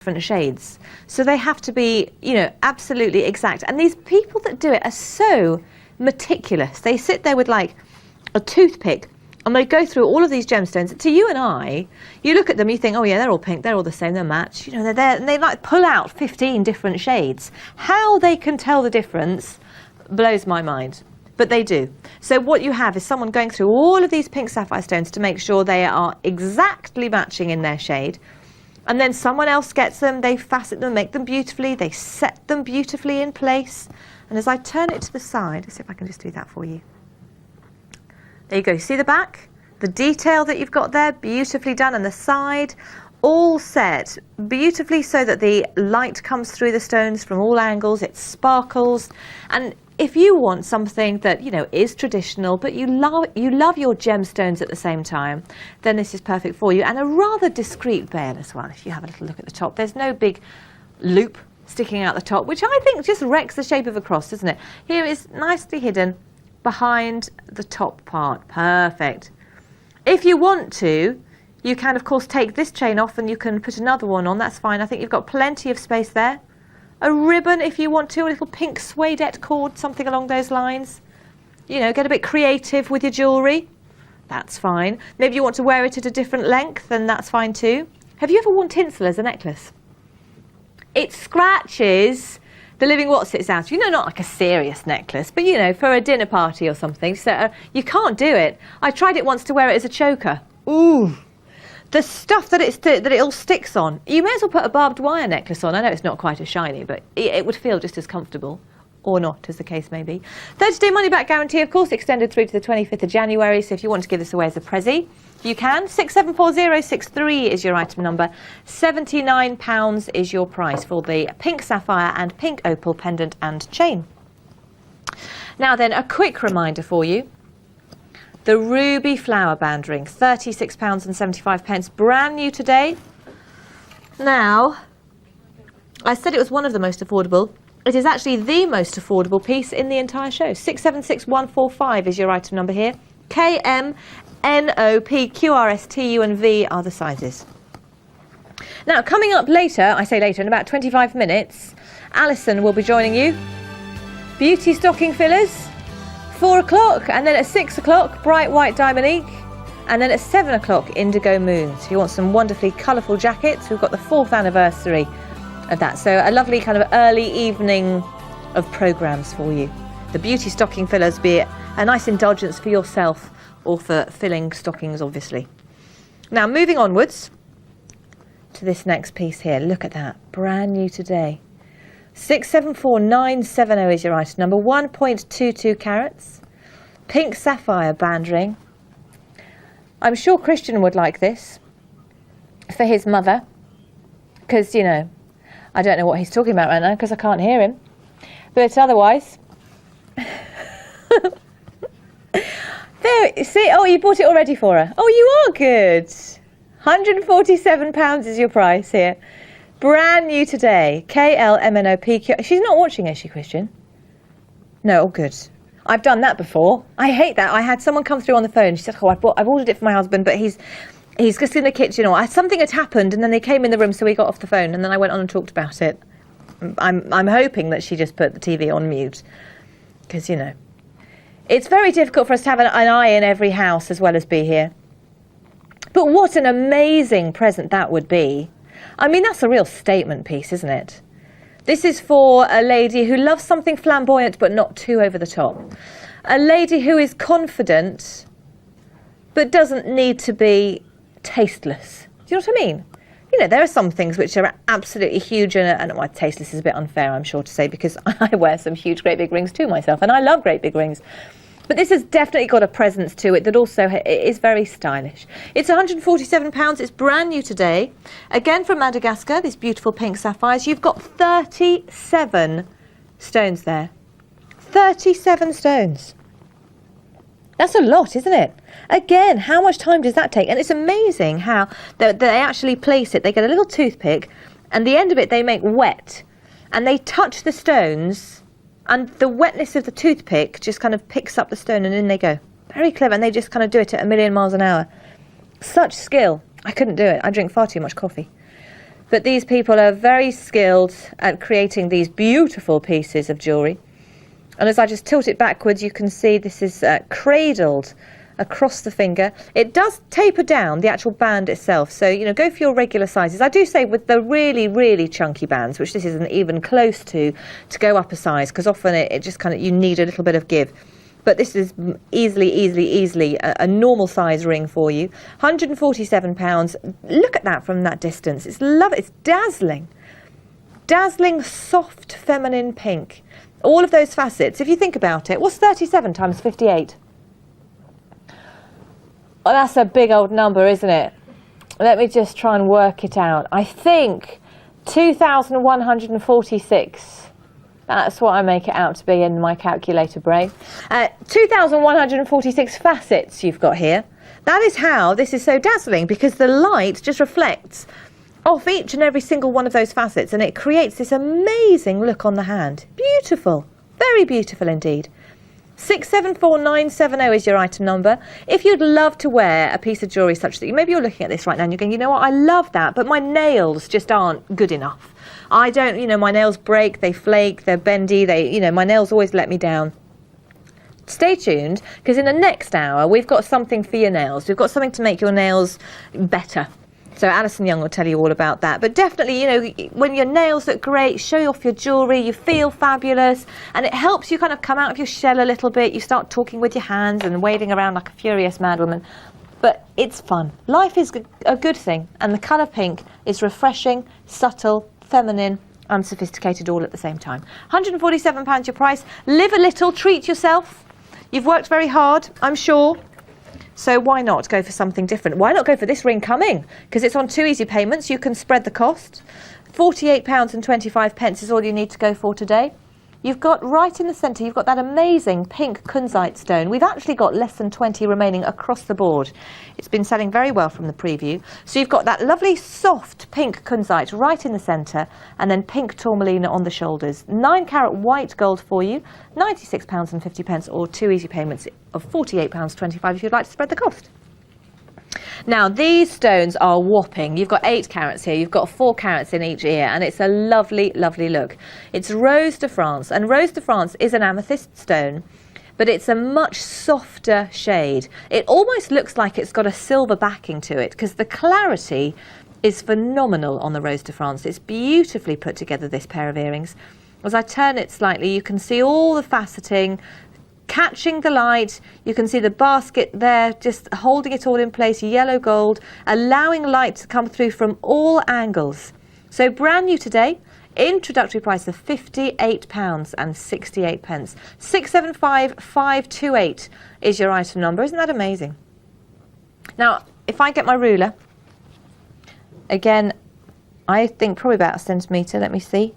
different shades. So they have to be, you know, absolutely exact. And these people that do it are so meticulous. They sit there with like a toothpick and they go through all of these gemstones. To you and I, you look at them, you think, oh yeah, they're all pink, they're all the same, they're matched. You know, they're there, and they like pull out 15 different shades. How they can tell the difference blows my mind. But they do. So what you have is someone going through all of these pink sapphire stones to make sure they are exactly matching in their shade. And then someone else gets them, they facet them, make them beautifully, they set them beautifully in place. And as I turn it to the side, let's see if I can just do that for you. There you go, see the back? The detail that you've got there, beautifully done, and the side, all set beautifully so that the light comes through the stones from all angles, it sparkles. And if you want something that, you know, is traditional, but you love your gemstones at the same time, then this is perfect for you. And a rather discreet veil as well, if you have a little look at the top. There's no big loop sticking out the top, which I think just wrecks the shape of a cross, doesn't it? Here it's nicely hidden behind the top part. Perfect. If you want to, you can, of course, take this chain off and you can put another one on. That's fine. I think you've got plenty of space there. A ribbon if you want to, a little pink suedette cord, something along those lines. You know, get a bit creative with your jewellery. That's fine. Maybe you want to wear it at a different length, and that's fine too. Have you ever worn tinsel as a necklace? It scratches the living whatsits out. You know, not like a serious necklace, but you know, for a dinner party or something. So you can't do it. I tried it once to wear it as a choker. Ooh. The stuff that it all sticks on. You may as well put a barbed wire necklace on. I know it's not quite as shiny, but it would feel just as comfortable. Or not, as the case may be. 30-day money-back guarantee, of course, extended through to the 25th of January. So if you want to give this away as a prezi, you can. 674063 is your item number. £79 is your price for the pink sapphire and pink opal pendant and chain. Now then, a quick reminder for you. The ruby flower band ring, £36.75, brand new today. Now, I said it was one of the most affordable. It is actually the most affordable piece in the entire show. 676145 is your item number here. K, M, N, O, P, Q, R, S, T, U and V are the sizes. Now, coming up later, I say later, in about 25 minutes, Alison will be joining you. Beauty stocking fillers. 4 o'clock, and then at 6 o'clock, Bright White Diamonique, and then at 7 o'clock, Indigo Moon. So you want some wonderfully colourful jackets. We've got the 4th anniversary of that. So a lovely kind of early evening of programmes for you. The beauty stocking fillers, be it a nice indulgence for yourself or for filling stockings, obviously. Now, moving onwards to this next piece here. Look at that, brand new today. 674970 is your item number, 1.22 carats, pink sapphire band ring. I'm sure Christian would like this for his mother, because, you know, I don't know what he's talking about right now because I can't hear him. But otherwise, there, see, oh, you bought it already for her. Oh, you are good. £147 is your price here. Brand new today, KLMNOPQ. She's not watching, is she, Christian? No, oh good. I've done that before. I hate that. I had someone come through on the phone. She said, oh, I've ordered it for my husband, but he's just in the kitchen, or something had happened, and then they came in the room, so we got off the phone, and then I went on and talked about it. I'm hoping that she just put the TV on mute, because, you know, it's very difficult for us to have an eye in every house as well as be here. But what an amazing present that would be. I mean, that's a real statement piece, isn't it? This is for a lady who loves something flamboyant but not too over the top. A lady who is confident but doesn't need to be tasteless. Do you know what I mean? You know, there are some things which are absolutely huge, and well, tasteless is a bit unfair, I'm sure to say, because I wear some huge, great big rings too myself, and I love great big rings. But this has definitely got a presence to it that also is very stylish. It's £147. It's brand new today. Again from Madagascar, these beautiful pink sapphires. You've got 37 stones there. 37 stones. That's a lot, isn't it? Again, how much time does that take? And it's amazing how they actually place it. They get a little toothpick, and the end of it they make wet, and they touch the stones, and the wetness of the toothpick just kind of picks up the stone, and in they go. Very clever, and they just kind of do it at 1,000,000 miles an hour. Such skill. I couldn't do it. I drink far too much coffee. But these people are very skilled at creating these beautiful pieces of jewellery. And as I just tilt it backwards, you can see this is cradled across the finger. It does taper down, the actual band itself. So, you know, go for your regular sizes. I do say with the really, really chunky bands, which this isn't even close to go up a size, because often it just kind of, you need a little bit of give. But this is easily a normal size ring for you. £147. Look at that from that distance. It's lovely. It's dazzling. Dazzling, soft, feminine pink. All of those facets, if you think about it, what's 37 times 58? Well, that's a big old number, isn't it? Let me just try and work it out. I think 2,146. That's what I make it out to be in my calculator brain. 2,146 facets you've got here. That is how this is so dazzling, because the light just reflects off each and every single one of those facets, and it creates this amazing look on the hand. Beautiful. Very beautiful indeed. 674970 is your item number. If you'd love to wear a piece of jewellery such that maybe you're looking at this right now and you're going, you know what, I love that, but my nails just aren't good enough. I don't, you know, my nails break, they flake, they're bendy, my nails always let me down. Stay tuned, because in the next hour we've got something for your nails. We've got something to make your nails better. So Alison Young will tell you all about that. But definitely, you know, when your nails look great, show off your jewellery, you feel fabulous, and it helps you kind of come out of your shell a little bit. You start talking with your hands and waving around like a furious madwoman. But it's fun. Life is a good thing, and the colour pink is refreshing, subtle, feminine, and sophisticated all at the same time. £147 your price. Live a little, treat yourself. You've worked very hard, I'm sure. So why not go for something different? Why not go for this ring coming? Because it's on 2 easy payments. You can spread the cost. £48.25 is all you need to go for today. You've got right in the centre, you've got that amazing pink kunzite stone. We've actually got less than 20 remaining across the board. It's been selling very well from the preview. So you've got that lovely soft pink kunzite right in the centre, and then pink tourmaline on the shoulders. 9-carat white gold for you, £96.50, or 2 easy payments of £48.25 if you'd like to spread the cost. Now, these stones are whopping. You've got 8 carats here, you've got 4 carats in each ear, and it's a lovely, lovely look. It's Rose de France, and Rose de France is an amethyst stone, but it's a much softer shade. It almost looks like it's got a silver backing to it, because the clarity is phenomenal on the Rose de France. It's beautifully put together, this pair of earrings. As I turn it slightly, you can see all the faceting, catching the light. You can see the basket there, just holding it all in place, yellow gold, allowing light to come through from all angles. So brand new today, introductory price of £58.68. 675528 is your item number. Isn't that amazing? Now, if I get my ruler, again, I think probably about a centimetre. Let me see.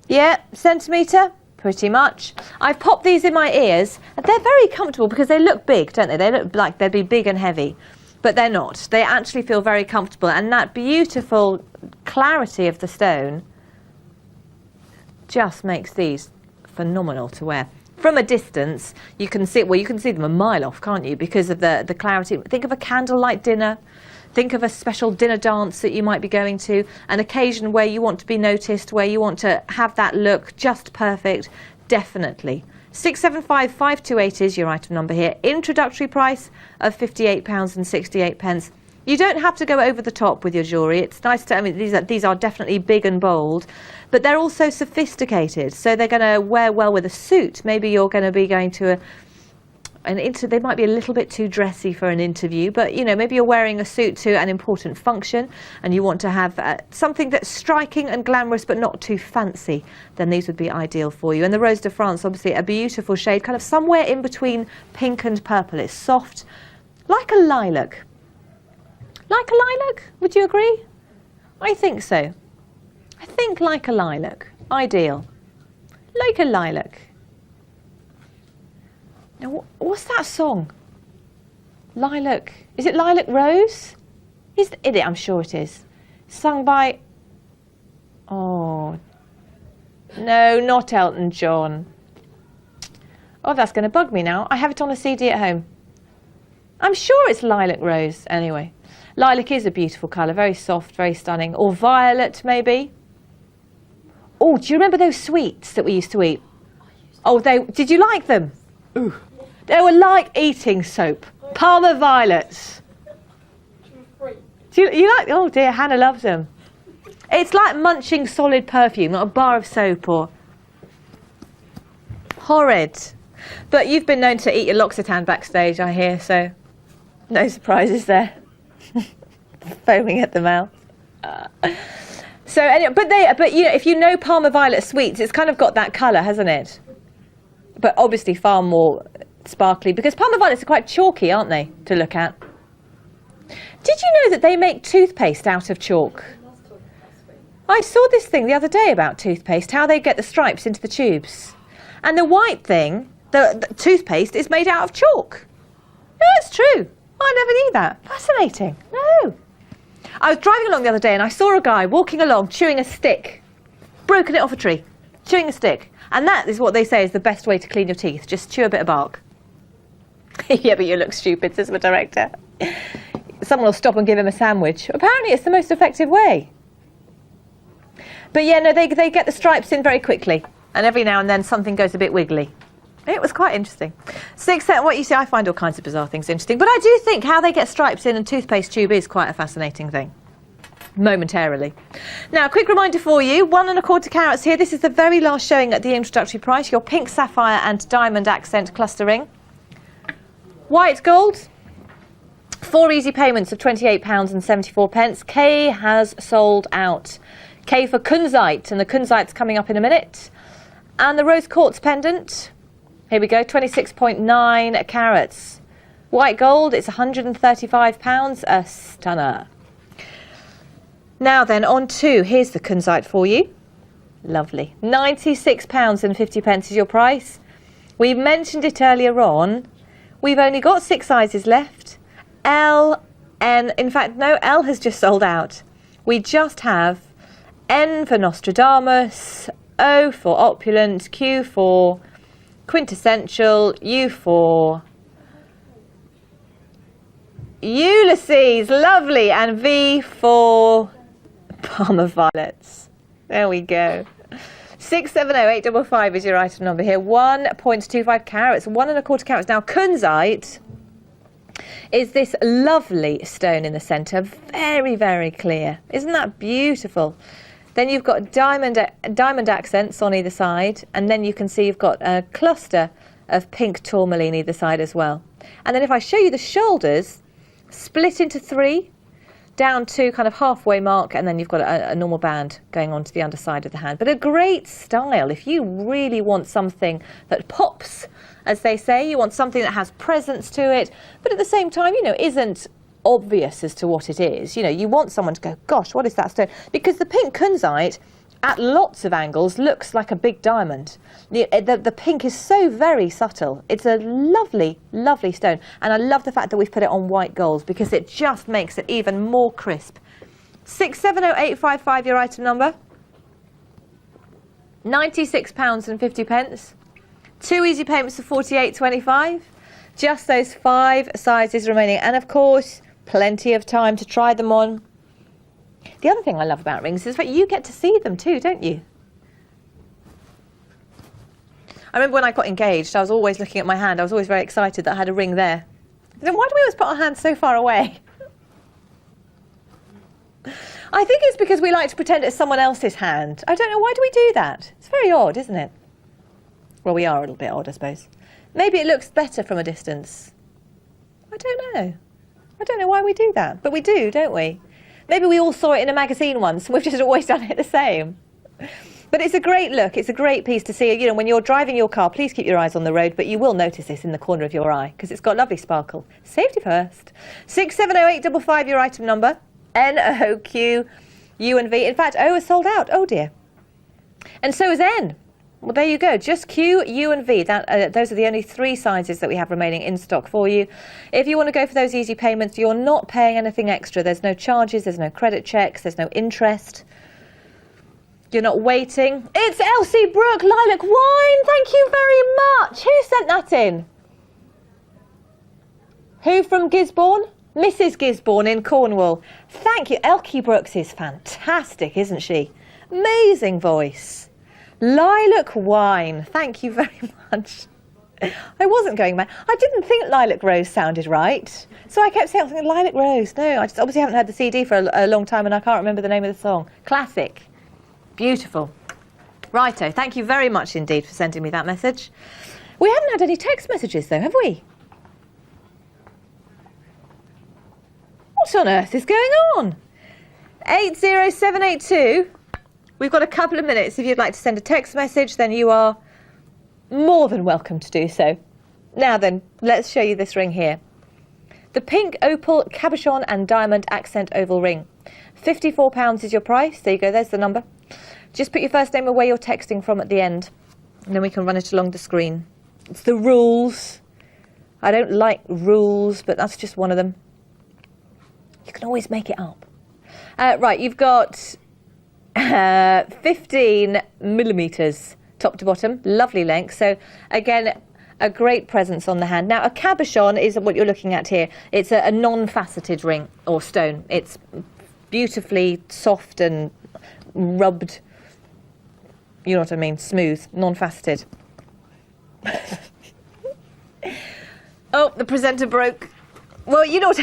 Yeah, centimetre. Pretty much. I've popped these in my ears, and they're very comfortable because they look big, don't they? They look like they'd be big and heavy, but they're not. They actually feel very comfortable, and that beautiful clarity of the stone just makes these phenomenal to wear. From a distance, you can see, well, you can see them a mile off, can't you? Because of the clarity. Think of a candlelight dinner. Think of a special dinner dance that you might be going to, an occasion where you want to be noticed, where you want to have that look just perfect. Definitely. 675528 is your item number here. Introductory price of £58.68. You don't have to go over the top with your jewellery. It's nice to, I mean, these are definitely big and bold, but they're also sophisticated. So they're going to wear well with a suit. Maybe you're going to be going to they might be a little bit too dressy for an interview, but you know, maybe you're wearing a suit to an important function and you want to have something that's striking and glamorous but not too fancy, then these would be ideal for you. And the Rose de France, obviously a beautiful shade, kind of somewhere in between pink and purple. It's soft, like a lilac. Like a lilac, would you agree? I think so. I think like a lilac, ideal. Like a lilac. Now, what's that song? Lilac. Is it Lilac Rose? Is it? I'm sure it is. Sung by... Oh. No, not Elton John. Oh, that's going to bug me now. I have it on a CD at home. I'm sure it's Lilac Rose. Anyway. Lilac is a beautiful colour, very soft, very stunning. Or violet, maybe. Oh, do you remember those sweets that we used to eat? Oh, did you like them? Ooh. They were like eating soap. Parma violets. Do you like? Oh dear, Hannah loves them. It's like munching solid perfume, not a bar of soap or... Horrid. But you've been known to eat your L'Occitane backstage, I hear, so no surprises there. Foaming at the mouth. So anyway, but you know, if you know Parma Violet sweets, it's kind of got that colour, hasn't it? But obviously far more sparkly, because Parma Violets are quite chalky, aren't they, to look at? Did you know that they make toothpaste out of chalk? I saw this thing the other day about toothpaste, how they get the stripes into the tubes. And the white thing, the toothpaste, is made out of chalk. No, it's true. I never knew that. Fascinating. No. I was driving along the other day and I saw a guy walking along chewing a stick. Broken it off a tree. Chewing a stick. And that is what they say is the best way to clean your teeth. Just chew a bit of bark. Yeah, but you look stupid, says the director. Someone will stop and give him a sandwich. Apparently it's the most effective way. But yeah, no, they get the stripes in very quickly. And every now and then something goes a bit wiggly. It was quite interesting. What you see, I find all kinds of bizarre things interesting. But I do think how they get stripes in a toothpaste tube is quite a fascinating thing. Momentarily. Now, a quick reminder for you, 1 1/4 carats here. This is the very last showing at the introductory price. Your pink sapphire and diamond accent cluster ring. White gold. 4 easy payments of £28.74. K has sold out. K for Kunzite, and the Kunzite's coming up in a minute. And the rose quartz pendant, here we go, 26.9 carats. White gold, it's £135, a stunner. Now then, on to, here's the Kunzite for you. Lovely. £96.50 is your price. We mentioned it earlier on. We've only got 6 sizes left. L, N, in fact, no, L has just sold out. We just have N for Nostradamus, O for opulent, Q for quintessential, U for Ulysses, lovely, and V for Parma Violets. There we go. 670855 is your item number here. 1.25 carats, 1 1/4 carats. Now, Kunzite is this lovely stone in the centre, very, very clear. Isn't that beautiful? Then you've got diamond accents on either side, and then you can see you've got a cluster of pink tourmaline either side as well. And then if I show you the shoulders, split into 3, down to kind of halfway mark, and then you've got a normal band going on to the underside of the hand. But a great style if you really want something that pops, as they say. You want something that has presence to it, but at the same time, you know, isn't obvious as to what it is. You know, you want someone to go, gosh, what is that stone? Because the pink Kunzite, at lots of angles, looks like a big diamond. The pink is so very subtle. It's a lovely, lovely stone. And I love the fact that we've put it on white gold because it just makes it even more crisp. 670855, your item number. £96.50. 2 easy payments of £48.25. Just those 5 sizes remaining. And of course, plenty of time to try them on. The other thing I love about rings is that you get to see them too, don't you? I remember when I got engaged, I was always looking at my hand. I was always very excited that I had a ring there. Then why do we always put our hands so far away? I think it's because we like to pretend it's someone else's hand. I don't know, why do we do that? It's very odd, isn't it? Well, we are a little bit odd, I suppose. Maybe it looks better from a distance. I don't know. I don't know why we do that, but we do, don't we? Maybe we all saw it in a magazine once, and we've just always done it the same. But it's a great look. It's a great piece to see. You know, when you're driving your car, please keep your eyes on the road, but you will notice this in the corner of your eye, because it's got lovely sparkle. Safety first. 670855, your item number. N-O-Q, U and V. In fact, O is sold out. Oh, dear. And so is N. Well, there you go. Just Q, U and V. Those are the only 3 sizes that we have remaining in stock for you. If you want to go for those easy payments, you're not paying anything extra. There's no charges, there's no credit checks, there's no interest. You're not waiting. It's Elsie Brooke, Lilac Wine. Thank you very much. Who sent that in? Who from Gisborne? Mrs. Gisborne in Cornwall. Thank you. Elkie Brooks is fantastic, isn't she? Amazing voice. Lilac Wine. Thank you very much. I wasn't going mad. I didn't think Lilac Rose sounded right. So I kept saying, Lilac Rose. No, I just obviously haven't had the CD for a long time and I can't remember the name of the song. Classic. Beautiful. Righto. Thank you very much indeed for sending me that message. We haven't had any text messages though, have we? What on earth is going on? 80782. We've got a couple of minutes. If you'd like to send a text message, then you are more than welcome to do so. Now then, let's show you this ring here. The pink opal cabochon and diamond accent oval ring. £54 is your price. There you go, there's the number. Just put your first name and where you're texting from at the end, and then we can run it along the screen. It's the rules. I don't like rules, but that's just one of them. You can always make it up. Right, you've got 15 millimetres top to bottom, lovely length. So again, a great presence on the hand. Now, a cabochon is what you're looking at here. It's a non-faceted ring or stone. It's beautifully soft and rubbed, you know what I mean, smooth, non-faceted. Oh, the presenter broke. Well, you know what...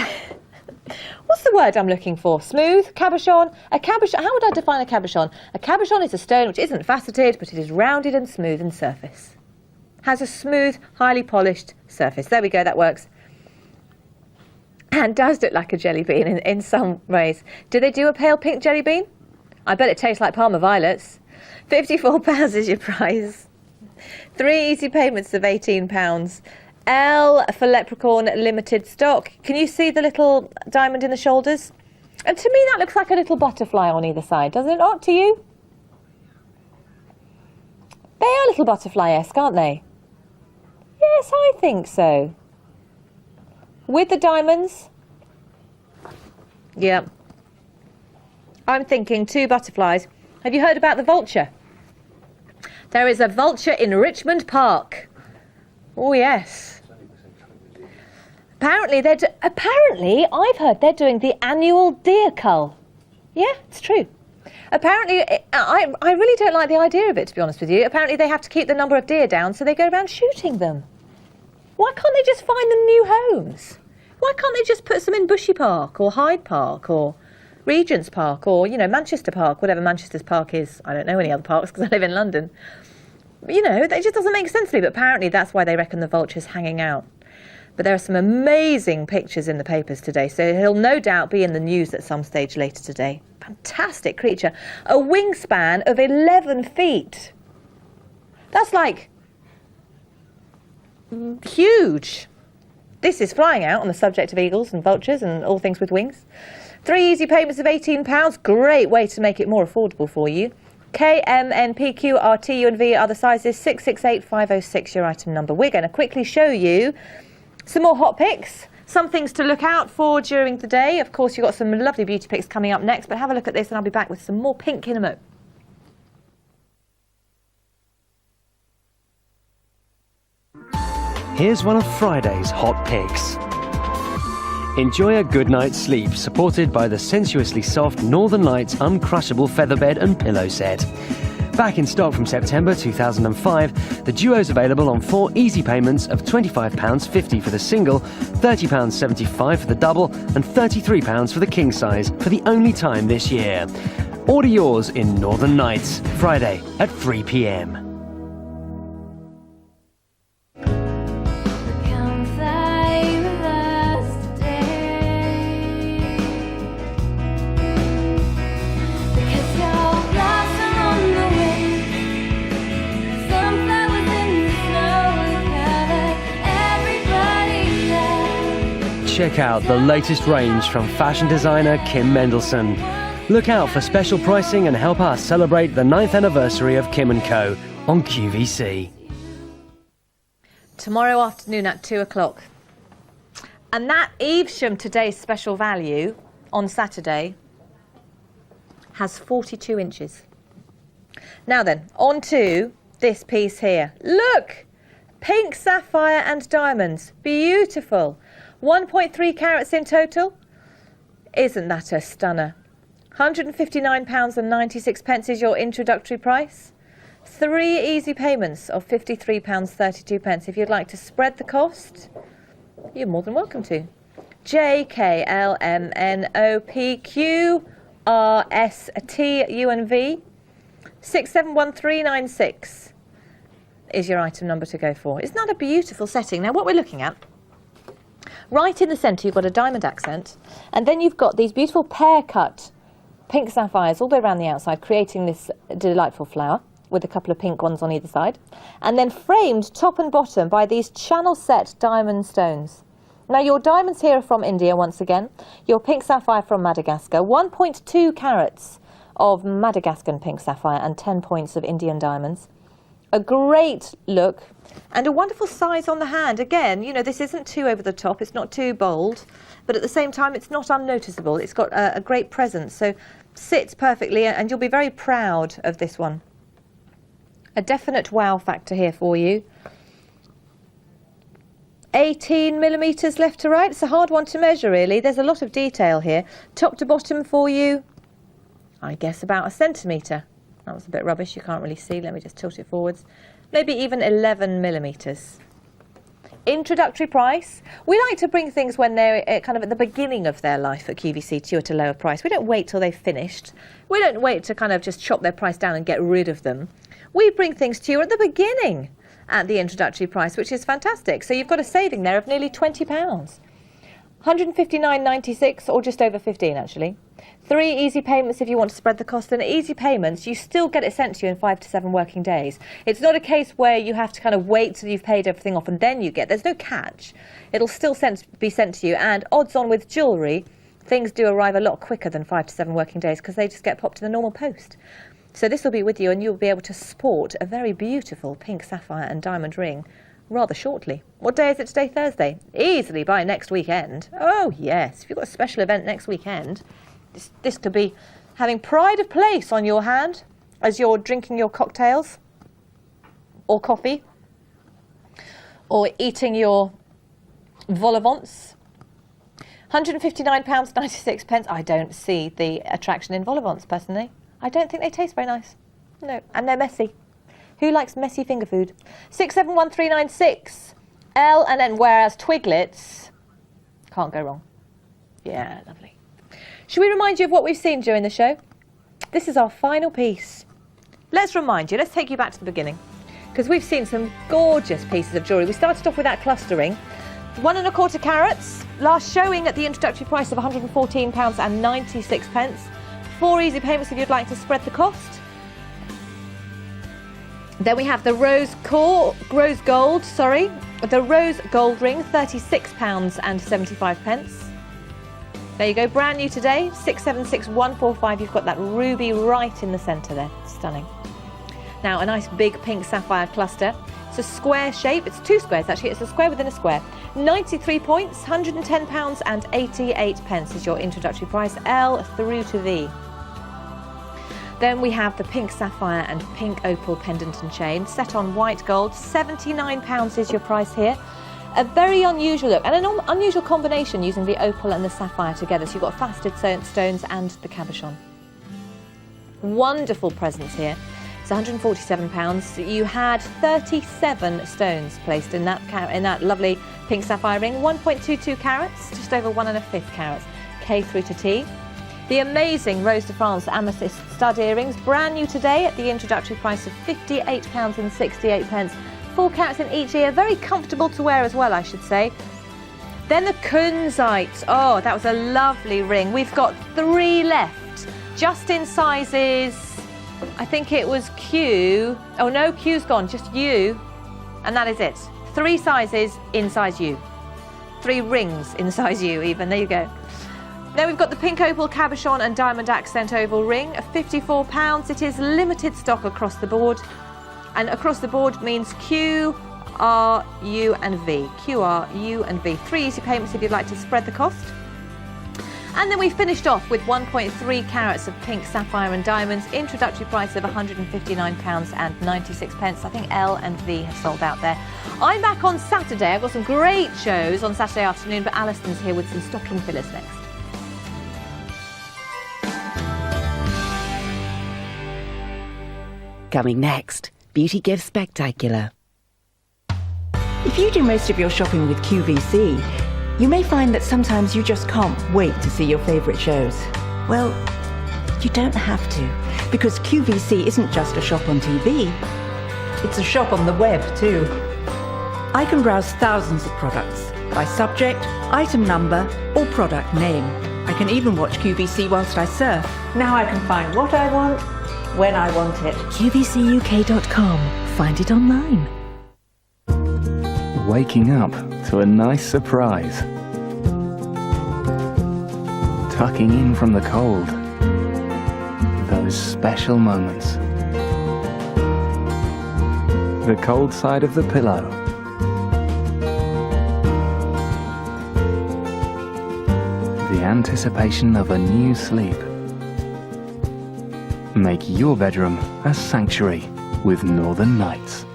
What's the word I'm looking for? Smooth? Cabochon? A cabochon. How would I define a cabochon? A cabochon is a stone which isn't faceted, but it is rounded and smooth in surface. Has a smooth, highly polished surface. There we go, that works. And does look like a jelly bean in some ways. Do they do a pale pink jelly bean? I bet it tastes like Parma violets. £54 is your price. 3 easy payments of £18. L for Leprechaun limited stock. Can you see the little diamond in the shoulders? And to me that looks like a little butterfly on either side, doesn't it not to you? They are little butterfly-esque, aren't they? Yes, I think so. With the diamonds? Yeah. I'm thinking 2 butterflies. Have you heard about the vulture? There is a vulture in Richmond Park. Oh, yes. Apparently, I've heard they're doing the annual deer cull. Yeah, it's true. Apparently, I really don't like the idea of it, to be honest with you. Apparently, they have to keep the number of deer down, so they go around shooting them. Why can't they just find them new homes? Why can't they just put some in Bushy Park or Hyde Park or Regent's Park or, you know, Manchester Park, whatever Manchester's park is. I don't know any other parks because I live in London. You know, it just doesn't make sense to me, but apparently that's why they reckon the vulture's hanging out. But there are some amazing pictures in the papers today, so he'll no doubt be in the news at some stage later today. Fantastic creature. A wingspan of 11 feet. That's like huge. This is flying out on the subject of eagles and vultures and all things with wings. 3 easy payments of £18. Great way to make it more affordable for you. K, M, N, P, Q, R, T, U and V are the sizes. 668506, your item number. We're going to quickly show you some more hot picks, some things to look out for during the day. Of course, you've got some lovely beauty picks coming up next, but have a look at this and I'll be back with some more pink in a mo. Here's one of Friday's hot picks. Enjoy a good night's sleep, supported by the sensuously soft Northern Lights uncrushable featherbed and pillow set. Back in stock from September 2005, the duo's available on 4 easy payments of £25.50 for the single, £30.75 for the double, and £33 for the king size for the only time this year. Order yours in Northern Lights, Friday at 3 p.m. Check out the latest range from fashion designer Kim Mendelsohn. Look out for special pricing and help us celebrate the 9th anniversary of Kim & Co. on QVC. Tomorrow afternoon at 2 o'clock. And that Evesham Today's special value on Saturday has 42 inches. Now then, on to this piece here. Look! Pink sapphire and diamonds. Beautiful. 1.3 carats in total. Isn't that a stunner? £159.96 is your introductory price. 3 easy payments of £53.32. If you'd like to spread the cost, you're more than welcome to. JKLMNOPQRSTUNV 671396 is your item number to go for. Isn't that a beautiful setting? Now what we're looking at, right in the centre you've got a diamond accent, and then you've got these beautiful pear cut pink sapphires all the way around the outside, creating this delightful flower with a couple of pink ones on either side, and then framed top and bottom by these channel set diamond stones. Now your diamonds here are from India once again, your pink sapphire from Madagascar, 1.2 carats of Madagascan pink sapphire and 10 points of Indian diamonds. A great look and a wonderful size on the hand. Again, you know, this isn't too over the top, it's not too bold, but at the same time it's not unnoticeable. It's got a great presence, so sits perfectly and you'll be very proud of this one. A definite wow factor here for you. 18 millimetres left to right. It's a hard one to measure, really. There's a lot of detail here. Top to bottom for you, I guess about a centimetre. That was a bit rubbish, you can't really see. Let me just tilt it forwards. Maybe even 11 millimetres. Introductory price. We like to bring things when they're kind of at the beginning of their life at QVC to you at a lower price. We don't wait till they've finished. We don't wait to kind of just chop their price down and get rid of them. We bring things to you at the beginning at the introductory price, which is fantastic. So you've got a saving there of nearly £20. £159.96, or just over 15 actually. 3 easy payments if you want to spread the cost, and easy payments, you still get it sent to you in 5 to 7 working days. It's not a case where you have to kind of wait till you've paid everything off and then you get. There's no catch. It'll still be sent to you, and odds on with jewellery, things do arrive a lot quicker than 5 to 7 working days because they just get popped in the normal post. So this will be with you and you'll be able to sport a very beautiful pink sapphire and diamond ring rather shortly. What day is it today? Thursday. Easily by next weekend. Oh yes, if you've got a special event next weekend, this could be having pride of place on your hand as you're drinking your cocktails or coffee or eating your vol au vents. £159.96. I don't see the attraction in vol au vents personally. I don't think they taste very nice. No, and they're messy. Who likes messy finger food? 671396. L&N, whereas Twiglets, can't go wrong. Yeah, lovely. Should we remind you of what we've seen during the show? This is our final piece. Let's remind you, let's take you back to the beginning, because we've seen some gorgeous pieces of jewellery. We started off with that cluster ring, 1¼ carats, last showing at the introductory price of £114.96. 4 easy payments if you'd like to spread the cost. Then we have the rose gold ring, £36.75. There you go, brand new today, 676145. You've got that ruby right in the centre there, stunning. Now a nice big pink sapphire cluster. It's a square shape, it's 2 squares actually, it's a square within a square. 93 points, £110.88 is your introductory price, L through to V. Then we have the pink sapphire and pink opal pendant and chain, set on white gold. £79 is your price here. A very unusual look, and an unusual combination using the opal and the sapphire together. So you've got faceted stones and the cabochon. Wonderful presents here. It's £147. You had 37 stones placed in that lovely pink sapphire ring. 1.22 carats, just over 1¼ carats, K through to T. The amazing Rose de France amethyst stud earrings, brand new today at the introductory price of £58.68. 4 carats in each ear, very comfortable to wear as well, I should say. Then the kunzite. Oh, that was a lovely ring. We've got 3 left, just in sizes, I think it was Q. Oh no, Q's gone, just U, and that is it. 3 sizes in size U. 3 rings in size U even, there you go. Then we've got the pink opal cabochon and diamond accent oval ring, £54. It is limited stock across the board. And across the board means Q, R, U and V. Q, R, U and V. 3 easy payments if you'd like to spread the cost. And then we finished off with 1.3 carats of pink sapphire and diamonds, introductory price of £159.96. I think L and V have sold out there. I'm back on Saturday. I've got some great shows on Saturday afternoon, but Alison's here with some stocking fillers next. Coming next, Beauty Gift Spectacular. If you do most of your shopping with QVC, you may find that sometimes you just can't wait to see your favourite shows. Well, you don't have to, because QVC isn't just a shop on TV, it's a shop on the web too. I can browse thousands of products by subject, item number, or product name. I can even watch QVC whilst I surf. Now I can find what I want, when I want it. QVCUK.com. Find it online. Waking up to a nice surprise. Tucking in from the cold. Those special moments. The cold side of the pillow. The anticipation of a new sleep. Make your bedroom a sanctuary with Northern Nights.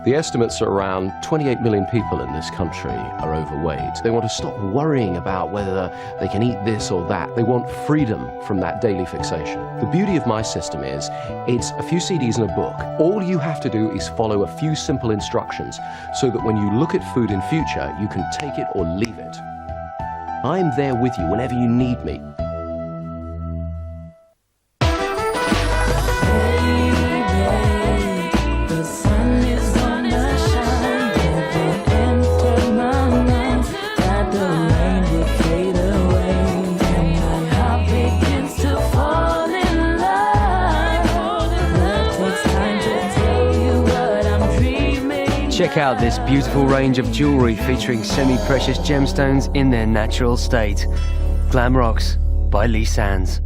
The estimates are around 28 million people in this country are overweight. They want to stop worrying about whether they can eat this or that. They want freedom from that daily fixation. The beauty of my system is it's a few CDs and a book. All you have to do is follow a few simple instructions so that when you look at food in future, you can take it or leave it. I'm there with you whenever you need me. Check out this beautiful range of jewellery featuring semi-precious gemstones in their natural state. Glam Rocks by Lee Sands.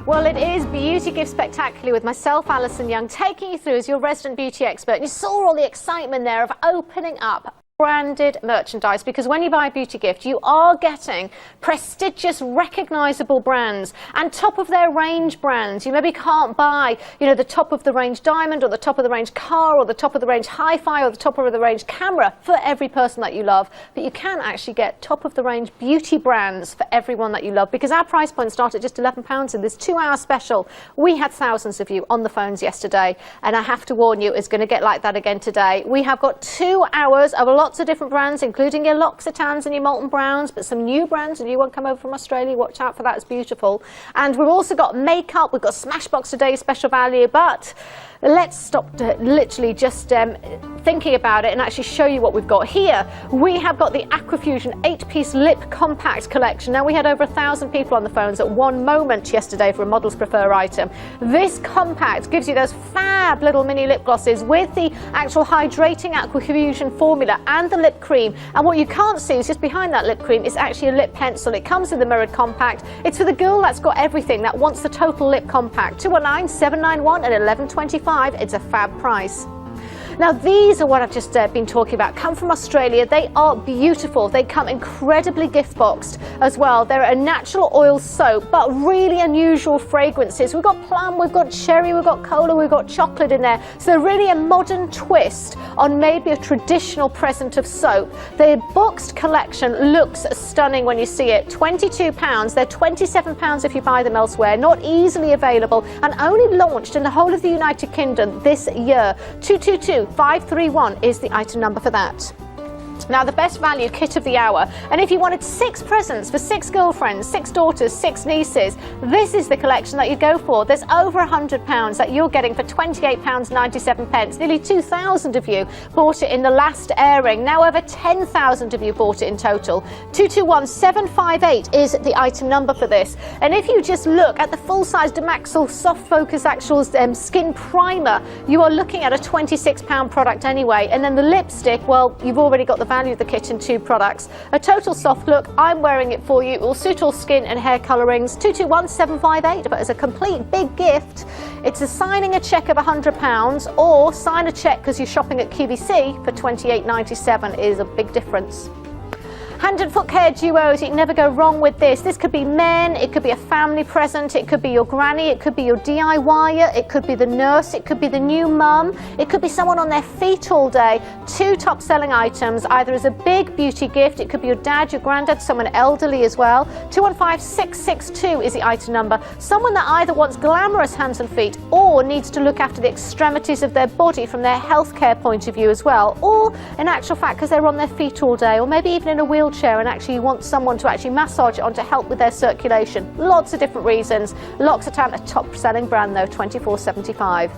Well, it is Beauty Gift Spectacular with myself, Alison Young, taking you through as your resident beauty expert. And you saw all the excitement there of opening up branded merchandise, because when you buy a beauty gift, you are getting prestigious, recognisable brands and top of their range brands. You maybe can't buy, the top of the range diamond or the top of the range car or the top of the range hi-fi or the top of the range camera for every person that you love, but you can actually get top of the range beauty brands for everyone that you love, because our price points start at just £11 in this 2-hour special. We had thousands of you on the phones yesterday, and I have to warn you, it's going to get like that again today. We have got 2 hours of lots of different brands, including your L'Occitans and your Molten Browns, but some new brands, a new one come over from Australia. Watch out for that, it's beautiful. And we've also got makeup, we've got Smashbox today, special value, but let's stop literally just thinking about it and actually show you what we've got here. We have got the Aquafusion 8-piece lip compact collection. Now, we had over 1,000 people on the phones at one moment yesterday for a Models Prefer item. This compact gives you those fab little mini lip glosses with the actual hydrating Aquafusion formula and the lip cream. And what you can't see is just behind that lip cream is actually a lip pencil. It comes in the mirrored compact. It's for the girl that's got everything, that wants the total lip compact. 219 791 and 1125. It's a fab price. Now these are what I've just been talking about. Come from Australia. They are beautiful. They come incredibly gift boxed as well. They're a natural oil soap, but really unusual fragrances. We've got plum, we've got cherry, we've got cola, we've got chocolate in there. So really a modern twist on maybe a traditional present of soap. The boxed collection looks stunning when you see it. £22. They're £27 if you buy them elsewhere. Not easily available and only launched in the whole of the United Kingdom this year. 222531 is the item number for that. Now the best value kit of the hour, and if you wanted 6 presents for 6 girlfriends, 6 daughters, 6 nieces, this is the collection that you go for. There's over £100 that you're getting for £28.97. Nearly 2,000 of you bought it in the last airing. Now over 10,000 of you bought it in total. 221758 is the item number for this. And if you just look at the full-size Demaxil Soft Focus Actual Skin Primer, you are looking at a £26 product anyway. And then the lipstick, well, you've already got the value of the kit in 2 products. A total soft look, I'm wearing it for you. It will suit all skin and hair colourings. 221758, but as a complete big gift, it's a signing a cheque of £100 or sign a cheque because you're shopping at QVC for £28.97 is a big difference. Hand and foot care duos, you can never go wrong with this. This could be men, it could be a family present, it could be your granny, it could be your DIYer, it could be the nurse, it could be the new mum, it could be someone on their feet all day. 2 top selling items, either as a big beauty gift, it could be your dad, your granddad, someone elderly as well. 215662 is the item number. Someone that either wants glamorous hands and feet or needs to look after the extremities of their body from their healthcare point of view as well, or in actual fact because they're on their feet all day, or maybe even in a wheelchair and actually you want someone to actually massage it on to help with their circulation. Lots of different reasons. L'Occitane, a top selling brand though, £24.75.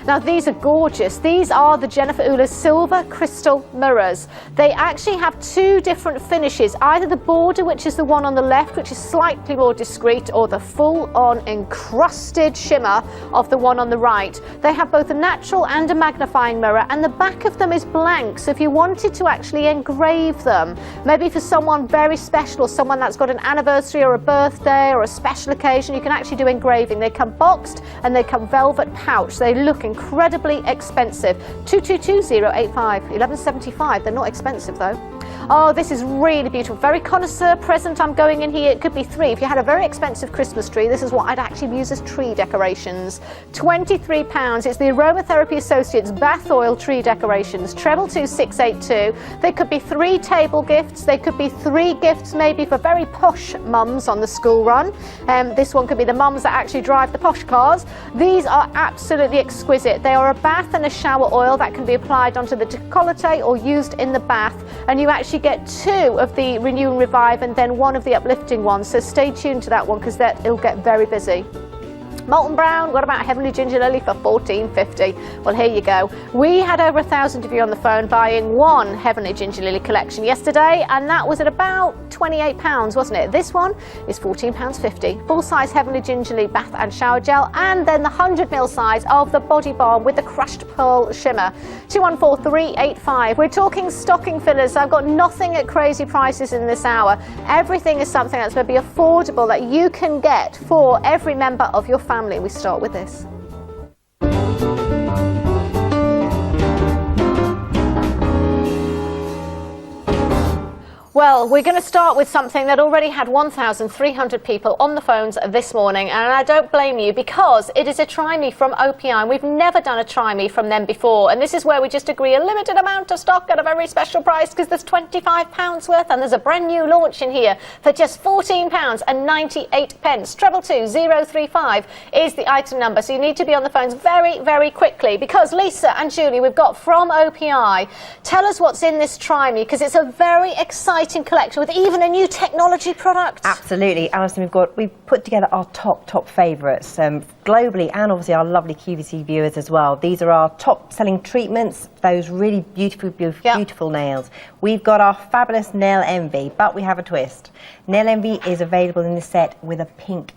Now these are gorgeous. These are the Jennifer Uller Silver Crystal Mirrors. They actually have 2 different finishes, either the border, which is the one on the left, which is slightly more discreet, or the full-on encrusted shimmer of the one on the right. They have both a natural and a magnifying mirror, and the back of them is blank, so if you wanted to actually engrave them, maybe for someone very special or someone that's got an anniversary or a birthday or a special occasion, you can actually do engraving. They come boxed and they come velvet pouch. They look incredibly expensive. 222085, £11.75. They're not expensive though. Oh, this is really beautiful. Very connoisseur present I'm going in here. It could be 3. If you had a very expensive Christmas tree, this is what I'd actually use as tree decorations. £23. It's the Aromatherapy Associates Bath Oil Tree Decorations. Treble 2682. They could be 3 table gifts. They could be 3 gifts maybe for very posh mums on the school run. This one could be the mums that actually drive the posh cars. These are absolutely exquisite. They are a bath and a shower oil that can be applied onto the décolleté or used in the bath. And you actually get 2 of the Renew and Revive and then 1 of the uplifting ones, so stay tuned to that one because it'll get very busy. Molten Brown, what about Heavenly Ginger Lily for £14.50? Well, here you go. We had over 1,000 of you on the phone buying 1 Heavenly Ginger Lily collection yesterday, and that was at about £28, wasn't it? This one is £14.50. Full-size Heavenly Ginger Lily bath and shower gel, and then the 100ml size of the Body Balm with the crushed pearl shimmer. 214385. We're talking stocking fillers. I've got nothing at crazy prices in this hour. Everything is something that's going to be affordable that you can get for every member of your family. We start with this. Well, we're going to start with something that already had 1,300 people on the phones this morning, and I don't blame you because it is a Try Me from OPI, and we've never done a Try Me from them before, and this is where we just agree a limited amount of stock at a very special price because there's £25 worth, and there's a brand new launch in here for just £14.98. 222-035 is the item number, so you need to be on the phones very, very quickly because Lisa and Julie, we've got from OPI. Tell us what's in this Try Me because it's a very exciting collection with even a new technology product. Absolutely, Alison, we've put together our top favourites globally, and obviously our lovely QVC viewers as well. These are our top selling treatments, those really beautiful nails. We've got our fabulous Nail Envy, but we have a twist. Nail Envy is available in the set with a pink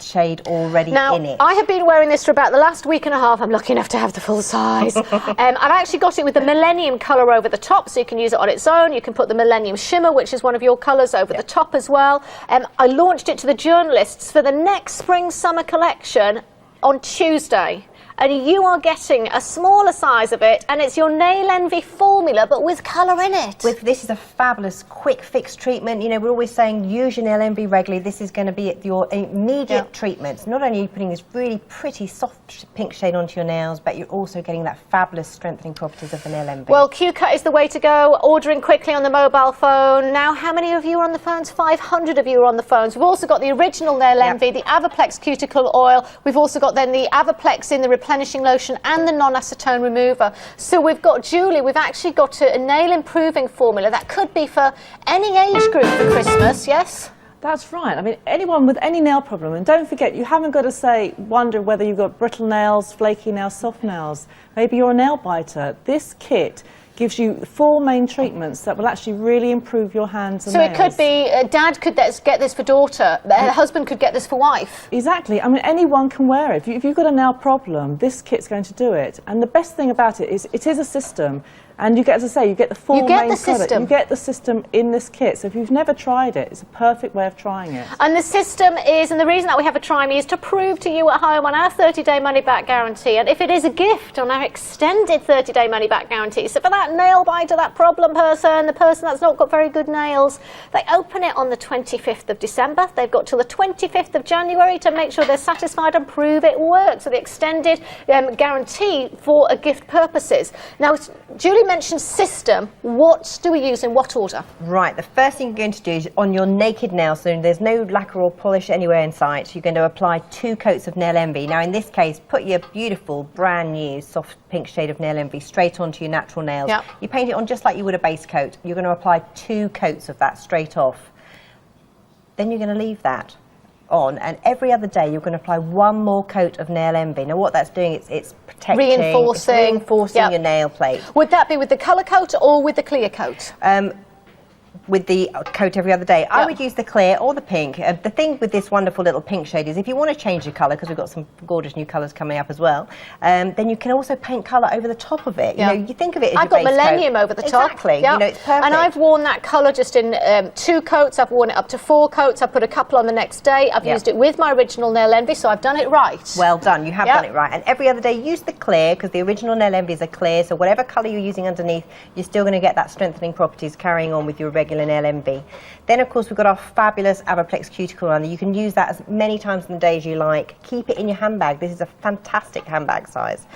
shade already in it. I have been wearing this for about the last week and a half. I'm lucky enough to have the full size. I've actually got it with the Millennium colour over the top, so you can use it on its own. You can put the Millennium Shimmer, which is one of your colours, over the top as well. I launched it to the journalists for the next spring-summer collection on Tuesday. and you are getting a smaller size of it, and it's your Nail Envy formula, but with colour in it. This is a fabulous quick fix treatment. You know, we're always saying use your Nail Envy regularly. This is going to be your immediate treatment. Not only are you putting this really pretty soft pink shade onto your nails, but you're also getting that fabulous strengthening properties of the Nail Envy. Well, Q-Cut is the way to go. Ordering quickly on the mobile phone. Now, how many of you are on the phones? 500 of you are on the phones. We've also got the original Nail Envy, the Avaplex Cuticle Oil. We've also got then the Avaplex in the replenishing lotion and the non-acetone remover. So we've got, Julie, we've actually got a nail improving formula that could be for any age group for Christmas, yes? That's right. I mean, anyone with any nail problem, and don't forget, you haven't got to wonder whether you've got brittle nails, flaky nails, soft nails. Maybe you're a nail biter. This kit gives you 4 main treatments that will actually really improve your hands and nails. So it could be, Dad could get this for daughter, husband could get this for wife. Exactly. I mean, anyone can wear it. If you've got a nail problem, this kit's going to do it. And the best thing about it is a system. And you get, as I say, you get the 4 main products. You get the system in this kit. So if you've never tried it, it's a perfect way of trying it. And the system is, and the reason that we have a Try Me is to prove to you at home on our 30-day money-back guarantee, and if it is a gift, on our extended 30-day money-back guarantee. So for that nail biter, that problem person, the person that's not got very good nails, they open it on the 25th of December. They've got till the 25th of January to make sure they're satisfied and prove it works. So the extended guarantee for a gift purposes. Now, Julie mentioned system. What do we use in what order? Right, the first thing you're going to do is on your naked nail, so there's no lacquer or polish anywhere in sight, you're going to apply 2 coats of Nail Envy. Now in this case, put your beautiful brand new soft pink shade of Nail Envy straight onto your natural nails. Yep. You paint it on just like you would a base coat. You're going to apply 2 coats of that straight off. Then you're going to leave that on, and every other day you're going to apply 1 more coat of Nail Envy. Now what that's doing, it's protecting, reinforcing your nail plate. Would that be with the colour coat or with the clear coat? With the coat every other day. Yep. I would use the clear or the pink. The thing with this wonderful little pink shade is if you want to change the colour, because we've got some gorgeous new colours coming up as well, then you can also paint colour over the top of it. Yeah. You know, you think of it as I've got Millennium over the top. Exactly. Yep. You know, it's perfect. And I've worn that colour just in 2 coats. I've worn it up to 4 coats. I've put a couple on the next day. I've used it with my original Nail Envy, so I've done it right. Well done. You have done it right. And every other day use the clear, because the original Nail Envy is a clear, so whatever colour you're using underneath, you're still going to get that strengthening properties carrying on with your regular Nail Envy. Then, of course, we've got our fabulous Avaplex Cuticle Liner. You can use that as many times in the day as you like. Keep it in your handbag. This is a fantastic handbag size.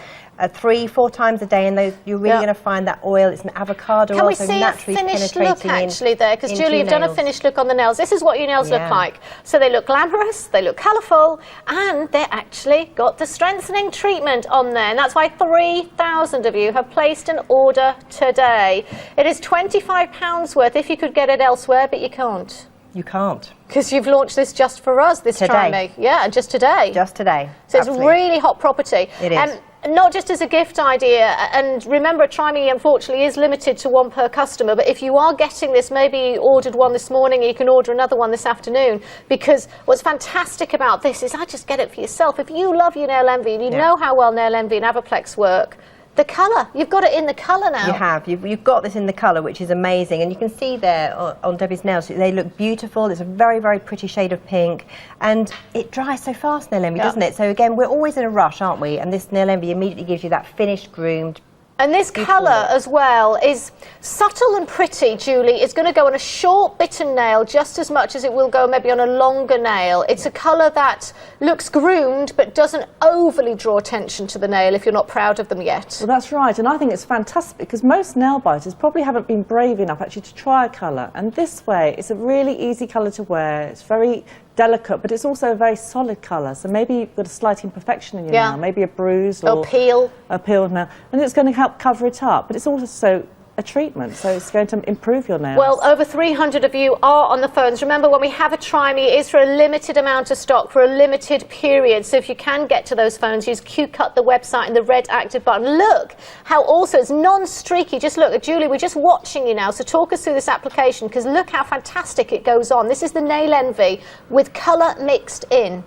3-4 times a day, and those you're really going to find that oil. It's an avocado oil, so naturally Can we see a finished look penetrating actually there? Because Julie, you've done a finished look on the nails. This is what your nails look like. So they look glamorous, they look colourful, and they actually got the strengthening treatment on there. And that's why 3,000 of you have placed an order today. It is £25 worth if you could get it elsewhere, but you can't. You can't. Because you've launched this just for us this Try Me. Yeah, just today. Just today. So it's really hot property. It is. Not just as a gift idea, and remember, Try Me unfortunately is limited to 1 per customer, but if you are getting this, maybe you ordered one this morning, you can order another one this afternoon, because what's fantastic about this is I just get it for yourself. If you love your Nail Envy, and you know how well Nail Envy and Avaplex work, the colour, you've got it in the colour now. You have. You've got this in the colour, which is amazing. And you can see there on Debbie's nails, they look beautiful. It's a very, very pretty shade of pink. And it dries so fast, Nail Envy, doesn't it? So again, we're always in a rush, aren't we? And this Nail Envy immediately gives you that finished, groomed, And this colour as well is subtle and pretty, Julie. It's going to go on a short bitten nail just as much as it will go maybe on a longer nail. It's a colour that looks groomed but doesn't overly draw attention to the nail if you're not proud of them yet. Well, that's right, and I think it's fantastic because most nail biters probably haven't been brave enough actually to try a colour, and this way it's a really easy colour to wear. It's very delicate, but it's also a very solid colour, so maybe you've got a slight imperfection in your nail, maybe a bruise or peel. A peeled nail, and it's going to help cover it up, but it's also a treatment, so it's going to improve your nails. Well, over 300 of you are on the phones. Remember, when we have a Try Me, it is for a limited amount of stock for a limited period, so if you can get to those phones, use Q-Cut, the website, and the red active button. Look how also it's non-streaky. Just look, Julie, we're just watching you now, so talk us through this application, because look how fantastic it goes on. This is the Nail Envy with colour mixed in.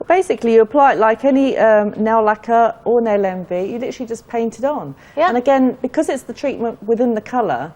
Basically, you apply it like any nail lacquer or Nail Envy. You literally just paint it on. Yeah. And again, because it's the treatment within the colour,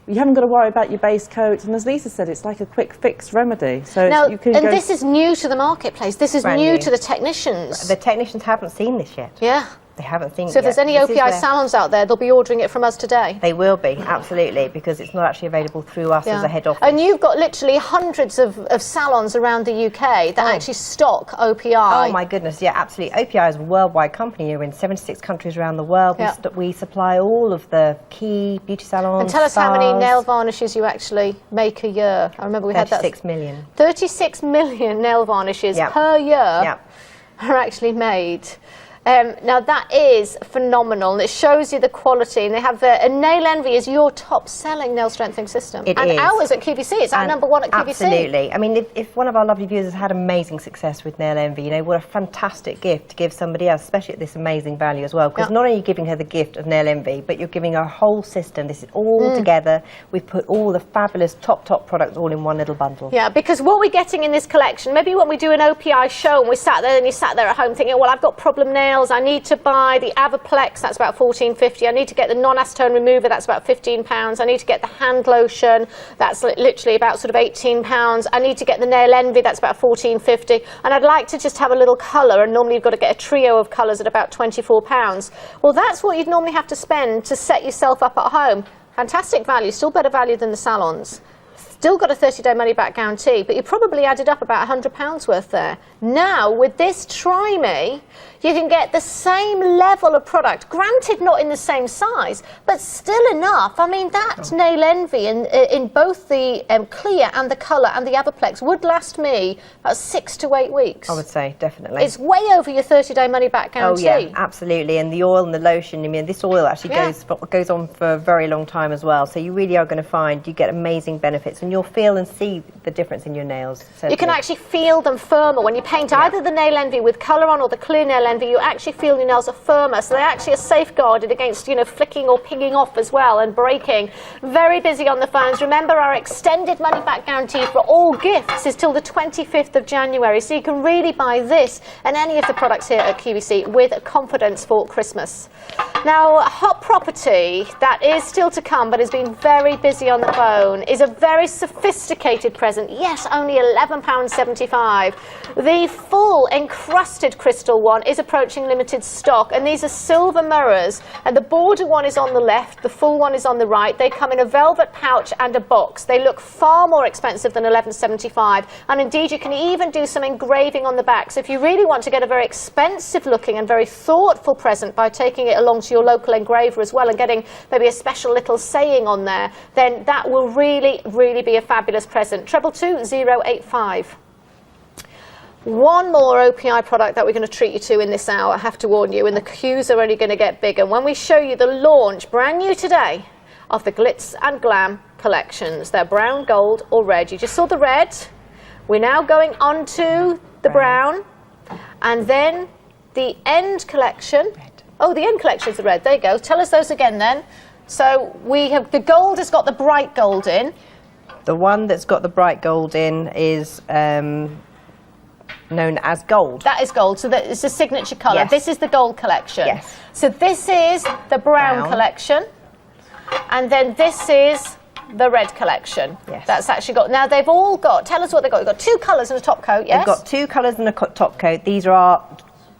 you haven't got to worry about your base coat. And as Lisa said, it's like a quick fix remedy. So Now, you can and go this is new to the marketplace. This is Brand new new. to the technicians. The technicians haven't seen this yet. Yeah. They haven't seen it So if yet. there's any This is OPI where- salons out there, they'll be ordering it from us today. They will be, absolutely, because it's not actually available through us as a head office. And you've got literally hundreds of salons around the UK that actually stock OPI. Oh my goodness, yeah, absolutely. OPI is a worldwide company. We're in 76 countries around the world. Yeah. We supply all of the key beauty salons. And tell us how many spas. nail varnishes you actually make a year. I remember we had that. 36 million. 36 million nail varnishes Yeah. per year Yeah. are actually made. Now that is phenomenal, and it shows you the quality. And they have and Nail Envy is your top-selling nail strengthening system. It and is. ours at QVC, it's our And number one at QVC. Absolutely. I mean, if one of our lovely viewers has had amazing success with Nail Envy, you know, what a fantastic gift to give somebody else, especially at this amazing value as well. Because not only are you giving her the gift of Nail Envy, but you're giving her a whole system. This is all together. We've put all the fabulous top products all in one little bundle. Yeah, because what we're getting in this collection, maybe when we do an OPI show and we sat there and you sat there at home thinking, well, I've got problem nails, I need to buy the Avaplex, that's about $14.50. I need to get the non-acetone remover, that's about £15. I need to get the hand lotion, that's literally about sort of £18. I need to get the Nail Envy, that's about $14.50. And I'd like to just have a little colour, and normally you've got to get a trio of colours at about £24. Well, that's what you'd normally have to spend to set yourself up at home. Fantastic value, still better value than the salons. Still got a 30-day money-back guarantee, but you probably added up about £100 worth there. Now, with this Try Me, you can get the same level of product, granted not in the same size, but still enough. I mean, that Nail Envy in both the clear and the colour and the Avaplex would last me about 6 to 8 weeks. I would say, definitely. It's way over your 30-day money-back guarantee. Oh yeah, absolutely. And the oil and the lotion, I mean, this oil actually goes on for a very long time as well. So you really are going to find you get amazing benefits, and you'll feel and see the difference in your nails. You can certainly. actually feel them firmer when you paint either the Nail Envy with colour on or the clear Nail Envy. You actually feel your nails are firmer, so they actually are safeguarded against, you know, flicking or pinging off as well and breaking. Very busy on the phones. Remember, our extended money-back guarantee for all gifts is till the 25th of January, so you can really buy this and any of the products here at QVC with confidence for Christmas. Now, Hot Property, that is still to come, but has been very busy on the phone, is a very sophisticated present. Yes, only £11.75. The full encrusted crystal one is approaching limited stock, and these are silver mirrors, and the border one is on the left, the full one is on the right. They come in a velvet pouch and a box. They look far more expensive than £11.75, and indeed you can even do some engraving on the back. So if you really want to get a very expensive looking and very thoughtful present by taking it along to your local engraver as well and getting maybe a special little saying on there, then that will really, really be a fabulous present. 222-085. One more OPI product that we're going to treat you to in this hour, I have to warn you, and the queues are only going to get bigger. When we show you the launch, brand new today, of the Glitz and Glam collections. They're brown, gold or red. You just saw the red. We're now going on to the brown, and then the end collection. Oh, the end collection is the red. There you go. Tell us those again then. So we have, the gold has got the bright gold in. The one that's got the bright gold in is known as gold. That is gold, so that it's a signature colour. Yes. This is the gold collection. Yes. So this is the brown collection, and then this is the red collection. Yes. That's actually got, now they've all got, tell us what they've got. They've got two colours and a top coat, yes? They've got two colours and a top coat. These are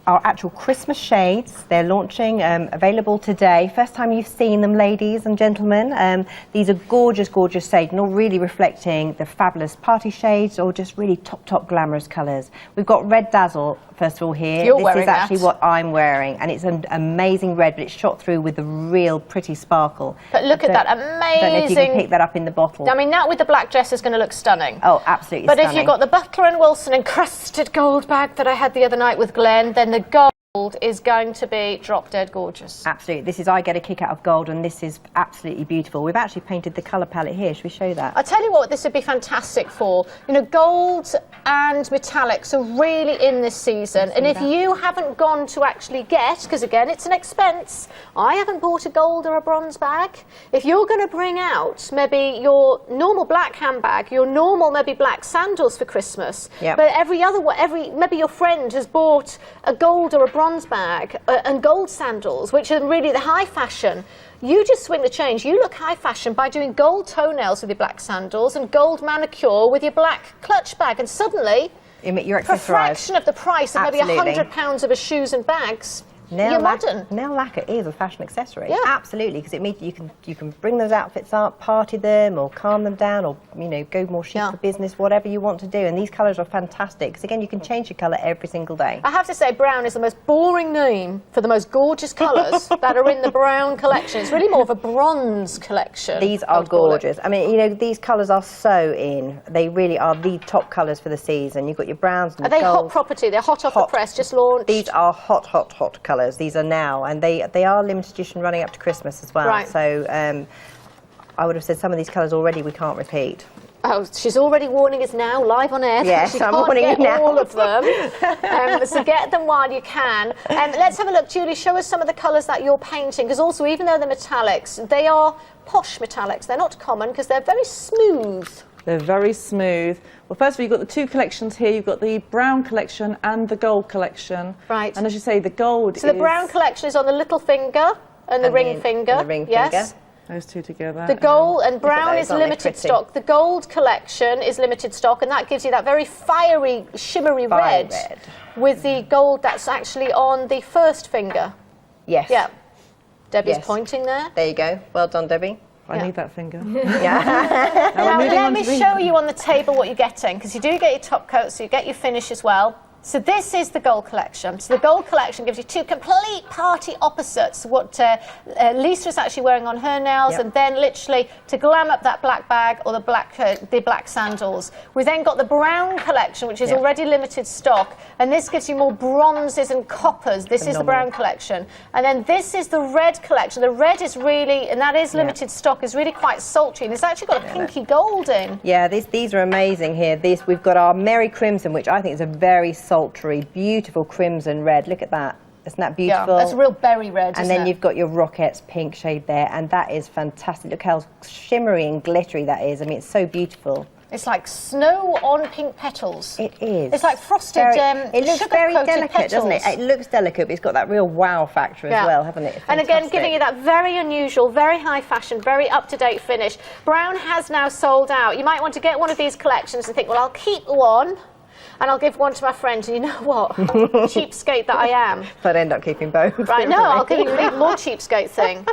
our actual Christmas shades. They're launching, available today. First time you've seen them, ladies and gentlemen. These are gorgeous, gorgeous shades, not really reflecting the fabulous party shades or just really top glamorous colours. We've got Red Dazzle, first of all, here. You're this wearing is actually that. what I'm wearing, and it's an amazing red, but it's shot through with a real pretty sparkle. But look at that, amazing. I don't know if you can pick that up in the bottle. I mean, that with the black dress is going to look stunning. Oh, absolutely But stunning. if you've got the Butler & Wilson encrusted gold bag that I had the other night with Glenn, then the gold is going to be drop dead gorgeous. Absolutely. This is, I get a kick out of gold, and this is absolutely beautiful. We've actually painted the colour palette here. Should we show that? I tell you what, this would be fantastic for. You know, gold and metallics are really in this season, and if you haven't gone to actually get, because again, it's an expense, I haven't bought a gold or a bronze bag. If you're going to bring out maybe your normal black handbag, your normal maybe black sandals for Christmas, Yep. but maybe your friend has bought a gold or a bronze bag and gold sandals, which are really the high fashion, You just swing the change. You look high fashion by doing gold toenails with your black sandals and gold manicure with your black clutch bag, and suddenly, You're for a accessorised. fraction of the price of maybe Absolutely. £100 of his shoes and bags, you're Nail modern. lacquer is a fashion accessory. Yeah. Absolutely, because it means you can bring those outfits up, party them, or calm them down, or go more chic Yeah. for business, whatever you want to do. And these colours are fantastic because again, you can change your colour every single day. I have to say, brown is the most boring name for the most gorgeous colours that are in the brown collection. It's really more of a bronze collection. These I are would call it. gorgeous. I mean, these colours are so in. They really are the top colours for the season. You've got your browns and Are they hot golds. property? They're hot off the Hot. press, just launched? These are hot, hot, hot colours. These are now, and they are limited edition running up to Christmas as well. Right. So I would have said some of these colours already we can't repeat. Oh, she's already warning us now, live on air. Yes, she I'm can't warning get you now. all of them. So get them while you can. Let's have a look. Julie, show us some of the colours that you're painting, because also, even though they're metallics, they are posh metallics. They're not common because they're very smooth. They're very smooth. Well, first of all, you've got the two collections here. You've got the brown collection and the gold collection. Right. And as you say, the gold So the brown collection is on the little finger and the ring finger. and the ring yes. finger. Those two together. The gold and brown those, is aren't they limited pretty? stock. The gold collection is limited stock, and that gives you that very fiery, shimmery Fire red, red. with the gold that's actually on the first finger. Yes. Yeah. Debbie's Yes. pointing there. There you go. Well done, Debbie. I Yeah. need that finger. Yeah. Now, moving let on me to the- show you on the table what you're getting, because you do get your top coat, so you get your finish as well. So this is the gold collection. So the gold collection gives you two complete party opposites. What Lisa is actually wearing on her nails, Yep. and then literally to glam up that black bag or the black sandals. We then got the brown collection, which is Yep. already limited stock, and this gives you more bronzes and coppers. This is the Phenomenal. brown collection, and then this is the red collection. The red is really, and that is limited stock, is really quite sultry, and it's actually got a pinky gold in. Yeah, these are amazing here. We've got our Merry Crimson, which I think is a very sultry, beautiful crimson red. Look at that. Isn't that beautiful? Yeah, that's a real berry red, And isn't then it? you've got your Rockets pink shade there, and that is fantastic. Look how shimmery and glittery that is. I mean, it's so beautiful. It's like snow on pink petals. It is. It's like frosted, it looks very sugar-coated delicate, doesn't it? petals. It looks delicate, but it's got that real wow factor as well, haven't it? And again, Fantastic. giving you that very unusual, very high fashion, very up-to-date finish. Brown has now sold out. You might want to get one of these collections and think, well, I'll keep one and I'll give one to my friend. And you know what? Cheapskate that I am. So I'd end up keeping both. Right, no, I'll give you an even more cheapskate thing.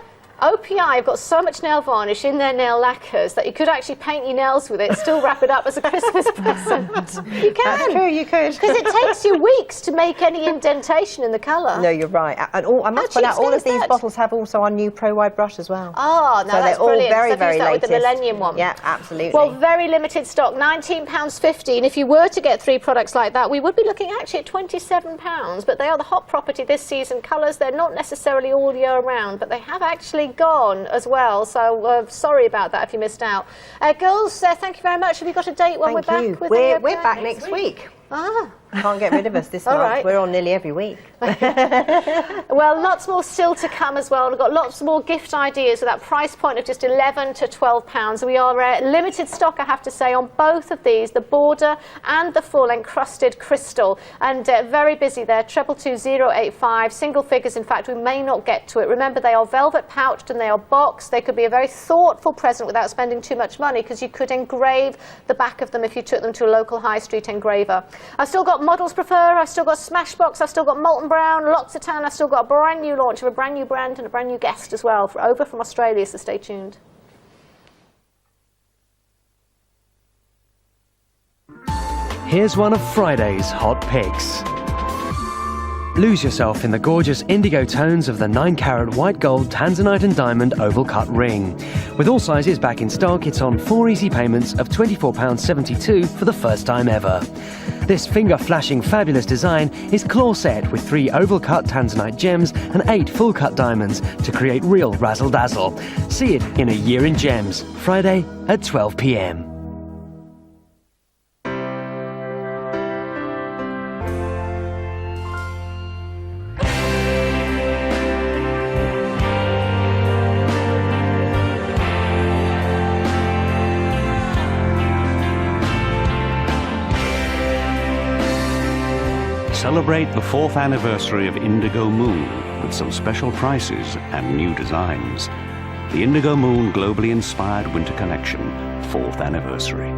OPI have got so much nail varnish in their nail lacquers that you could actually paint your nails with it, still wrap it up as a Christmas present. You can. That's true, you could. Because it takes you weeks to make any indentation in the colour. No, you're right. And I must point out, all of these bottles have also our new Pro Wide brush as well. Oh, no, so that's they're all brilliant. very, I've very used that latest. with the Millennium one. Yeah, absolutely. Well, very limited stock, £19.50. And if you were to get 3 products like that, we would be looking actually at £27. But they are the hot property this season colours. They're not necessarily all year round, but they have actually gone as well. So sorry about that if you missed out. Girls, thank you very much. Have you got a date when Thank we're you. back? With We're the, back next week. Ah. Can't get rid of us this All month. right. We're on nearly every week. Well, lots more still to come as well. We've got lots more gift ideas with that price point of just £11 to £12. We are limited stock, I have to say, on both of these, the border and the full encrusted crystal. And very busy there, 222085, single figures. In fact, we may not get to it. Remember, they are velvet pouched and they are boxed. They could be a very thoughtful present without spending too much money, because you could engrave the back of them if you took them to a local high street engraver. I've still got Models Prefer, I've still got Smashbox, I've still got Molten Brown, L'Occitane, I've still got a brand new launch of a brand new brand and a brand new guest as well, over from Australia, so stay tuned. Here's one of Friday's hot picks. Lose yourself in the gorgeous indigo tones of the 9-carat white gold tanzanite and diamond oval cut ring. With all sizes back in stock, it's on 4 easy payments of £24.72 for the first time ever. This finger-flashing fabulous design is claw set with 3 oval cut tanzanite gems and 8 full cut diamonds to create real razzle-dazzle. See it in A Year in Gems, Friday at 12 p.m. Celebrate the 4th anniversary of Indigo Moon with some special prices and new designs. The Indigo Moon globally inspired winter collection, 4th anniversary.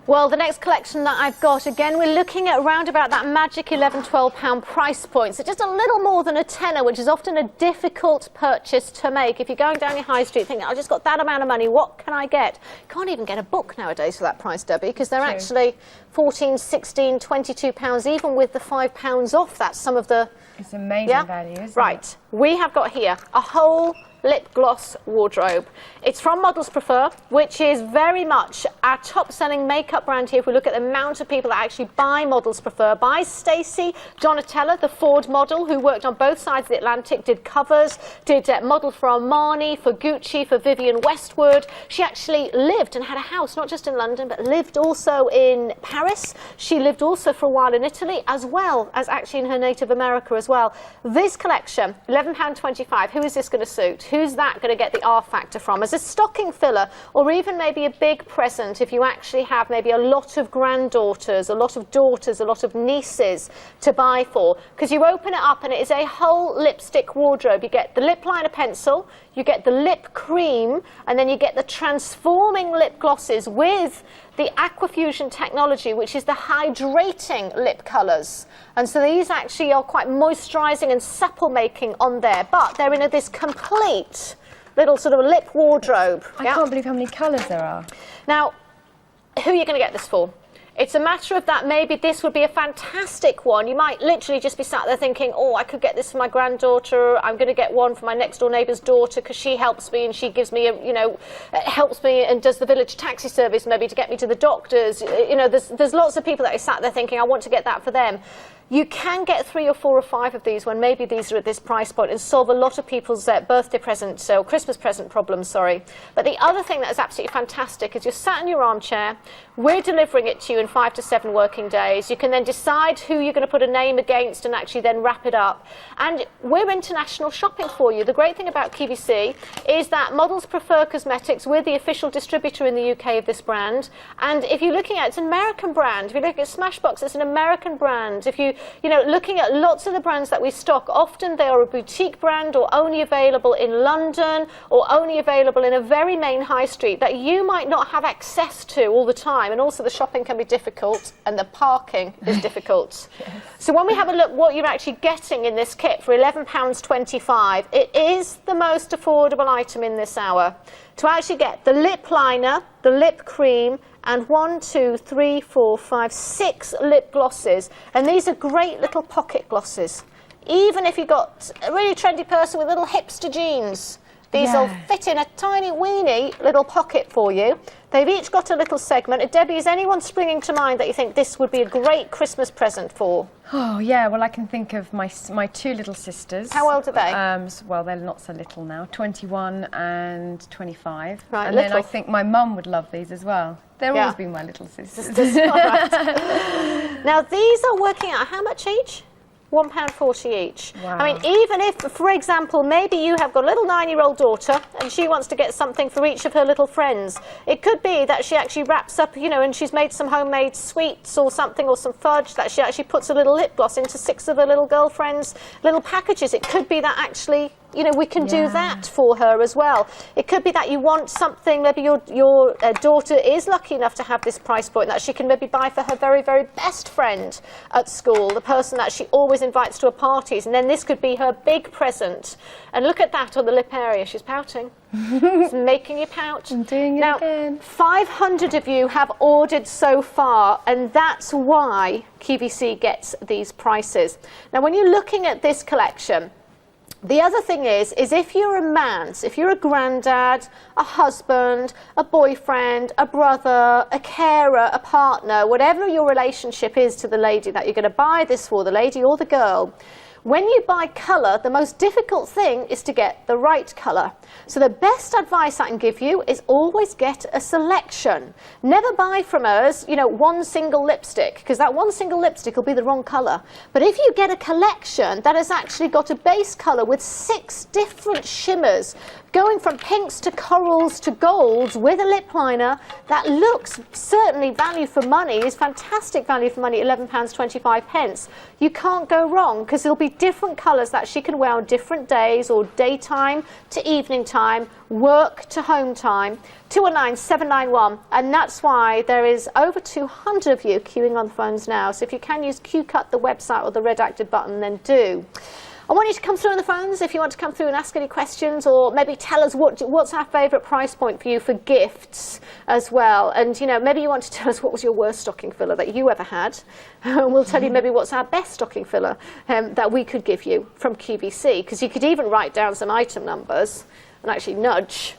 Well, the next collection that I've got, again, we're looking at around about that magic £11–12 price point. So just a little more than a tenner, which is often a difficult purchase to make. If you're going down your high street thinking, I just got that amount of money, what can I get? You can't even get a book nowadays for that price, Debbie, because they're actually £14, £16, £22, even with the £5 off. That's some of the... It's amazing value, isn't it? Right. We have got here a whole lip gloss wardrobe. It's from Models Prefer, which is very much our top-selling makeup brand here. If we look at the amount of people that actually buy Models Prefer, by Stacey Donatella, the Ford model, who worked on both sides of the Atlantic, did covers, did model for Armani, for Gucci, for Vivienne Westwood. She actually lived and had a house, not just in London, but lived also in Paris. She lived also for a while in Italy, as well as actually in her native America as well. This collection, £11.25, who is this going to suit? Who's that going to get the R factor from? As a stocking filler, or even maybe a big present if you actually have maybe a lot of granddaughters, a lot of daughters, a lot of nieces to buy for. Because you open it up and it is a whole lipstick wardrobe. You get the lip liner pencil, you get the lip cream, and then you get the transforming lip glosses with the Aquafusion technology, which is the hydrating lip colours. And so these actually are quite moisturising and supple making on there, but they're in this complete little sort of lip wardrobe. I can't believe how many colours there are. Now, who are you going to get this for? It's a matter of that maybe this would be a fantastic one. You might literally just be sat there thinking, oh, I could get this for my granddaughter. I'm going to get one for my next door neighbour's daughter because she helps me and she gives me, helps me and does the village taxi service maybe to get me to the doctors. There's lots of people that are sat there thinking, I want to get that for them. You can get 3 or 4 or 5 of these when maybe these are at this price point and solve a lot of people's birthday present, so Christmas present problems, sorry. But the other thing that is absolutely fantastic is you're sat in your armchair, we're delivering it to you in 5 to 7 working days. You can then decide who you're going to put a name against and actually then wrap it up. And we're international shopping for you. The great thing about QVC is that Models Prefer Cosmetics, we're the official distributor in the UK of this brand. And if you're looking at it's an American brand. If you look at Smashbox, it's an American brand. If looking at lots of the brands that we stock, often they are a boutique brand or only available in London or only available in a very main high street that you might not have access to all the time. And also the shopping can be difficult and the parking is difficult. Yes. So when we have a look what you're actually getting in this kit for £11.25, it is the most affordable item in this hour. To actually get the lip liner, the lip cream, and 1, 2, 3, 4, 5, 6 lip glosses. And these are great little pocket glosses. Even if you've got a really trendy person with little hipster jeans, these will fit in a tiny weeny little pocket for you. They've each got a little segment. Debbie, is anyone springing to mind that you think this would be a great Christmas present for? Oh, yeah, well, I can think of my 2 little sisters. How old are they? Well, they're not so little now, 21 and 25. Right, and then I think my mum would love these as well. They've always been my little sisters. Now, these are working out how much each? £1.40 each. Wow. I mean, even if, for example, maybe you have got a little 9-year-old daughter and she wants to get something for each of her little friends, it could be that she actually wraps up, and she's made some homemade sweets or something or some fudge that she actually puts a little lip gloss into 6 of her little girlfriends' little packages. It could be that actually, we can do that for her as well. It could be that you want something, maybe your daughter is lucky enough to have this price point that she can maybe buy for her very, very best friend at school, the person that she always invites to her parties, and then this could be her big present. And look at that on the lip area, she's pouting. It's making you pout. I'm doing it again. 500 of you have ordered so far, and that's why QVC gets these prices. Now, when you're looking at this collection, the other thing is if you're a man, so if you're a granddad, a husband, a boyfriend, a brother, a carer, a partner, whatever your relationship is to the lady that you're going to buy this for, the lady or the girl, when you buy colour, the most difficult thing is to get the right colour. So the best advice I can give you is always get a selection. Never buy from us, one single lipstick, because that one single lipstick will be the wrong colour. But if you get a collection that has actually got a base colour with 6 different shimmers, going from pinks to corals to golds with a lip liner that looks certainly value for money, is fantastic value for money, £11.25. You can't go wrong because there'll be different colours that she can wear on different days, or daytime to evening time, work to home time. 219-791, and that's why there is over 200 of you queuing on the phones now. So if you can use QCut, the website, or the redacted button, then do. I want you to come through on the phones if you want to come through and ask any questions, or maybe tell us what's our favourite price point for you for gifts as well. And, you know, maybe you want to tell us what was your worst stocking filler that you ever had. And we'll tell you maybe what's our best stocking filler that we could give you from QVC, because you could even write down some item numbers and actually nudge,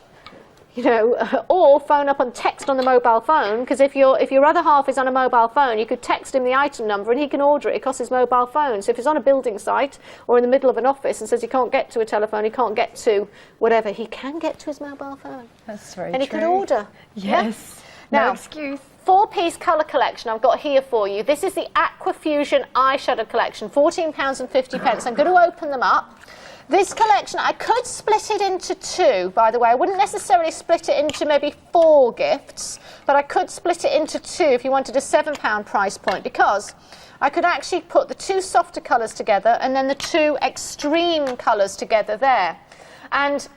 you know, or phone up and text on the mobile phone, because if your other half is on a mobile phone, you could text him the item number and he can order it. It costs his mobile phone. So if he's on a building site or in the middle of an office and says he can't get to a telephone, he can't get to whatever, he can get to his mobile phone. That's very and true. He can order. Yes. Yeah? No Now, excuse. 4-piece colour collection I've got here for you. This is the Aquafusion eyeshadow collection, £14.50. I'm going to open them up. This collection, I could split it into two, by the way. I wouldn't necessarily split it into maybe 4 gifts, but I could split it into 2 if you wanted a £7 price point, because I could actually put the 2 softer colours together and then the 2 extreme colours together there. And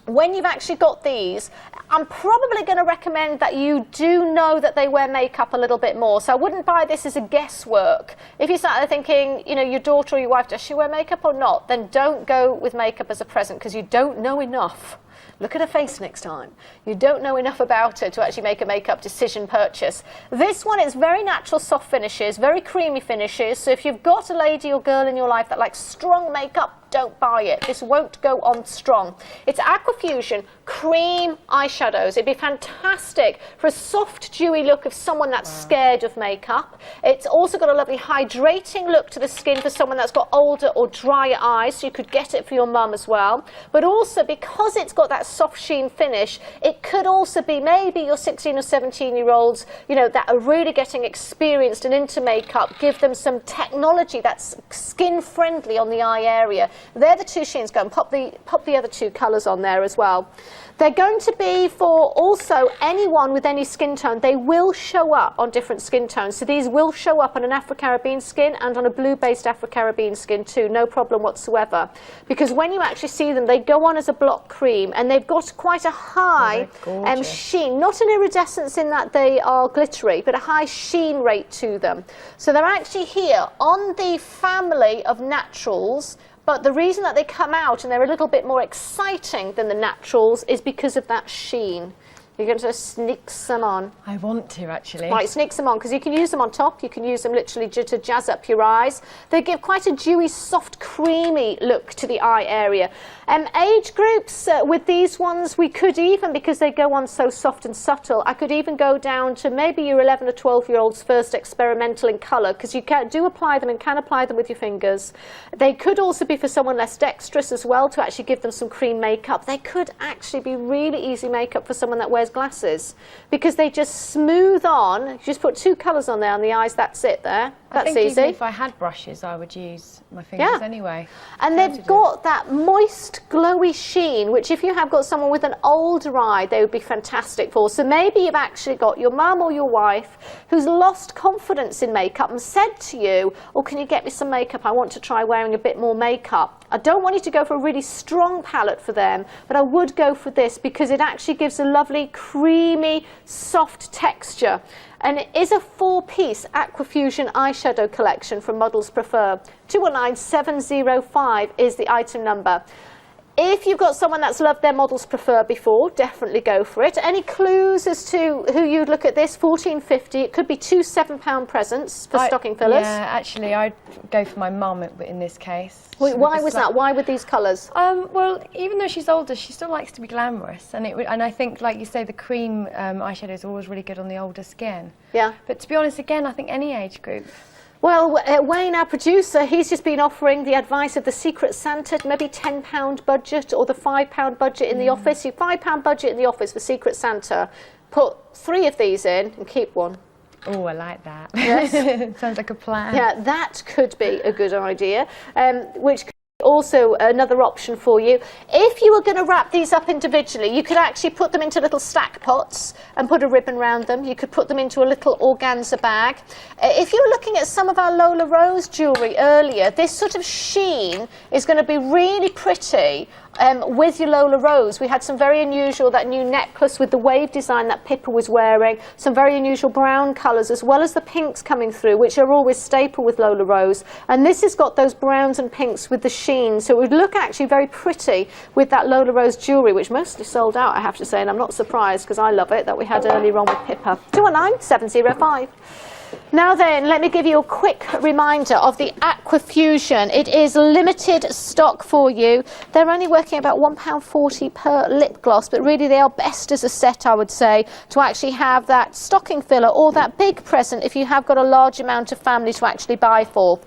when you've actually got these, I'm probably going to recommend that you do know that they wear makeup a little bit more. So I wouldn't buy this as a guesswork. If you start thinking, you know, your daughter or your wife, does she wear makeup or not, then don't go with makeup as a present, because you don't know enough. Look at her face next time. You don't know enough about her to actually make a makeup decision purchase. This one is very natural soft finishes, very creamy finishes. So if you've got a lady or girl in your life that likes strong makeup, don't buy it. This won't go on strong. It's Aquafusion cream eyeshadows. It'd be fantastic for a soft, dewy look of someone that's scared of makeup. It's also got a lovely hydrating look to the skin for someone that's got older or drier eyes, so you could get it for your mum as well. But also, because it's got that soft sheen finish, it could also be maybe your 16 or 17-year-olds, you know, that are really getting experienced and into makeup. Give them some technology that's skin friendly on the eye area. They're the 2 sheens. Go and pop the other 2 colours on there as well. They're going to be for also anyone with any skin tone. They will show up on different skin tones. So these will show up on an Afro-Caribbean skin and on a blue-based Afro-Caribbean skin too, no problem whatsoever. Because when you actually see them, they go on as a block cream, and they've got quite a high sheen. Not an iridescence in that they are glittery, but a high sheen rate to them. So they're actually here on the family of naturals. But the reason that they come out and they're a little bit more exciting than the naturals is because of that sheen. You're going to sneak some on. I want to, actually. Right, sneak some on, because you can use them on top. You can use them literally to jazz up your eyes. They give quite a dewy, soft, creamy look to the eye area. Age groups, with these ones, we could even, because they go on so soft and subtle, I could even go down to maybe your 11 or 12-year-olds first experimental in colour, because you do apply them and can apply them with your fingers. They could also be for someone less dexterous as well, to actually give them some cream makeup. They could actually be really easy makeup for someone that wears glasses, because they just smooth on. You just put 2 colours on there on the eyes, that's it there. That's I think easy. Even if I had brushes, I would use my fingers anyway. And they've got that moist, glowy sheen, which if you have got someone with an older eye, they would be fantastic for. So maybe you've actually got your mum or your wife who's lost confidence in makeup and said to you, oh, can you get me some makeup? I want to try wearing a bit more makeup. I don't want you to go for a really strong palette for them, but I would go for this because it actually gives a lovely, creamy, soft texture. And it is a 4-piece Aquafusion eyeshadow collection from Models Prefer. 219705 is the item number. If you've got someone that's loved their Models Prefer before, definitely go for it. Any clues as to who you'd look at this? £14.50. It could be 2 £7 presents for stocking fillers. Yeah, actually, I'd go for my mum in this case. Wait, why was that? Why with these colours? Well, even though she's older, she still likes to be glamorous, and I think, like you say, the cream eyeshadow is always really good on the older skin. Yeah. But to be honest, again, I think any age group. Well, Wayne, our producer, he's just been offering the advice of the Secret Santa, maybe £10 budget or the £5 budget in the office. Your £5 budget in the office for Secret Santa. Put 3 of these in and keep 1. Oh, I like that. Yes. Sounds like a plan. Yeah, that could be a good idea. Which Also another option for you. If you were going to wrap these up individually, you could actually put them into little stack pots and put a ribbon around them. You could put them into a little organza bag. If you were looking at some of our Lola Rose jewellery earlier, this sort of sheen is going to be really pretty with your Lola Rose. We had some very unusual, that new necklace with the wave design that Pippa was wearing, some very unusual brown colours as well as the pinks coming through, which are always staple with Lola Rose. And this has got those browns and pinks with the sheen, so it would look actually very pretty with that Lola Rose jewellery, which mostly sold out, I have to say, and I'm not surprised because I love it, that we had earlier on with Pippa. 219 705. Now then, let me give you a quick reminder of the Aquafusion. It is limited stock for you. They're only working about £1.40 per lip gloss, but really they are best as a set, I would say, to actually have that stocking filler or that big present if you have got a large amount of family to actually buy for.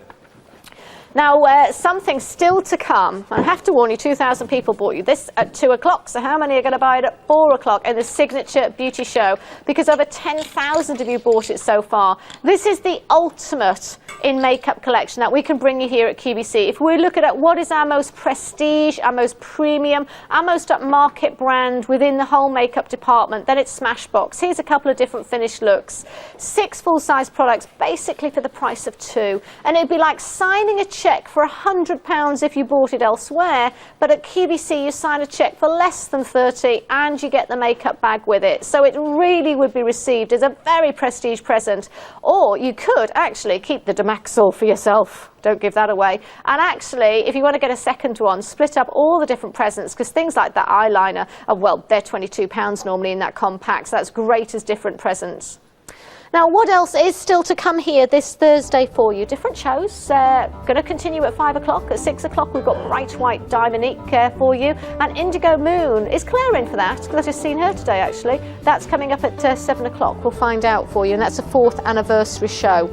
Now, something still to come. I have to warn you, 2,000 people bought you this at 2 o'clock, so how many are going to buy it at 4 o'clock in the Signature Beauty Show? Because over 10,000 of you bought it so far. This is the ultimate in makeup collection that we can bring you here at QVC. If we look at what is our most prestige, our most premium, our most upmarket brand within the whole makeup department, then it's Smashbox. Here's a couple of different finished looks. 6 full-size products, basically for the price of 2. And it'd be like signing a cheque for £100 if you bought it elsewhere, but at QVC you sign a cheque for less than 30 and you get the makeup bag with it. So it really would be received as a very prestige present. Or you could actually keep the Damaxil for yourself. Don't give that away. And actually, if you want to get a second one, split up all the different presents, because things like that eyeliner, well, they're £22 normally in that compact, so that's great as different presents. Now, what else is still to come here this Thursday for you? Different shows. Going to continue at 5 o'clock. At 6 o'clock, we've got Bright White Diamondique for you. And Indigo Moon. Is Claire in for that? Because I've just seen her today, actually. That's coming up at 7 o'clock. We'll find out for you. And that's a 4th anniversary show.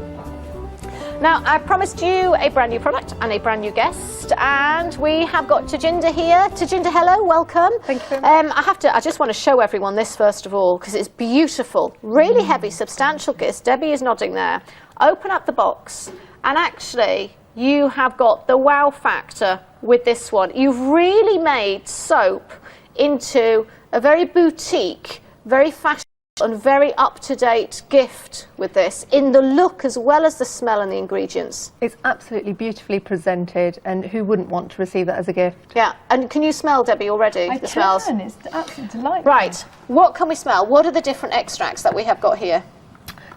Now, I promised you a brand new product and a brand new guest, and we have got Tajinder here. Tajinder, hello, welcome. Thank you very much. I just want to show everyone this first of all, because it's beautiful, really heavy, substantial kiss. Debbie is nodding there. Open up the box, and actually, you have got the wow factor with this one. You've really made soap into a very boutique, very fashionable and very up-to-date gift with this, in the look as well as the smell and the ingredients. It's absolutely beautifully presented, and who wouldn't want to receive that as a gift? Yeah, and can you smell, Debbie, already? I the smells? can, it's absolutely delightful. Right, what can we smell? What are the different extracts that we have got here?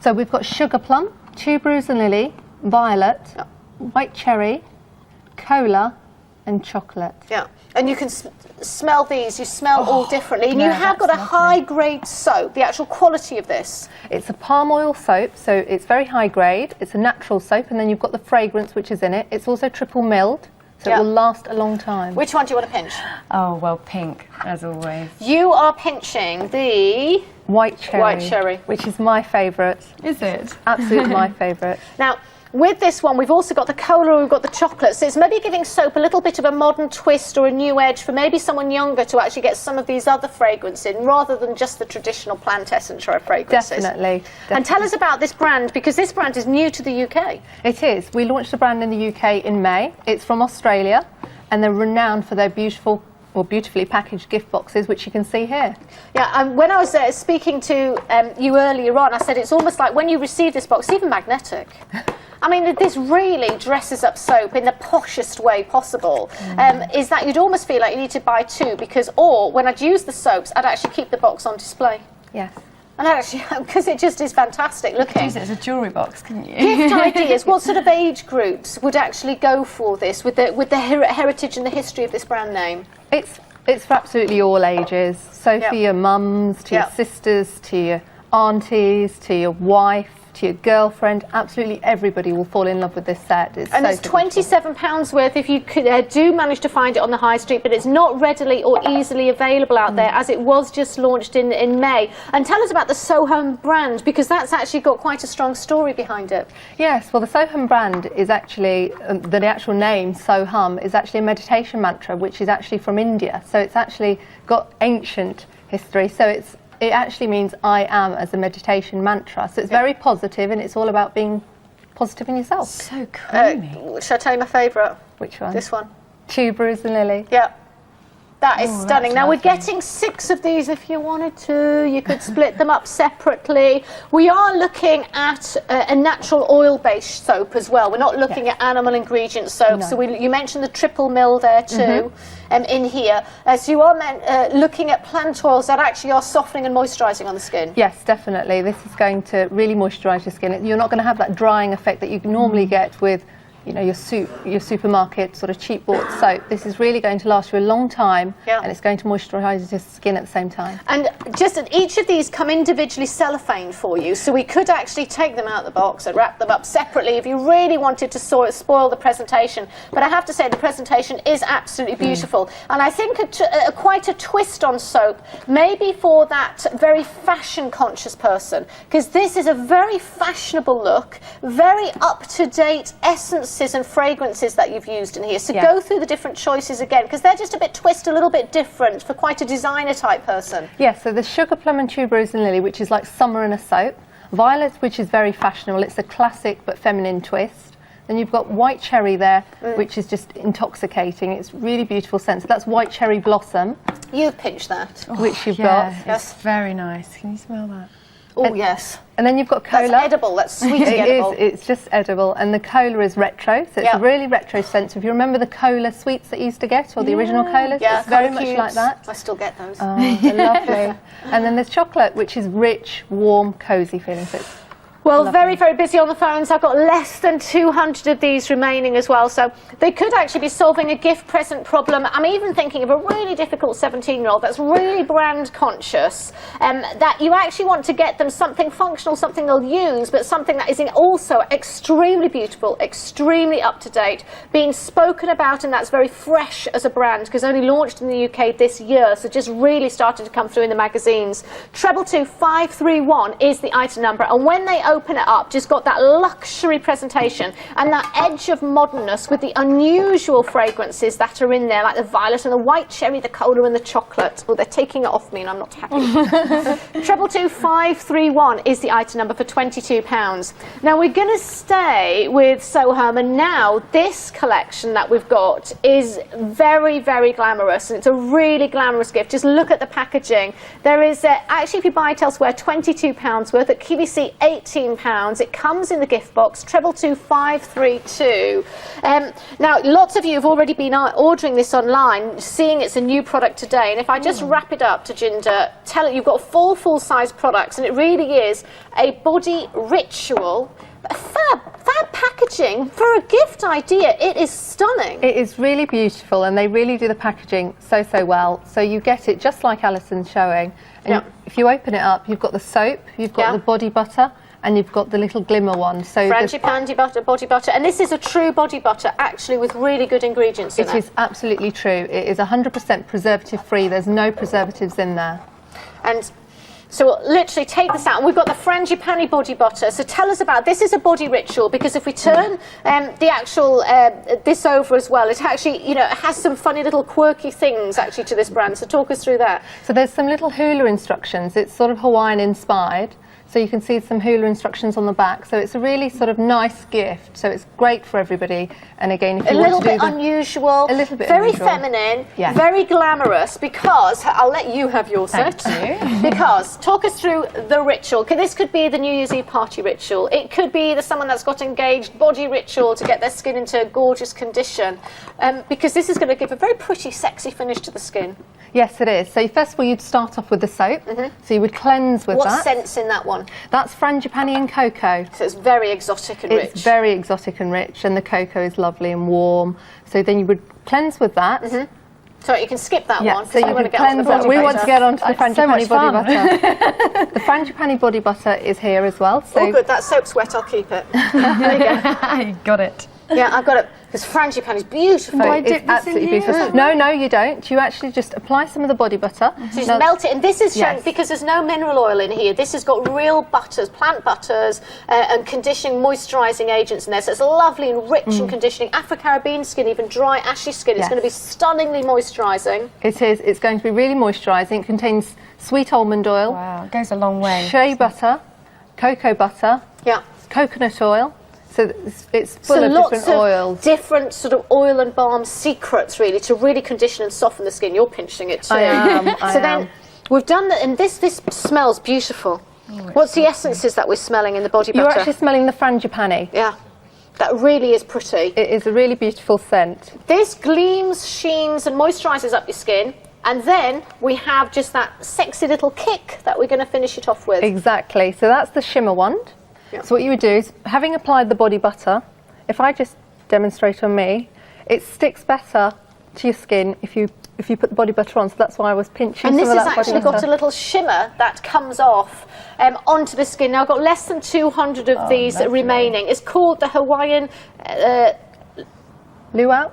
So we've got sugar plum, tuberose and lily, violet, white cherry, cola and chocolate. Yeah, and you can smell these, you smell all differently, and you have got a high grade soap, the actual quality of this. It's a palm oil soap, so it's very high grade, it's a natural soap, and then you've got the fragrance which is in it. It's also triple milled, so it will last a long time. Which one do you want to pinch? Oh, well, pink, as always. You are pinching the... White cherry. White cherry. Which is my favourite. Is it? Absolutely my favourite. Now, with this one, we've also got the cola, we've got the chocolate, so it's maybe giving soap a little bit of a modern twist or a new edge for maybe someone younger to actually get some of these other fragrances in, rather than just the traditional plant essence or fragrances. Definitely. And tell us about this brand, because this brand is new to the UK. It is. We launched the brand in the UK in May. It's from Australia, and they're renowned for their beautifully packaged gift boxes, which you can see here. Yeah, when I was speaking to you earlier on, I said it's almost like when you receive this box, even magnetic. I mean, this really dresses up soap in the poshest way possible. Is that you'd almost feel like you need to buy 2, because, or when I'd use the soaps, I'd actually keep the box on display. Yes. And actually, because it just is fantastic looking. You could use it as a jewellery box, couldn't you? Gift ideas. What sort of age groups would actually go for this, with the heritage and the history of this brand name? It's for absolutely all ages. So for your mums, to your sisters, to your aunties, to your wife, to your girlfriend, absolutely everybody will fall in love with this set. It's £27 worth if you could, do manage to find it on the high street, but it's not readily or easily available out there, as it was just launched in May. And tell us about the Soham brand, because that's actually got quite a strong story behind it. Yes, well, the Soham brand is actually, the actual name, Soham, is actually a meditation mantra, which is actually from India. So it's actually got ancient history. So it actually means I am as a meditation mantra. So it's very positive, and it's all about being positive in yourself. So creamy. Shall I tell you my favourite? Which one? This one. Tuberose and lily. Yeah. That is Oh, stunning. that's Now, we're lovely. getting 6 of these if you wanted to. You could split them up separately. We are looking at a natural oil-based soap as well. We're not looking at animal ingredient soap. No. So you mentioned the triple mill there too in here. So you are looking at plant oils that actually are softening and moisturising on the skin. Yes, definitely. This is going to really moisturise your skin. You're not going to have that drying effect that you normally get with, you know, your supermarket sort of cheap bought soap. This is really going to last you a long time, Yeah. and it's going to moisturise your skin at the same time. And just each of these come individually cellophane for you, so we could actually take them out of the box and wrap them up separately if you really wanted to spoil the presentation. But I have to say the presentation is absolutely beautiful, and I think quite a twist on soap, maybe for that very fashion-conscious person, because this is a very fashionable look, very up-to-date essences and fragrances that you've used in here. So Yeah. go through the different choices again, because they're just a bit a little bit different for quite a designer type person. Yes, so the Sugar Plum and Tuberose and Lily, which is like summer in a soap. Violet, which is very fashionable. It's a classic but feminine twist. Then you've got White Cherry there, which is just intoxicating. It's really beautiful scent. So that's White Cherry Blossom, You've pinched that. which you've Yeah, got. it's very nice. Can you smell that? Oh, yes. And then you've got Cola. That's edible. That's sweet It edible. is, it's just edible. And the Cola is retro, so it's Yeah. a really retro scent. So if you remember the Cola sweets that you used to get, or the original Colas, Yeah, it's very Cola much cubes. like that. I still get those. Oh, they're lovely. And then there's chocolate, which is rich, warm, cosy feeling. So it's Well, lovely. very, very busy on the phones. I've got less than 200 of these remaining as well. So they could actually be solving a gift present problem. I'm even thinking of a really difficult 17-year-old that's really brand conscious, that you actually want to get them something functional, something they'll use, but something that is also extremely beautiful, extremely up to date, being spoken about, and that's very fresh as a brand, because only launched in the UK this year, so just really started to come through in the magazines. 222-531 is the item number, and when they open it up, just got that luxury presentation and that edge of modernness with the unusual fragrances that are in there, like the violet and the white cherry, the cola and the chocolate. Well, they're taking it off me and I'm not happy. 222-531 is the item number for £22. Now we're going to stay with Soham, and now this collection that we've got is very, very glamorous, and it's a really glamorous gift. Just look at the packaging. There is actually, if you buy it elsewhere, £22 worth. At QVC, £18. It comes in the gift box, 222-532. Now, lots of you have already been ordering this online, seeing it's a new product today. And if I just wrap it up to Jinder, tell it you've got four full-size products, and it really is a body ritual. Fab packaging for a gift idea. It is stunning. It is really beautiful, and they really do the packaging so well. So you get it just like Alison's showing. And if you open it up, you've got the soap, you've got the body butter, and you've got the little glimmer one. So Frangipani butter, body butter, and this is a true body butter, actually, with really good ingredients in it. It is absolutely true. It is 100% preservative free. There's no preservatives in there. And so we'll literally take this out, and we've got the Frangipani body butter. So tell us about this. Is a body ritual, because if we turn the actual this over as well, it actually, you know, it has some funny little quirky things actually to this brand. So talk us through that. So there's some little hula instructions. It's sort of Hawaiian inspired. So you can see some hula instructions on the back. So it's a really sort of nice gift. So it's great for everybody. And again, if you want to do unusual, a little bit very unusual. feminine, Yeah. very glamorous. Because I'll let you have your set. Thank you. Because talk us through the ritual. This could be the New Year's Eve party ritual. It could be someone that's got engaged body ritual to get their skin into a gorgeous condition. Because this is going to give a very pretty, sexy finish to the skin. Yes, it is. So first of all, you'd start off with the soap. So you would cleanse with What that. scent's in that one? That's Frangipani and cocoa. So it's very exotic and It's rich. very exotic and rich, and the cocoa is lovely and warm. So then you would cleanse with that. So you can skip that Yeah, one. so because you we want to can get on to the cleanse that. body We want to butter. get onto the So much Frangipani body fun. butter. The Frangipani body butter is here as well. So Oh, good. That soap's wet. I'll keep it. There you go. I got it. Yeah, I've got it. Because Frangipani's beautiful. So it's absolutely beautiful. No, you don't. You actually just apply some of the body butter. So you just melt it, and this is shown Yes. because there's no mineral oil in here. This has got real butters, plant butters, and conditioning, moisturising agents in there. So it's lovely and rich and conditioning. Afro-Caribbean skin, even dry, ashy skin, it's Yes. going to be stunningly moisturising. It is. It's going to be really moisturising. It contains sweet almond oil, Wow, it goes a long way. shea butter, cocoa butter, Yeah. coconut oil, So it's full of lots different oils. Different sort of oil and balm secrets, really, to really condition and soften the skin. You're pinching it too. I am. Then we've done that, and this smells beautiful. What's the essences that we're smelling in the body butter? You're actually smelling the frangipani. Yeah. That really is pretty. It is a really beautiful scent. This gleams, sheens and moisturises up your skin. And then we have just that sexy little kick that we're going to finish it off with. Exactly. So that's the shimmer wand. Yeah. So what you would do is, having applied the body butter, if I just demonstrate on me, it sticks better to your skin if you put the body butter on. So that's why I was pinching and some this of has that body actually got butter. a little shimmer that comes off onto the skin. Now I've got less than 200 of these remaining. It's called the Hawaiian Luau?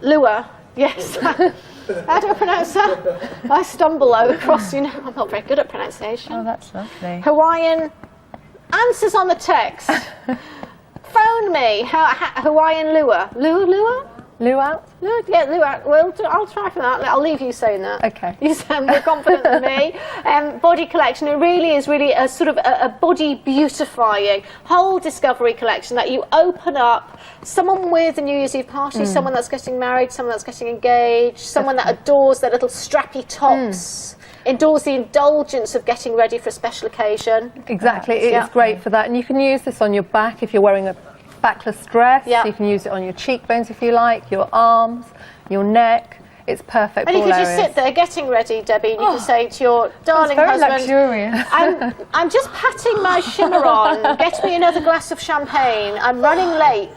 Luau, yes. How do I pronounce that? I stumble across, I'm not very good at pronunciation. Oh, that's lovely. Hawaiian, answers on the text. Phone me, Hawaiian Luau. Luau? Luau? Yeah, Luau. Well, I'll try for that. I'll leave you saying that. Okay. You sound more confident than me. Body collection. It really is a sort of a body beautifying whole discovery collection that you open up. Someone with a New Year's Eve party, someone that's getting married, someone that's getting engaged, someone that adores their little strappy tops. Endures the indulgence of getting ready for a special occasion. Exactly. It's great for that. And you can use this on your back if you're wearing a backless dress. You can use it on your cheekbones if you like, your arms, your neck. It's perfect. And you for all can just areas. sit there getting ready, Debbie, and you can say to your darling very husband, luxurious. I'm just patting my shimmer on. Get me another glass of champagne. I'm running late.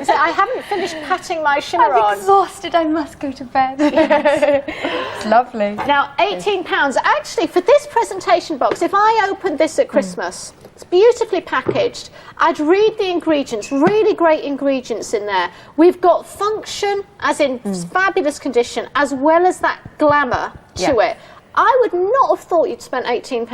So I haven't finished patting my shimmer on. I'm exhausted. I must go to bed. It's lovely. Now, £18. Actually, for this presentation box, if I opened this at Christmas, it's beautifully packaged. I'd read the ingredients, really great ingredients in there. We've got function, as in fabulous condition, as well as that glamour to it. I would not have thought you'd spent £18.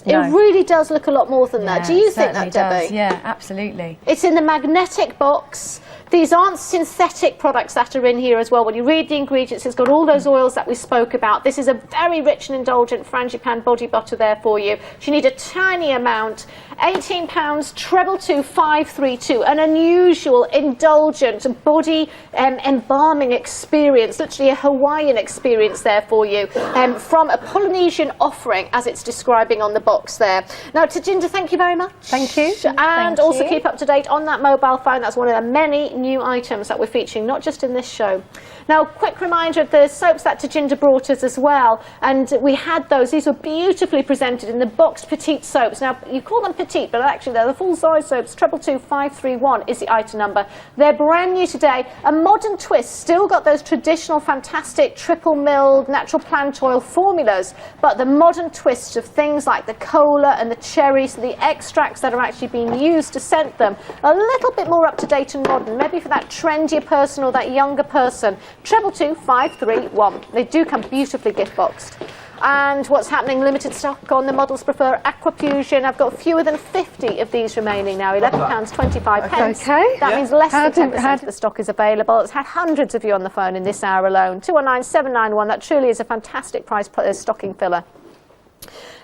No. It really does look a lot more than that. Do you think that, Debbie? Does. Yeah, absolutely. It's in the magnetic box. These aren't synthetic products that are in here as well. When you read the ingredients, it's got all those oils that we spoke about. This is a very rich and indulgent frangipane body butter there for you. You need a tiny amount. £18, 222-532. An unusual, indulgent body embalming experience, literally a Hawaiian experience there for you, from a Polynesian offering, as it's describing on the box there. Now, Tajinder, thank you very much. Thank you. And also keep up to date on that mobile phone. That's one of the many new items that we're featuring, not just in this show. Now, quick reminder of the soaps that Tajinder brought us as well. And we had those. These were beautifully presented in the boxed petite soaps. Now, you call them petite, but actually they're the full-size soaps. 222-531 is the item number. They're brand new today. A modern twist. Still got those traditional, fantastic triple milled natural plant oil formulas, but the modern twist of things like the cola and the cherries, the extracts that are actually being used to scent them, a little bit more up to date and modern, maybe for that trendier person or that younger person. 222-531. They do come beautifully gift boxed. And what's happening? Limited stock on the Models Prefer Aquafusion. I've got fewer than 50 of these remaining now. £11.25. Okay. That means less than 10% of the stock is available. It's had hundreds of you on the phone in this hour alone. 219-791. That truly is a fantastic price stocking filler.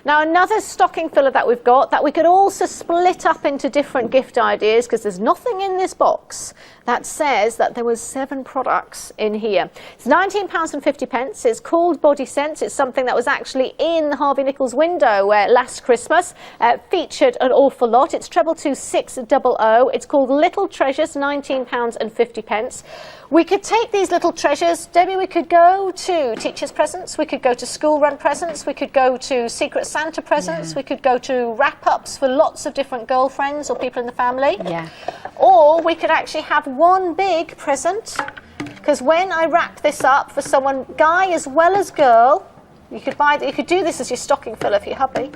Now, another stocking filler that we've got that we could also split up into different gift ideas, because there's nothing in this box that says that there was 7 products in here. It's £19.50. It's called Body Sense. It's something that was actually in Harvey Nichols' window last Christmas. Featured an awful lot. It's 222-600. It's called Little Treasures, £19.50. We could take these little treasures, Debbie, we could go to teachers' presents, we could go to school run presents, we could go to Secret Santa presents, we could go to wrap-ups for lots of different girlfriends or people in the family. Yeah. Or we could actually have one big present, because when I wrap this up for someone, guy as well as girl, you could do this as your stocking filler for your hubby.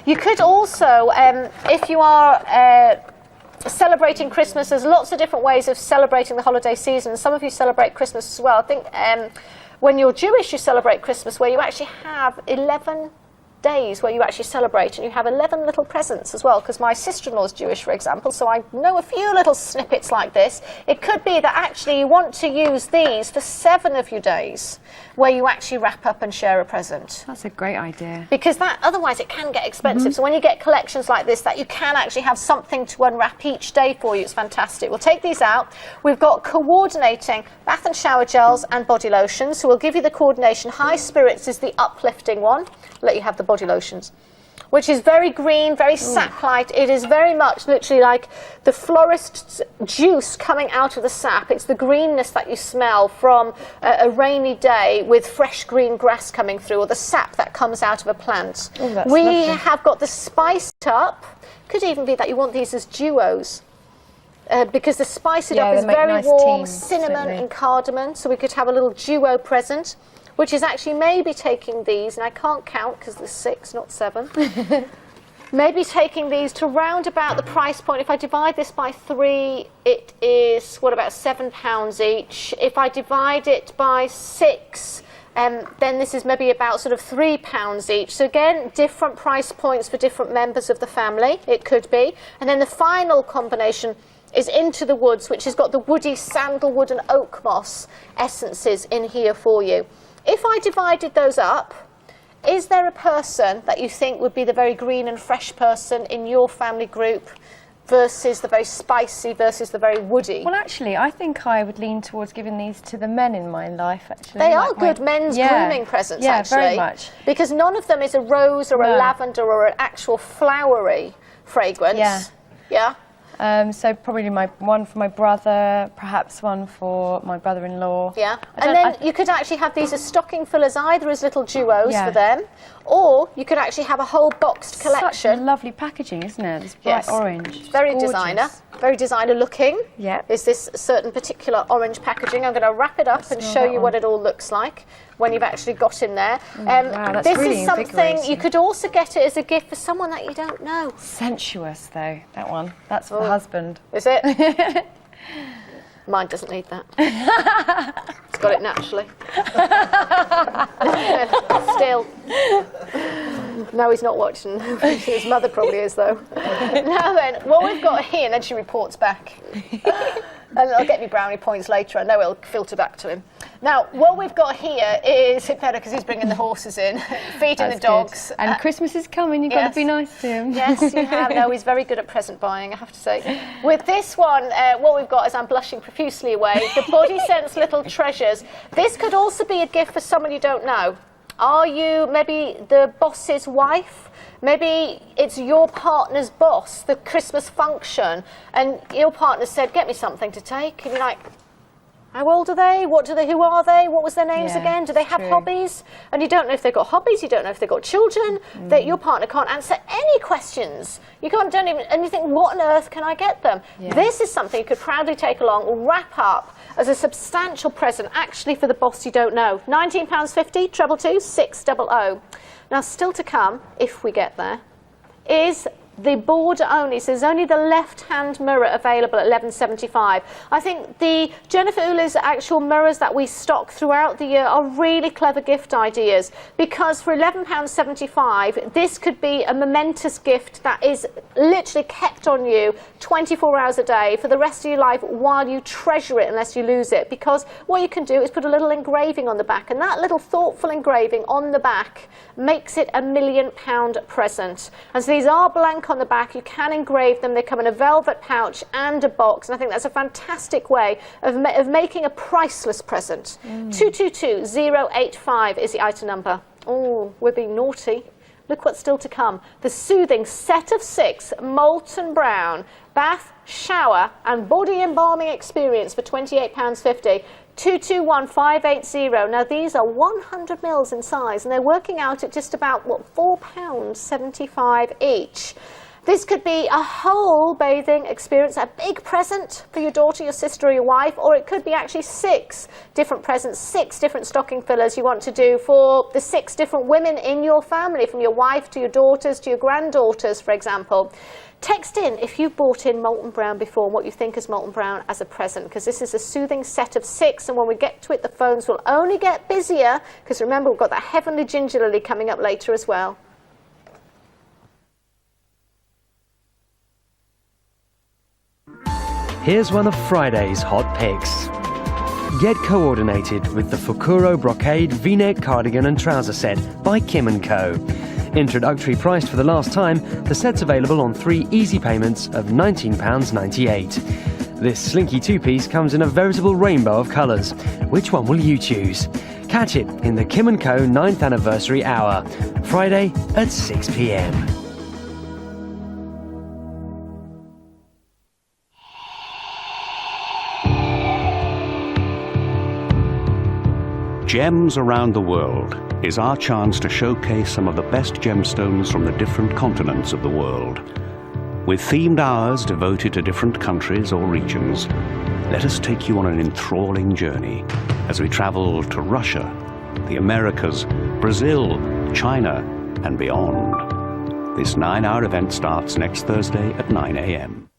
You could also, if you are celebrating Christmas, there's lots of different ways of celebrating the holiday season. Some of you celebrate Christmas as well. I think when you're Jewish, you celebrate Christmas where you actually have 11 days where you actually celebrate, and you have 11 little presents as well, because my sister-in-law is Jewish, for example, so I know a few little snippets like this. It could be that actually you want to use these for 7 of your days where you actually wrap up and share a present. That's a great idea. Because that, otherwise it can get expensive. So when you get collections like this, that you can actually have something to unwrap each day for you, it's fantastic. We'll take these out. We've got coordinating bath and shower gels and body lotions. So we'll give you the coordination. High Spirits is the uplifting one. Let you have the body lotions, which is very green, very sap-like. It is very much literally like the florist's juice coming out of the sap. It's the greenness that you smell from a rainy day with fresh green grass coming through, or the sap that comes out of a plant. We have got the spiced up. Could even be that you want these as duos. Because the spice it up is very nice warm, teams, cinnamon and cardamom, so we could have a little duo present, which is actually maybe taking these, and I can't count because there's 6, not 7. Maybe taking these to round about the price point. If I divide this by 3, it is, what, about £7 each. If I divide it by 6, then this is maybe about sort of £3 each. So again, different price points for different members of the family, it could be. And then the final combination is Into the Woods, which has got the woody sandalwood and oak moss essences in here for you. If I divided those up, is there a person that you think would be the very green and fresh person in your family group versus the very spicy versus the very woody? Well, actually, I think I would lean towards giving these to the men in my life, actually. They are good men's grooming presents, actually. Yeah, very much. Because none of them is a rose or a lavender or an actual flowery fragrance. Yeah. So probably one for my brother, perhaps one for my brother-in-law. Yeah, and then you could actually have these as stocking fillers, either as little duos for them, or you could actually have a whole boxed collection. Such lovely packaging, isn't it? This bright orange. It's very gorgeous. very designer looking. Yeah. Is this certain particular orange packaging? I'm going to wrap it up and show you what it all looks like when you've actually got in there. Wow, that's this really is something you could also get it as a gift for someone that you don't know. Sensuous, though, that one. That's for the husband. Is it? Mine doesn't need that. It's got it naturally. Still. No, he's not watching. His mother probably is, though. Now then, what we've got here, and then she reports back. And I'll get me brownie points later. I know it'll filter back to him. Now, what we've got here is better because he's bringing the horses in, feeding the dogs. Good. And Christmas is coming. You've got to be nice to him. Yes, you have. No, he's very good at present buying, I have to say. With this one, what we've got is, I'm blushing profusely away, the Body Sense Little Treasures. This could also be a gift for someone you don't know. Are you maybe the boss's wife? Maybe it's your partner's boss, the Christmas function, and your partner said, get me something to take. And you're like, how old are they? What do they? Who are they? What was their names again? Do they have hobbies? And you don't know if they've got hobbies. You don't know if they've got children. That your partner can't answer any questions. You don't even, and you think, what on earth can I get them? This is something you could proudly take along, wrap up as a substantial present, actually for the boss you don't know. £19.50, 222 600. Now, still to come, if we get there, is the border only, so there's only the left-hand mirror available at £11.75. I think the Jennifer Uhl's actual mirrors that we stock throughout the year are really clever gift ideas, because for £11.75 this could be a momentous gift that is literally kept on you 24 hours a day for the rest of your life while you treasure it unless you lose it, because what you can do is put a little engraving on the back, and that little thoughtful engraving on the back makes it £1 million present. And so these are blank on the back. You can engrave them. They come in a velvet pouch and a box, and I think that's a fantastic way of making a priceless present. 222085 is the item number. Oh, we're being naughty. Look what's still to come. The soothing set of 6 molten brown bath, shower and body embalming experience for £28.50. 221580. Now these are 100 mils in size, and they're working out at just about, what, £4.75 each. This could be a whole bathing experience, a big present for your daughter, your sister or your wife, or it could be actually 6 different presents, 6 different stocking fillers you want to do for the 6 different women in your family, from your wife to your daughters to your granddaughters, for example. Text in if you've bought in Molten Brown before and what you think is Molten Brown as a present, because this is a soothing set of 6, and when we get to it the phones will only get busier, because remember we've got that Heavenly Ginger Lily coming up later as well. Here's one of Friday's hot picks. Get coordinated with the Fukuro Brocade V-neck cardigan and trouser set by Kim & Co. Introductory priced for the last time, the set's available on 3 easy payments of £19.98. This slinky two-piece comes in a veritable rainbow of colours. Which one will you choose? Catch it in the Kim & Co 9th Anniversary Hour, Friday at 6 p.m. Gems Around the World is our chance to showcase some of the best gemstones from the different continents of the world. With themed hours devoted to different countries or regions, let us take you on an enthralling journey as we travel to Russia, the Americas, Brazil, China, and beyond. This 9-hour event starts next Thursday at 9 a.m.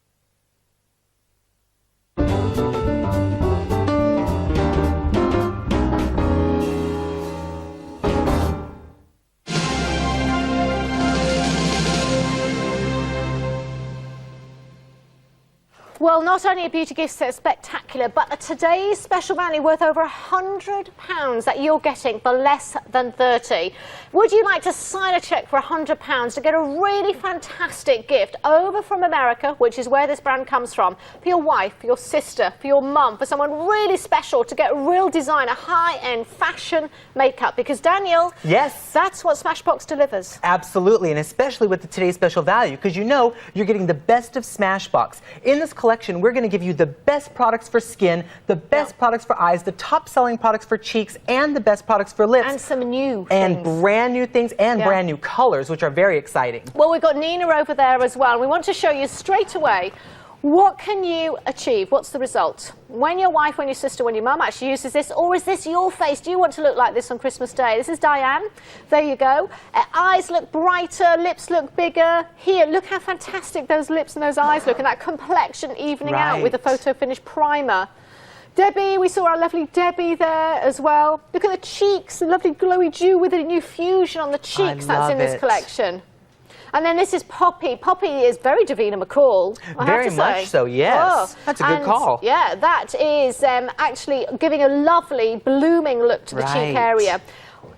Well, not only a beauty gift set spectacular, but today's special value worth over £100 that you're getting for less than 30. Would you like to sign a cheque for £100 to get a really fantastic gift over from America, which is where this brand comes from, for your wife, for your sister, for your mum, for someone really special, to get real designer, high-end fashion makeup? Because Daniel, yes, that's what Smashbox delivers. Absolutely, and especially with today's special value, because you know you're getting the best of Smashbox. In this collection, we're going to give you the best products for skin, the best products for eyes, the top-selling products for cheeks, and the best products for lips. And some new and things. Brand new things and brand new colors, which are very exciting. Well, we've got Nina over there as well. We want to show you straight away, what can you achieve? What's the result? When your wife, when your sister, when your mum actually uses this, or is this your face? Do you want to look like this on Christmas Day? This is Diane. There you go. Eyes look brighter, lips look bigger. Here, look how fantastic those lips and those eyes look, and that complexion evening out with the photo finish primer. Debbie, we saw our lovely Debbie there as well. Look at the cheeks, the lovely glowy dew with a new fusion on the cheeks that's in this collection. And then this is Poppy. Poppy is very Davina McCall, I have to say. Very much so, yes. That's a good call. Yeah, that is actually giving a lovely blooming look to the cheek area.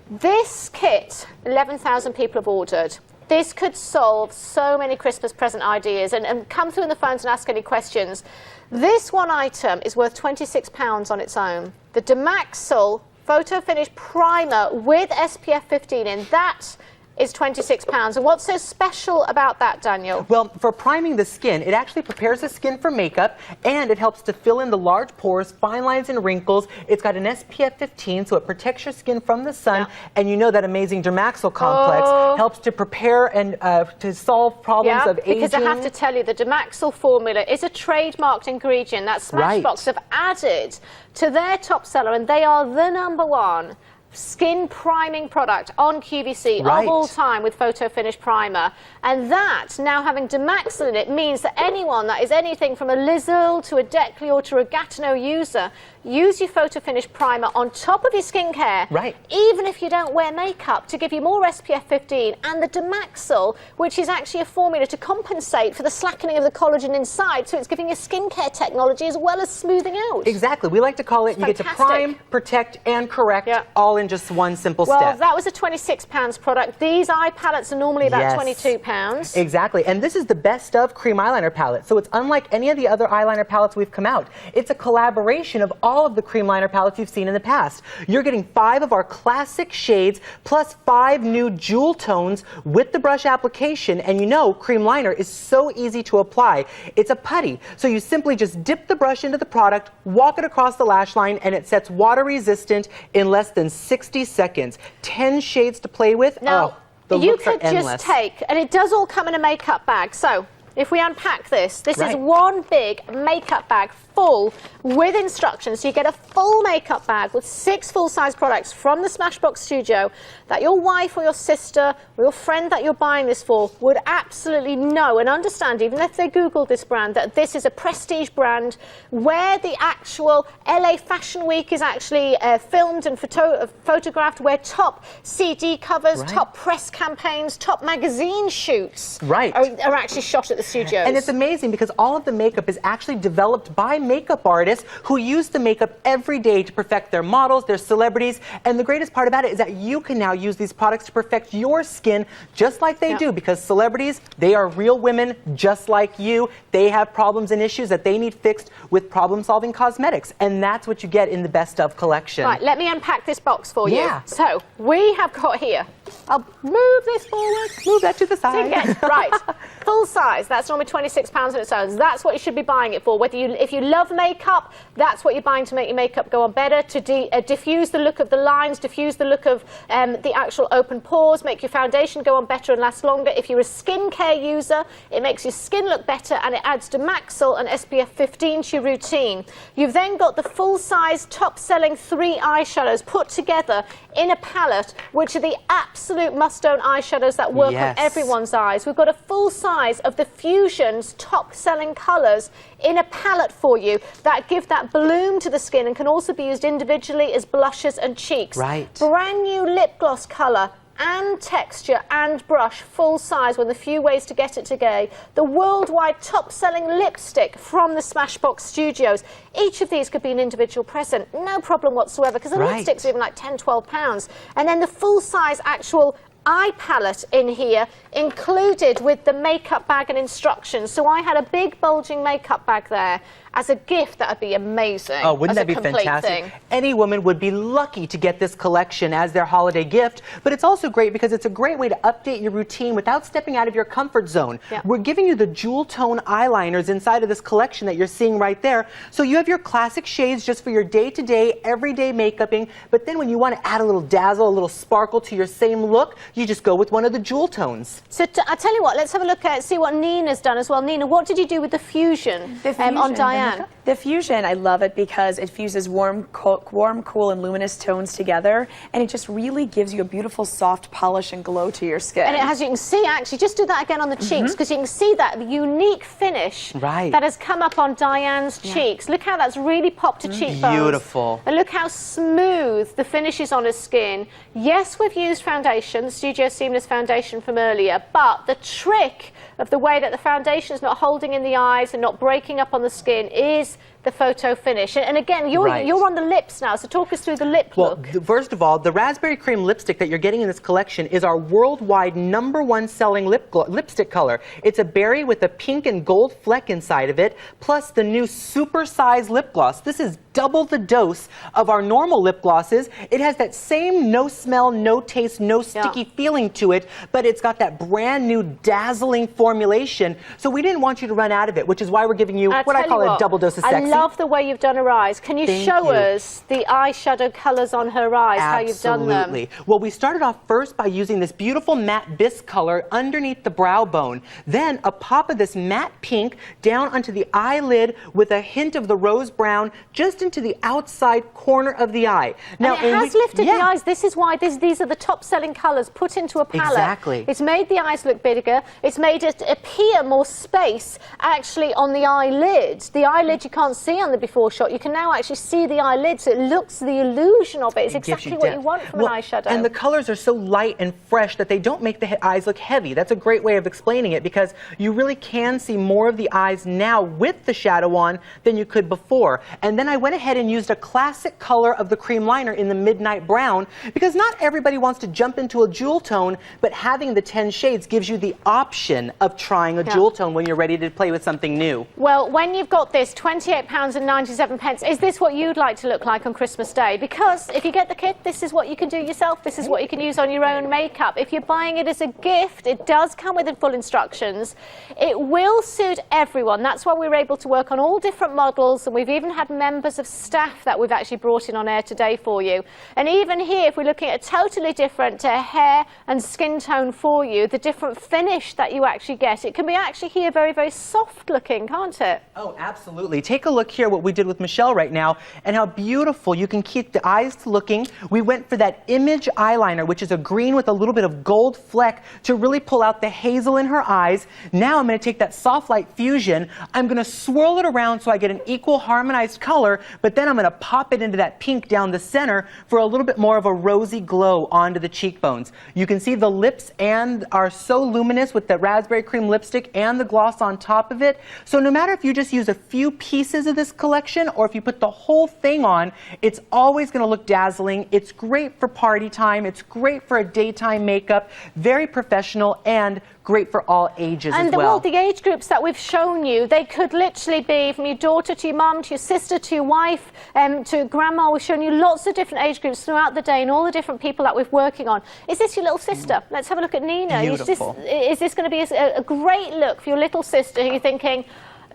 This kit, 11,000 people have ordered. This could solve so many Christmas present ideas, and come through in the phones and ask any questions. This one item is worth £26 on its own. The Demaxil Photo Finish Primer with SPF 15 in, that is £26. And what's so special about that, Daniel? Well, for priming the skin, it actually prepares the skin for makeup, and it helps to fill in the large pores, fine lines, and wrinkles. It's got an SPF 15, so it protects your skin from the sun, and you know that amazing Demaxil complex helps to prepare and to solve problems of aging. Because I have to tell you, the Demaxil formula is a trademarked ingredient that Smashbox have added to their top seller, and they are the #1 skin priming product on QVC of all time with Photo Finish Primer. And that, now having Demaxil in it, means that anyone that is anything from a Lizzle to a Decli or to a Gatineau user, use your Photo Finish Primer on top of your skincare, even if you don't wear makeup, to give you more SPF 15, and the Demaxil, which is actually a formula to compensate for the slackening of the collagen inside, so it's giving you skincare technology as well as smoothing out. Exactly. We like to call it, you get to prime, protect, and correct all in just one simple step. Well, that was a £26 product. These eye palettes are normally about £22. Exactly. And this is the best of cream eyeliner palette. So it's unlike any of the other eyeliner palettes we've come out. It's a collaboration of all of the cream liner palettes you've seen in the past. You're getting 5 of our classic shades plus 5 new jewel tones with the brush application. And you know, cream liner is so easy to apply. It's a putty. So you simply just dip the brush into the product, walk it across the lash line, and it sets water resistant in less than 60 seconds. 10 shades to play with. Now, the you looks are could endless. just take, and it does all come in a makeup bag. So if we unpack this, this is one big makeup bag full with instructions. So you get a full makeup bag with 6 full-size products from the Smashbox studio that your wife or your sister or your friend that you're buying this for would absolutely know and understand, even if they Googled this brand, that this is a prestige brand where the actual LA Fashion Week is actually filmed and photographed, where top CD covers, top press campaigns, top magazine shoots are actually shot at the studios. And it's amazing because all of the makeup is actually developed by makeup artists who use the makeup every day to perfect their models, their celebrities. And the greatest part about it is that you can now use these products to perfect your skin just like they do, because celebrities, they are real women just like you. They have problems and issues that they need fixed with problem-solving cosmetics. And that's what you get in the Best Of collection. Right, let me unpack this box for you. Yeah. So, we have got here, I'll move this forward. Move that to the side. Right, full size, that's normally £26 on its own. That's what you should be buying it for. If you love makeup, that's what you're buying to make your makeup go on better, to diffuse the look of the lines, diffuse the look of the actual open pores, make your foundation go on better and last longer. If you're a skincare user, it makes your skin look better and it adds Demaxil and SPF 15 to your routine. You've then got the full-size, top-selling 3 eyeshadows put together in a palette, which are the absolute must-own eyeshadows that work on everyone's eyes. We've got a full size of the Fusion's top-selling colours in a palette for you that give that bloom to the skin and can also be used individually as blushes and cheeks. Brand new lip gloss colour and texture and brush, full size, one of the few ways to get it today. The worldwide top-selling lipstick from the Smashbox studios. Each of these could be an individual present, no problem whatsoever, because the lipsticks are even like £10, £12. And then the full-size actual eye palette in here, included with the makeup bag and instructions. So I had a big bulging makeup bag there. As a gift, that would be amazing. Oh, wouldn't that be fantastic? Any woman would be lucky to get this collection as their holiday gift, but it's also great because it's a great way to update your routine without stepping out of your comfort zone. We're giving you the jewel tone eyeliners inside of this collection that you're seeing right there. So you have your classic shades just for your day-to-day, everyday makeuping, but then when you want to add a little dazzle, a little sparkle to your same look, you just go with one of the jewel tones. So I tell you what, let's have a look at, see what Nina's done as well. Nina, what did you do with the Fusion, on Diane? The Fusion, I love it because it fuses warm, cool, and luminous tones together, and it just really gives you a beautiful, soft polish and glow to your skin. And it has, you can see, actually, just do that again on the cheeks, because you can see that unique finish that has come up on Diane's cheeks. Look how that's really popped to cheekbones. Beautiful. And look how smooth the finish is on her skin. Yes, we've used foundation, the Studio Seamless foundation from earlier, but the trick of the way that the foundation is not holding in the eyes and not breaking up on the skin is the photo finish. And again, you're on the lips now, so talk us through the lip look. First of all, the raspberry cream lipstick that you're getting in this collection is our worldwide #1 selling lipstick color. It's a berry with a pink and gold fleck inside of it, plus the new super size lip gloss. This is double the dose of our normal lip glosses. It has that same no smell, no taste, no sticky feeling to it, but it's got that brand new dazzling formulation. So we didn't want you to run out of it, which is why we're giving you what I call a double dose of sexy. I love the way you've done her eyes. Can you show us the eyeshadow colours on her eyes, how you've done them? Absolutely. Well, we started off first by using this beautiful matte bisque color underneath the brow bone. Then a pop of this matte pink down onto the eyelid with a hint of the rose brown just into the outside corner of the eye. Now, and it has lifted the eyes. This is why these are the top-selling colours put into a palette. Exactly. It's made the eyes look bigger. It's made it appear more space actually on the eyelid. The eyelid you can't see on the before shot. You can now actually see the eyelid, so it looks the illusion of it. It's exactly what you want from an eyeshadow. And the colors are so light and fresh that they don't make the eyes look heavy. That's a great way of explaining it because you really can see more of the eyes now with the shadow on than you could before. And then I went ahead and used a classic color of the cream liner in the midnight brown because not everybody wants to jump into a jewel tone, but having the 10 shades gives you the option of trying a jewel tone when you're ready to play with something new. Well, when you've got this £28.97, is this what you'd like to look like on Christmas Day? Because if you get the kit, this is what you can do yourself. This is what you can use on your own makeup. If you're buying it as a gift, it does come with full instructions. It will suit everyone. That's why we were able to work on all different models, and we've even had members of staff that we've actually brought in on air today for you. And even here, if we're looking at a totally different hair and skin tone for you, the different finish that you actually get, it can be actually here very, very soft looking, can't it? Oh, absolutely. Take a look look here what we did with Michelle right now and how beautiful you can keep the eyes looking. We went for that Image eyeliner, which is a green with a little bit of gold fleck to really pull out the hazel in her eyes. Now I'm going to take that Soft Light Fusion. I'm going to swirl it around so I get an equal harmonized color, but then I'm going to pop it into that pink down the center for a little bit more of a rosy glow onto the cheekbones. You can see the lips and are so luminous with the raspberry cream lipstick and the gloss on top of it. So no matter if you just use a few pieces of this collection or if you put the whole thing on, it's always going to look dazzling. It's great for party time. It's great for a daytime makeup. Very professional and great for all ages as well. And the age groups that we've shown you, they could literally be from your daughter to your mum, to your sister, to your wife, to grandma. We've shown you lots of different age groups throughout the day and all the different people that we're working on. Is this your little sister? Let's have a look at Nina. Beautiful. Is this going to be a great look for your little sister who you're thinking,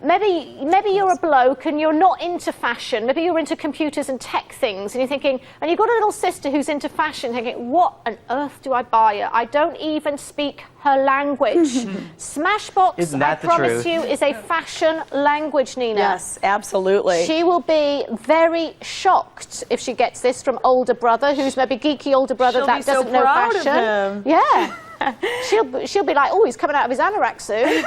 maybe you're a bloke and you're not into fashion. Maybe you're into computers and tech things, and you're thinking, and you've got a little sister who's into fashion, thinking, what on earth do I buy her? I don't even speak her language. Smashbox, I promise you, is a fashion language, Nina. Yes, absolutely. She will be very shocked if she gets this from older brother, who's maybe geeky older brother She'll that be so doesn't know proud fashion. of him. Yeah. She'll be like, oh, he's coming out of his anorak soon.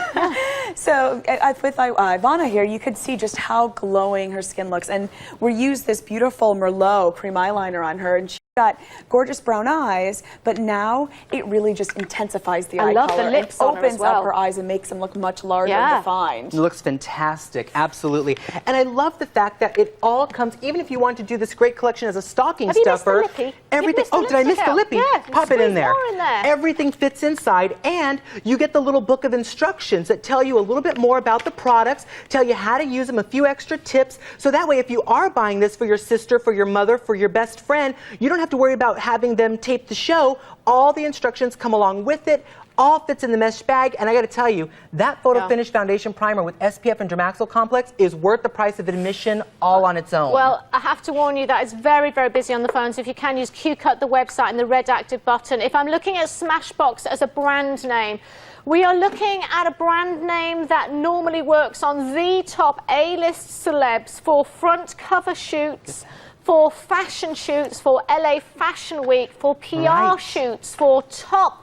So with Ivana here, you could see just how glowing her skin looks. And we used this beautiful Merlot cream eyeliner on her, and she's got gorgeous brown eyes, but now it really just intensifies the eye color. I love the lips on her opens as well. up her eyes and makes them look much larger and defined. It looks fantastic, absolutely. And I love the fact that it all comes, even if you want to do this great collection as a stocking stuffer. Have you missed the lippy? Everything. You've missed the Oh, did I miss the lipstick lippy? out. Yeah, Pop it in squeeze there. more in there. Everything fits inside, and you get the little book of instructions that tell you a little bit more about the products, tell you how to use them, a few extra tips, so that way if you are buying this for your sister, for your mother, for your best friend, you don't have to worry about having them tape the show. All the instructions come along with it. All fits in the mesh bag, and I got to tell you, that Photo Finish Foundation Primer with SPF and Dermaxyl Complex is worth the price of admission all on its own. Well, I have to warn you that it's very, very busy on the phones. If you can, use QCut, the website, and the red active button. If I'm looking at Smashbox as a brand name, we are looking at a brand name that normally works on the top A-list celebs for front cover shoots, for fashion shoots, for LA Fashion Week, for PR shoots, for top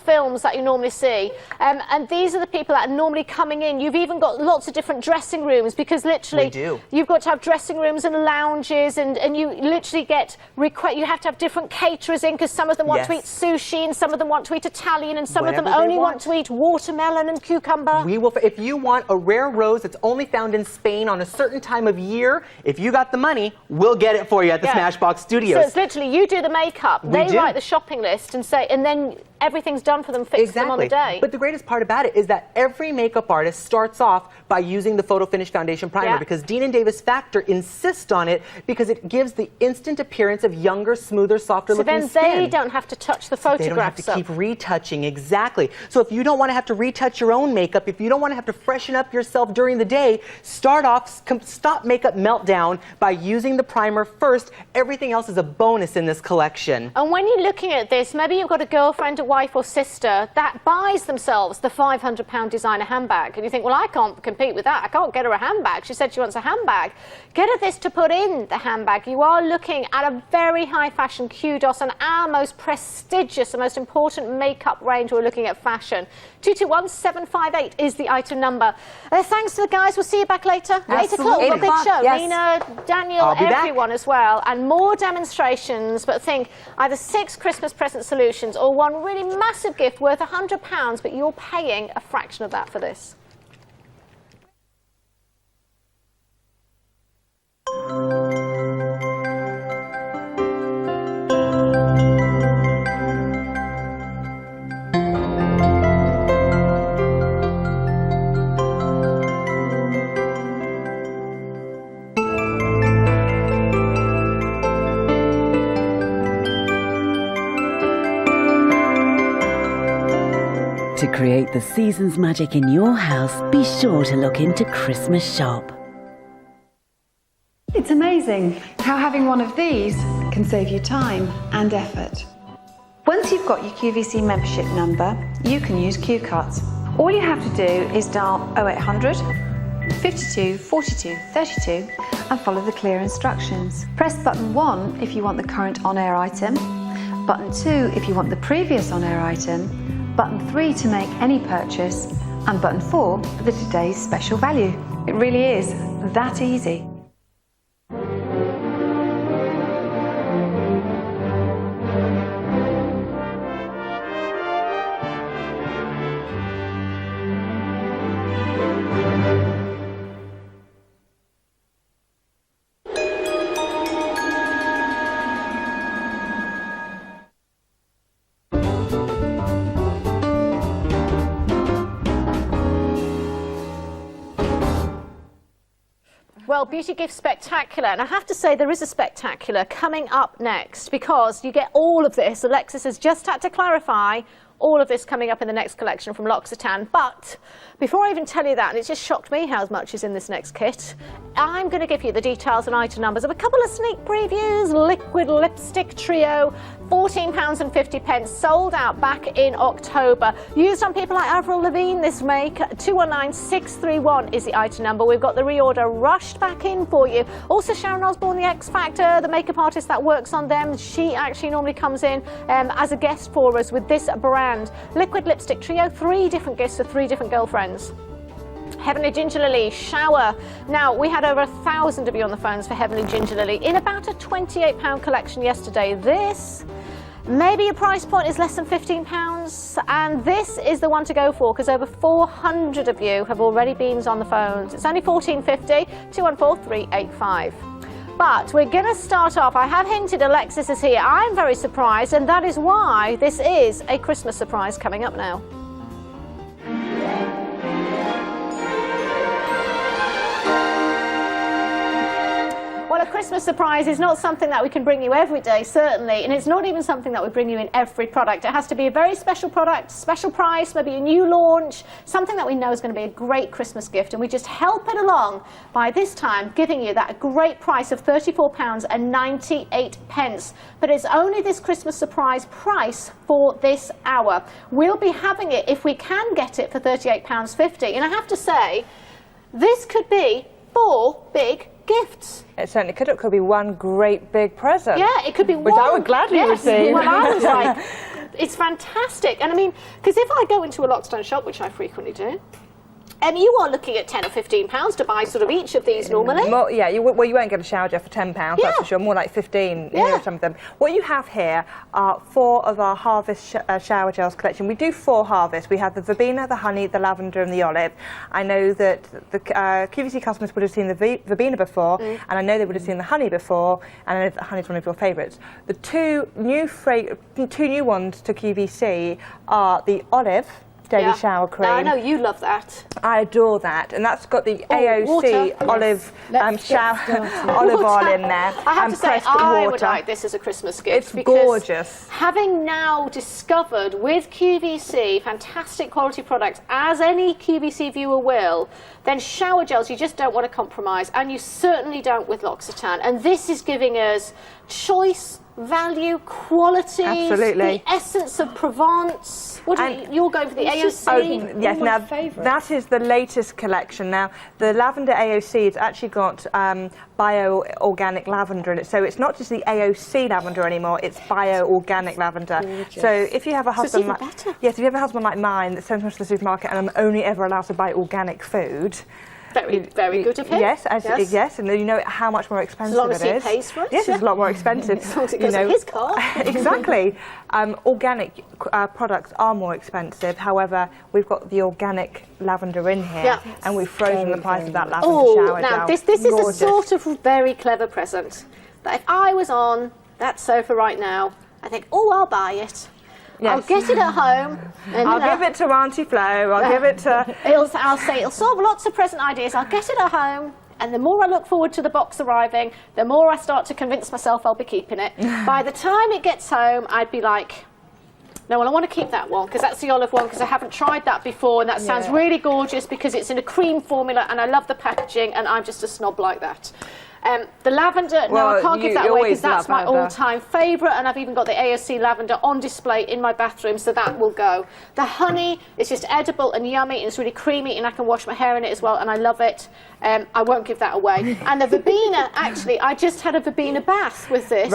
films that you normally see. And these are the people that are normally coming in. You've even got lots of different dressing rooms, because literally you've got to have dressing rooms and lounges, and you literally get you have to have different caterers in, because some of them want to eat sushi and some of them want to eat Italian and some of them only want to eat watermelon and cucumber. We will, if you want a rare rose that's only found in Spain on a certain time of year, if you got the money, we'll get it for you at the Smashbox Studios. So it's literally you do the makeup, they write the shopping list and say, and then everything's done for them, fix them on the day. But the greatest part about it is that every makeup artist starts off by using the Photo Finish Foundation Primer, because Dean & Davis Factor insists on it because it gives the instant appearance of younger, smoother, softer looking skin. So then they don't have to touch the photographs. They don't have to keep retouching, exactly. So if you don't want to have to retouch your own makeup, if you don't want to have to freshen up yourself during the day, start off, stop makeup meltdown by using the primer first. Everything else is a bonus in this collection. And when you're looking at this, maybe you've got a girlfriend, a wife or sister that buys themselves the £500 designer handbag, and you think, well, I can't compete with that. I can't get her a handbag. She said she wants a handbag. Get her this to put in the handbag. You are looking at a very high fashion kudos and our most prestigious and most important makeup range. We're looking at fashion. 221758 is the item number. Thanks to the guys. We'll see you back later. 8 o'clock. We've got a big show. Yes. Nina, Daniel, everyone as well, and more demonstrations. But think either 6 Christmas present solutions or one really massive gift worth £100, but you're paying a fraction of that for this. To create the season's magic in your house, be sure to look into Christmas Shop. It's amazing how having one of these can save you time and effort. Once you've got your QVC membership number, you can use QCut. All you have to do is dial 0800 52, 42, 32 and follow the clear instructions. Press button 1 if you want the current on-air item, button 2 if you want the previous on-air item, button 3 to make any purchase, and button 4 for the today's special value. It really is that easy. Well, Beauty Gift Spectacular, and I have to say there is a spectacular coming up next because you get all of this. Alexis has just had to clarify all of this coming up in the next collection from L'Occitane. But before I even tell you that, and it just shocked me how much is in this next kit, I'm going to give you the details and item numbers of a couple of sneak previews. Liquid Lipstick Trio, £14.50, sold out back in October. Used on people like Avril Lavigne, this make. 219631 is the item number. We've got the reorder rushed back in for you. Also Sharon Osbourne, the X Factor, the makeup artist that works on them. She actually normally comes in as a guest for us with this brand. Liquid Lipstick Trio, 3 different gifts for 3 different girlfriends. Heavenly Ginger Lily Shower. Now, we had over 1,000 of you on the phones for Heavenly Ginger Lily in about a £28 collection yesterday. This, maybe your price point is less than £15, and this is the one to go for because over 400 of you have already been on the phones. It's only £14.50, 214-385. But we're going to start off. I have hinted Alexis is here. I'm very surprised, and that is why this is a Christmas surprise coming up now. Well, a Christmas surprise is not something that we can bring you every day, certainly, and it's not even something that we bring you in every product. It has to be a very special product, special price, maybe a new launch, something that we know is going to be a great Christmas gift, and we just help it along by this time giving you that great price of £34.98. But it's only this Christmas surprise price for this hour. We'll be having it, if we can get it, for £38.50, and I have to say, this could be 4 big gifts. It certainly could. It could be one great big present. Yeah, it could be which one. I would gladly receive. Well, I was like, it's fantastic. And I mean, because if I go into a L'Occitane shop, which I frequently do, you are looking at £10 or £15 to buy sort of each of these normally. More, yeah, you won't get a shower gel for £10, that's for sure. More like 15 Yeah. some of them. What you have here are 4 of our Harvest shower gels collection. We do 4 Harvest. We have the verbena, the honey, the lavender and the olive. I know that the QVC customers would have seen the verbena before, and I know they would have seen the honey before, and I know that honey is one of your favourites. The two new ones to QVC are the olive daily shower cream. Now, I know you love that. I adore that, and that's got the AOC olive olive oil in there. I have to say, I would like this as a Christmas gift. It's gorgeous. Having now discovered with QVC fantastic quality products, as any QVC viewer will, then shower gels you just don't want to compromise, and you certainly don't with L'Occitane. And this is giving us choice, value, quality, absolutely, the essence of Provence. What you're going for the AOC? Yes, now that is the latest collection. Now the lavender AOC has actually got bio-organic lavender in it, so it's not just the AOC lavender anymore, it's bio-organic lavender. Gorgeous. So if you have a husband if you have a husband like mine that sends me to the supermarket and I'm only ever allowed to buy organic food, very good of him. Yes, yes, and you know how much more expensive it is. As long as he pays for it. Yes, it's a lot more expensive. As long as it goes in his car. Exactly. Organic products are more expensive. However, we've got the organic lavender in here, and we've frozen the price of that lavender shower gel. Now this is a sort of very clever present that if I was on that sofa right now, I think, I'll buy it. Yes. I'll get it at home. And I'll give it to Auntie Flo. I'll give it to... I'll say it'll solve lots of present ideas. I'll get it at home. And the more I look forward to the box arriving, the more I start to convince myself I'll be keeping it. By the time it gets home, I'd be like, no, well, I want to keep that one because that's the olive one because I haven't tried that before, and that sounds really gorgeous because it's in a cream formula and I love the packaging and I'm just a snob like that. The lavender, no, Well, I can't give you that away always because that's love my lavender. all-time favourite, and I've even got the AOC lavender on display in my bathroom, so that will go. The honey is just edible and yummy, and it's really creamy, and I can wash my hair in it as well, and I love it. I won't give that away. And the verbena, actually, I just had a verbena bath with this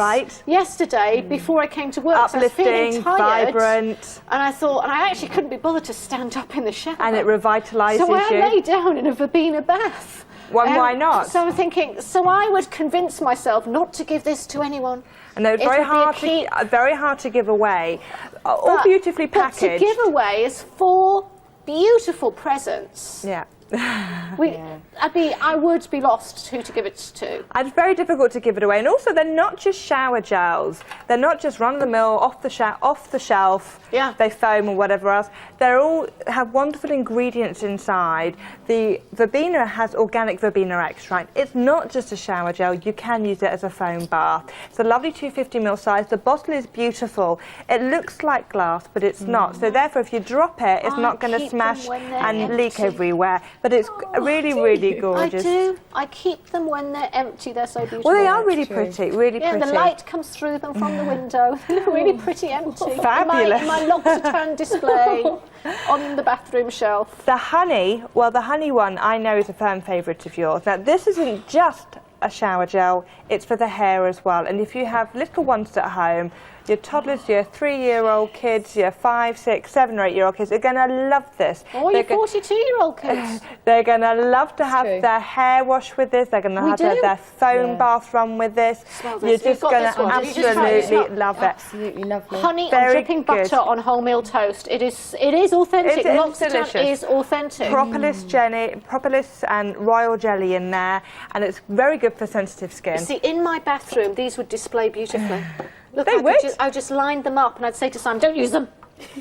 yesterday before I came to work. So I was feeling Uplifting, tired, vibrant. and I thought, and I actually couldn't be bothered to stand up in the shower. And it revitalises so I you. lay down in a verbena bath. Well, why not? So I'm thinking, so I would convince myself not to give this to anyone. And they're It very would be a very hard to give away. All beautifully packaged. But to give away is 4 beautiful presents. Yeah. I would be lost who to give it to. It's very difficult to give it away, and also they're not just shower gels. They're not just run-of-the-mill, off the shelf. Yeah. They foam or whatever else. They all have wonderful ingredients inside. The verbena has organic verbena extract. It's not just a shower gel. You can use it as a foam bath. It's a lovely 250ml size. The bottle is beautiful. It looks like glass, but it's not. So therefore, if you drop it, it's not going to keep smash them when they're and leak empty. everywhere. But it's really, really gorgeous. I do. I keep them when they're empty. They're so beautiful. Well, they are really pretty, really yeah, pretty. the light comes through them from the window. They're really pretty empty. Fabulous. My L'Occitane display on the bathroom shelf. The honey, well, the honey one I know is a firm favourite of yours. Now, this isn't just a shower gel, it's for the hair as well. And if you have little ones at home, your toddlers, your 3-year-old kids, your 5, 6, 7 or 8-year-old kids are going to love this. Or your 42-year-old kids. They're going to love to have their hair washed with this. They're going to have to have their foam bath run with this. Smell You're this. just You've got going this to one. Did you just try it? absolutely love it. Absolutely lovely. Honey and Very dripping good. butter on wholemeal toast. It is authentic. It's L'Occitane delicious. is authentic. Propolis and royal jelly in there, and it's very good for sensitive skin. You see, in my bathroom, these would display beautifully. Look, They would. I just lined them up, and I'd say to Simon, "Don't use them.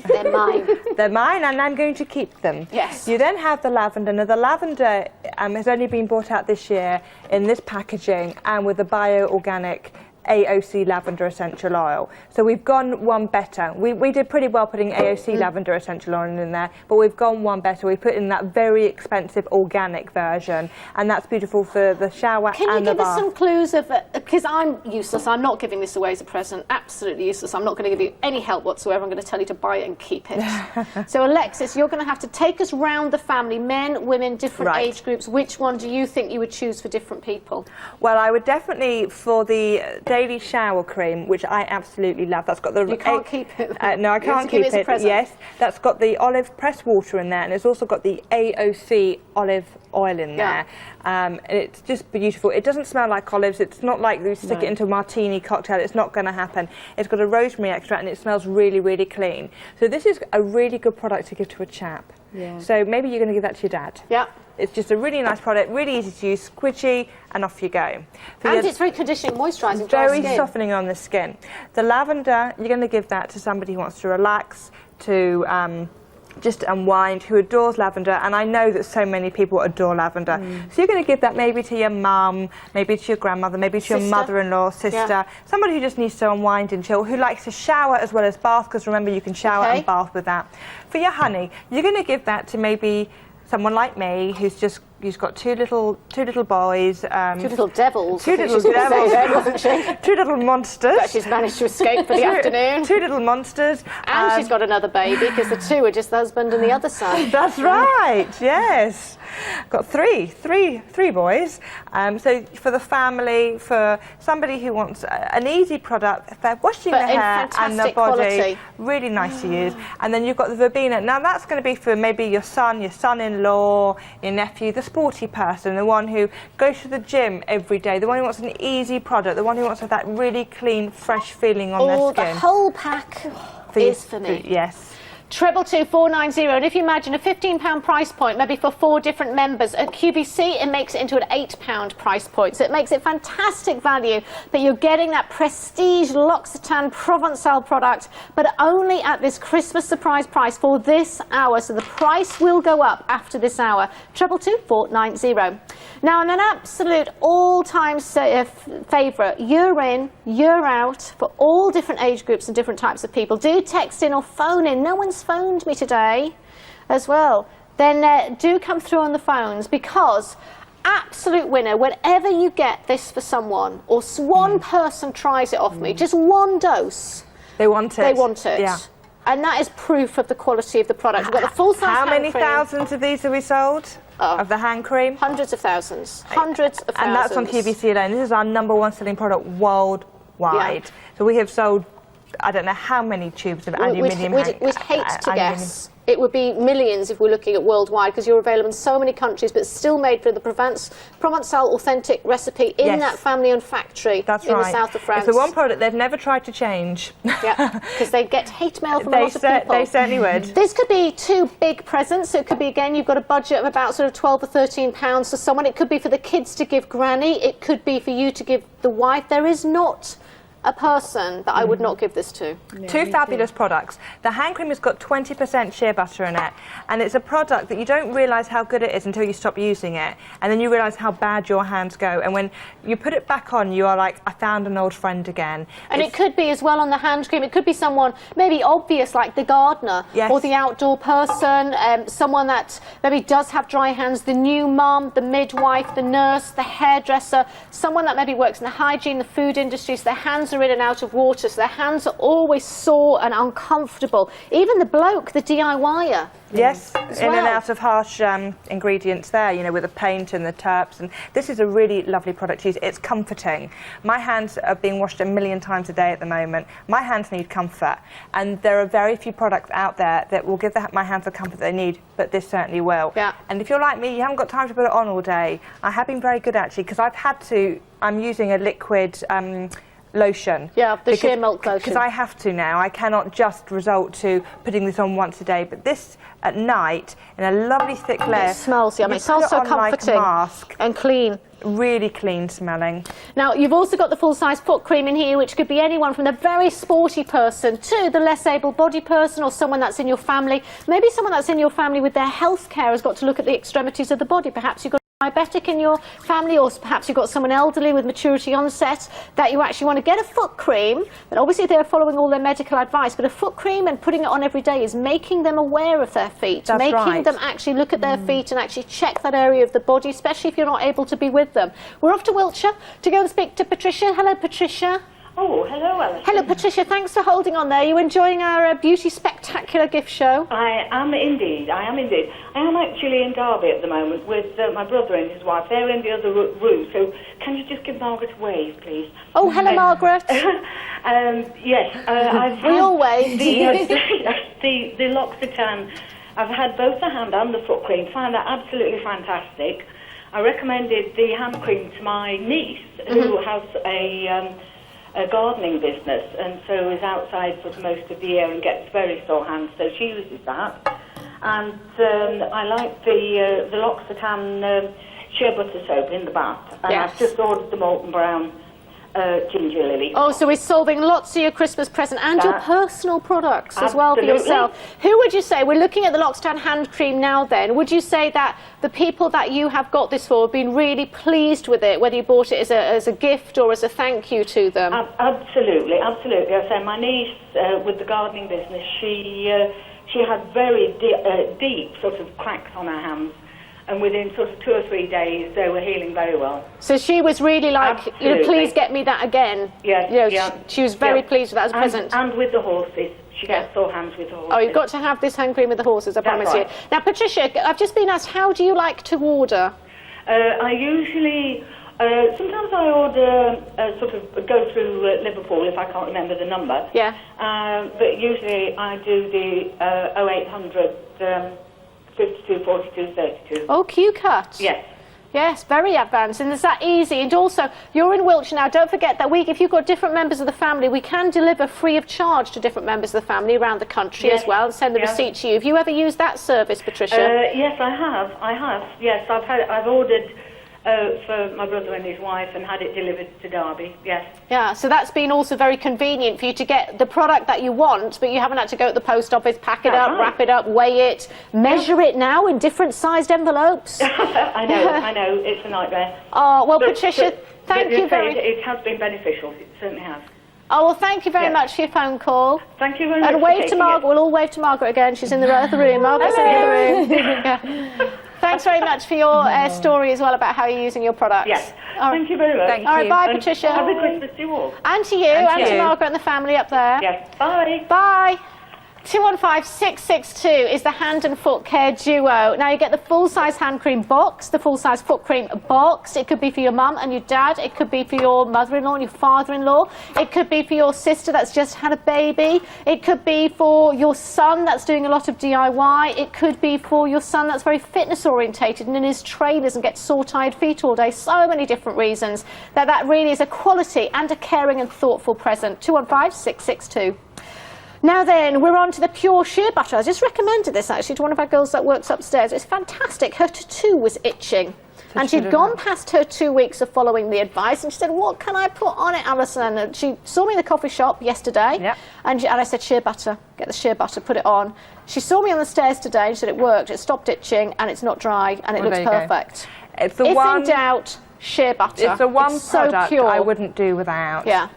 They're mine." They're mine, and I'm going to keep them. Yes. You then have the lavender. Now, the lavender has only been brought out this year in this packaging and with the bio-organic AOC lavender essential oil. So we've gone one better. We did pretty well putting AOC lavender essential oil in there, but we've gone one better. We put in that very expensive organic version, and that's beautiful for the shower Can and you the give us bath. some clues of because I'm useless. I'm not giving this away as a present. Absolutely useless. I'm not going to give you any help whatsoever. I'm going to tell you to buy it and keep it. So Alexis, you're going to have to take us round the family, men, women, different Right. age groups. Which one do you think you would choose for different people? Well, I would definitely, for the daily shower cream, which I absolutely love. That's got the... You can't keep it. No, I You have can't to give keep it as a it. present. Yes, that's got the olive pressed water in there, and it's also got the AOC olive oil in there. And it's just beautiful. It doesn't smell like olives. It's not like you stick it into a martini cocktail. It's not going to happen. It's got a rosemary extract, and it smells really, really clean. So this is a really good product to give to a chap. Yeah. So maybe you're going to give that to your dad. Yeah. It's just a really nice product, really easy to use, squidgy, and off you go. For And your- it's very conditioning, moisturising, dry very skin. softening on the skin. The lavender, you're going to give that to somebody who wants to relax, to just unwind, who adores lavender, and I know that so many people adore lavender. So you're going to give that maybe to your mum, maybe to your grandmother, maybe to your Sister. mother-in-law, sister, Yeah. somebody who just needs to unwind and chill, who likes to shower as well as bath, because remember you can shower and bath with that. For your honey, you're going to give that to maybe someone like me who's got two little boys. Two little devils. Two I think little she was gonna say devils. then, wasn't she? Two little monsters. But she's managed to escape for the afternoon. Two little monsters. And she's got another baby because the two are just the husband and the other son. That's right, yes. Got three boys. So for the family, for somebody who wants an easy product, if they're washing But the in hair and the fantastic body, quality. really nice to use. And then you've got the verbena. Now that's going to be for maybe your son-in-law, your nephew, the sporty person, the one who goes to the gym every day, the one who wants an easy product, the one who wants to have that really clean, fresh feeling on their skin. The whole pack is for me. Yes. 222-490, and if you imagine a £15 price point, maybe for 4 different members, at QVC it makes it into an £8 price point. So it makes it fantastic value that you're getting that prestige L'Occitane Provençal product, but only at this Christmas surprise price for this hour. So the price will go up after this hour. 222-490. Now, an absolute all-time favourite, year in, year out, for all different age groups and different types of people. Do text in or phone in. No one's phoned me today as well. Then do come through on the phones, because absolute winner, whenever you get this for someone, or one person tries it off me, just one dose. They want it. They want it. Yeah. And that is proof of the quality of the product. We've got the full-size How hand many cream. thousands of these have we sold? Of the hand cream? Hundreds of thousands. Hundreds of thousands. And that's on QVC alone. This is our #1 selling product worldwide. Yeah. So we have sold, I don't know how many tubes of aluminium. We'd hate to guess. It would be millions if we're looking at worldwide, because you're available in so many countries, but still made for the Provençal authentic recipe in that family-owned factory in the south of France. It's the one product they've never tried to change. Yeah, because they get hate mail from a lot of people. They certainly would. This could be 2 big presents. It could be, again, you've got a budget of about sort of £12 or £13 to someone. It could be for the kids to give granny. It could be for you to give the wife. There is not a person that I would not give this to. Two fabulous products. The hand cream has got 20% shea butter in it, and it's a product that you don't realise how good it is until you stop using it, and then you realise how bad your hands go, and when you put it back on, you are like, I found an old friend again. And it could be as well on the hand cream, it could be someone maybe obvious like the gardener or the outdoor person, someone that maybe does have dry hands, the new mum, the midwife, the nurse, the hairdresser, someone that maybe works in the hygiene, the food industry, so their hands are in and out of water, so their hands are always sore and uncomfortable. Even the bloke, the DIYer. Yes, in and out of harsh ingredients there, you know, with the paint and the terps. And this is a really lovely product to use. It's comforting. My hands are being washed 1 million times a day at the moment. My hands need comfort. And there are very few products out there that will give my hands the comfort they need, but this certainly will. Yeah. And if you're like me, you haven't got time to put it on all day. I have been very good actually, because I'm using a liquid lotion. Yeah, the shea milk lotion. Because I have to now. I cannot just resort to putting this on once a day. But this at night in a lovely thick layer. It smells yummy. It smells so comforting and clean. Really clean smelling. Now, you've also got the full-size foot cream in here, which could be anyone from the very sporty person to the less able-bodied person, or someone that's in your family. Maybe someone that's in your family with their health care has got to look at the extremities of the body. Perhaps you've got diabetic in your family, or perhaps you've got someone elderly with maturity onset that you actually want to get a foot cream. But obviously they're following all their medical advice, but a foot cream and putting it on every day is making them aware of their feet, making them actually look at their feet and actually check that area of the body, especially if you're not able to be with them. We're off to Wiltshire to go and speak to Patricia. Hello, Patricia. Oh, hello, Alison. Hello, Patricia. Thanks for holding on there. You enjoying our Beauty Spectacular gift show? I am indeed. I am actually in Derby at the moment with my brother and his wife. They're in the other room, so can you just give Margaret a wave, please? Oh, hello, Margaret. Yes, we all wave. The L'Occitane. I've had both the hand and the foot cream. Find that absolutely fantastic. I recommended the hand cream to my niece, who has a gardening business, and so is outside for most of the year and gets very sore hands, so she uses that. And I like the L'Occitane shea butter soap in the bath, and I've just ordered the Molton Brown ginger lily. Oh, so we're solving lots of your Christmas present and your personal products as well for yourself. Who would you say, we're looking at the L'Occitane hand cream now then, would you say that the people that you have got this for have been really pleased with it, whether you bought it as a gift or as a thank you to them? Absolutely, absolutely. I say my niece with the gardening business, she had very deep sort of cracks on her hands, and within sort of 2 or 3 days they were healing very well. So she was really like, you know, please get me that again. Yes, you know, she was very pleased with that as a present. And with the horses. She gets sore hands with the horses. Oh, you've got to have this hand cream with the horses, I promise you. Now, Patricia, I've just been asked, how do you like to order? I usually, sometimes I order, sort of go through Liverpool if I can't remember the number. Yeah. But usually I do the 0800 52 42 32. Oh, Q-Cut. Yes. Yes, very advanced, and it's that easy. And also, you're in Wiltshire now. Don't forget that if you've got different members of the family, we can deliver free of charge to different members of the family around the country as well, and send the receipt to you. Have you ever used that service, Patricia? Yes, I have. Yes, I've ordered for my brother and his wife and had it delivered to Derby. Yes. Yeah, so that's been also very convenient for you to get the product that you want, but you haven't had to go to the post office, pack it up, wrap it up, weigh it, measure it now in different sized envelopes. I know, it's a nightmare. Oh, well, Patricia, thank you very much. It has been beneficial, it certainly has. Oh, well, thank you very much for your phone call. Thank you very much. And wave to Margaret. We'll all wave to Margaret again. She's in the other room. Margaret's in the other room. Thanks very much for your story as well about how you're using your products. Yes. All right. Thank you very much. All right, bye, And Patricia. Happy Christmas to you all. And to you, and to Margaret and the family up there. Yes. Bye. Bye. 215662 is the hand and foot care duo. Now you get the full-size hand cream box, the full-size foot cream box. It could be for your mum and your dad. It could be for your mother-in-law and your father-in-law. It could be for your sister that's just had a baby. It could be for your son that's doing a lot of DIY. It could be for your son that's very fitness-orientated and in his trainers and gets sore, tired feet all day. So many different reasons that really is a quality and a caring and thoughtful present. 215662. Now then, we're on to the pure shea butter. I just recommended this actually to one of our girls that works upstairs. It's fantastic. Her tattoo was itching. And she'd gone past her 2 weeks of following the advice, and she said, what can I put on it, Alison? And she saw me in the coffee shop yesterday, and I said, shea butter, get the shea butter, put it on. She saw me on the stairs today and she said it worked, it stopped itching, and it's not dry, and it looks perfect. It's the if one, in doubt, shea butter. It's the one it's so product pure. I wouldn't do without. Yeah.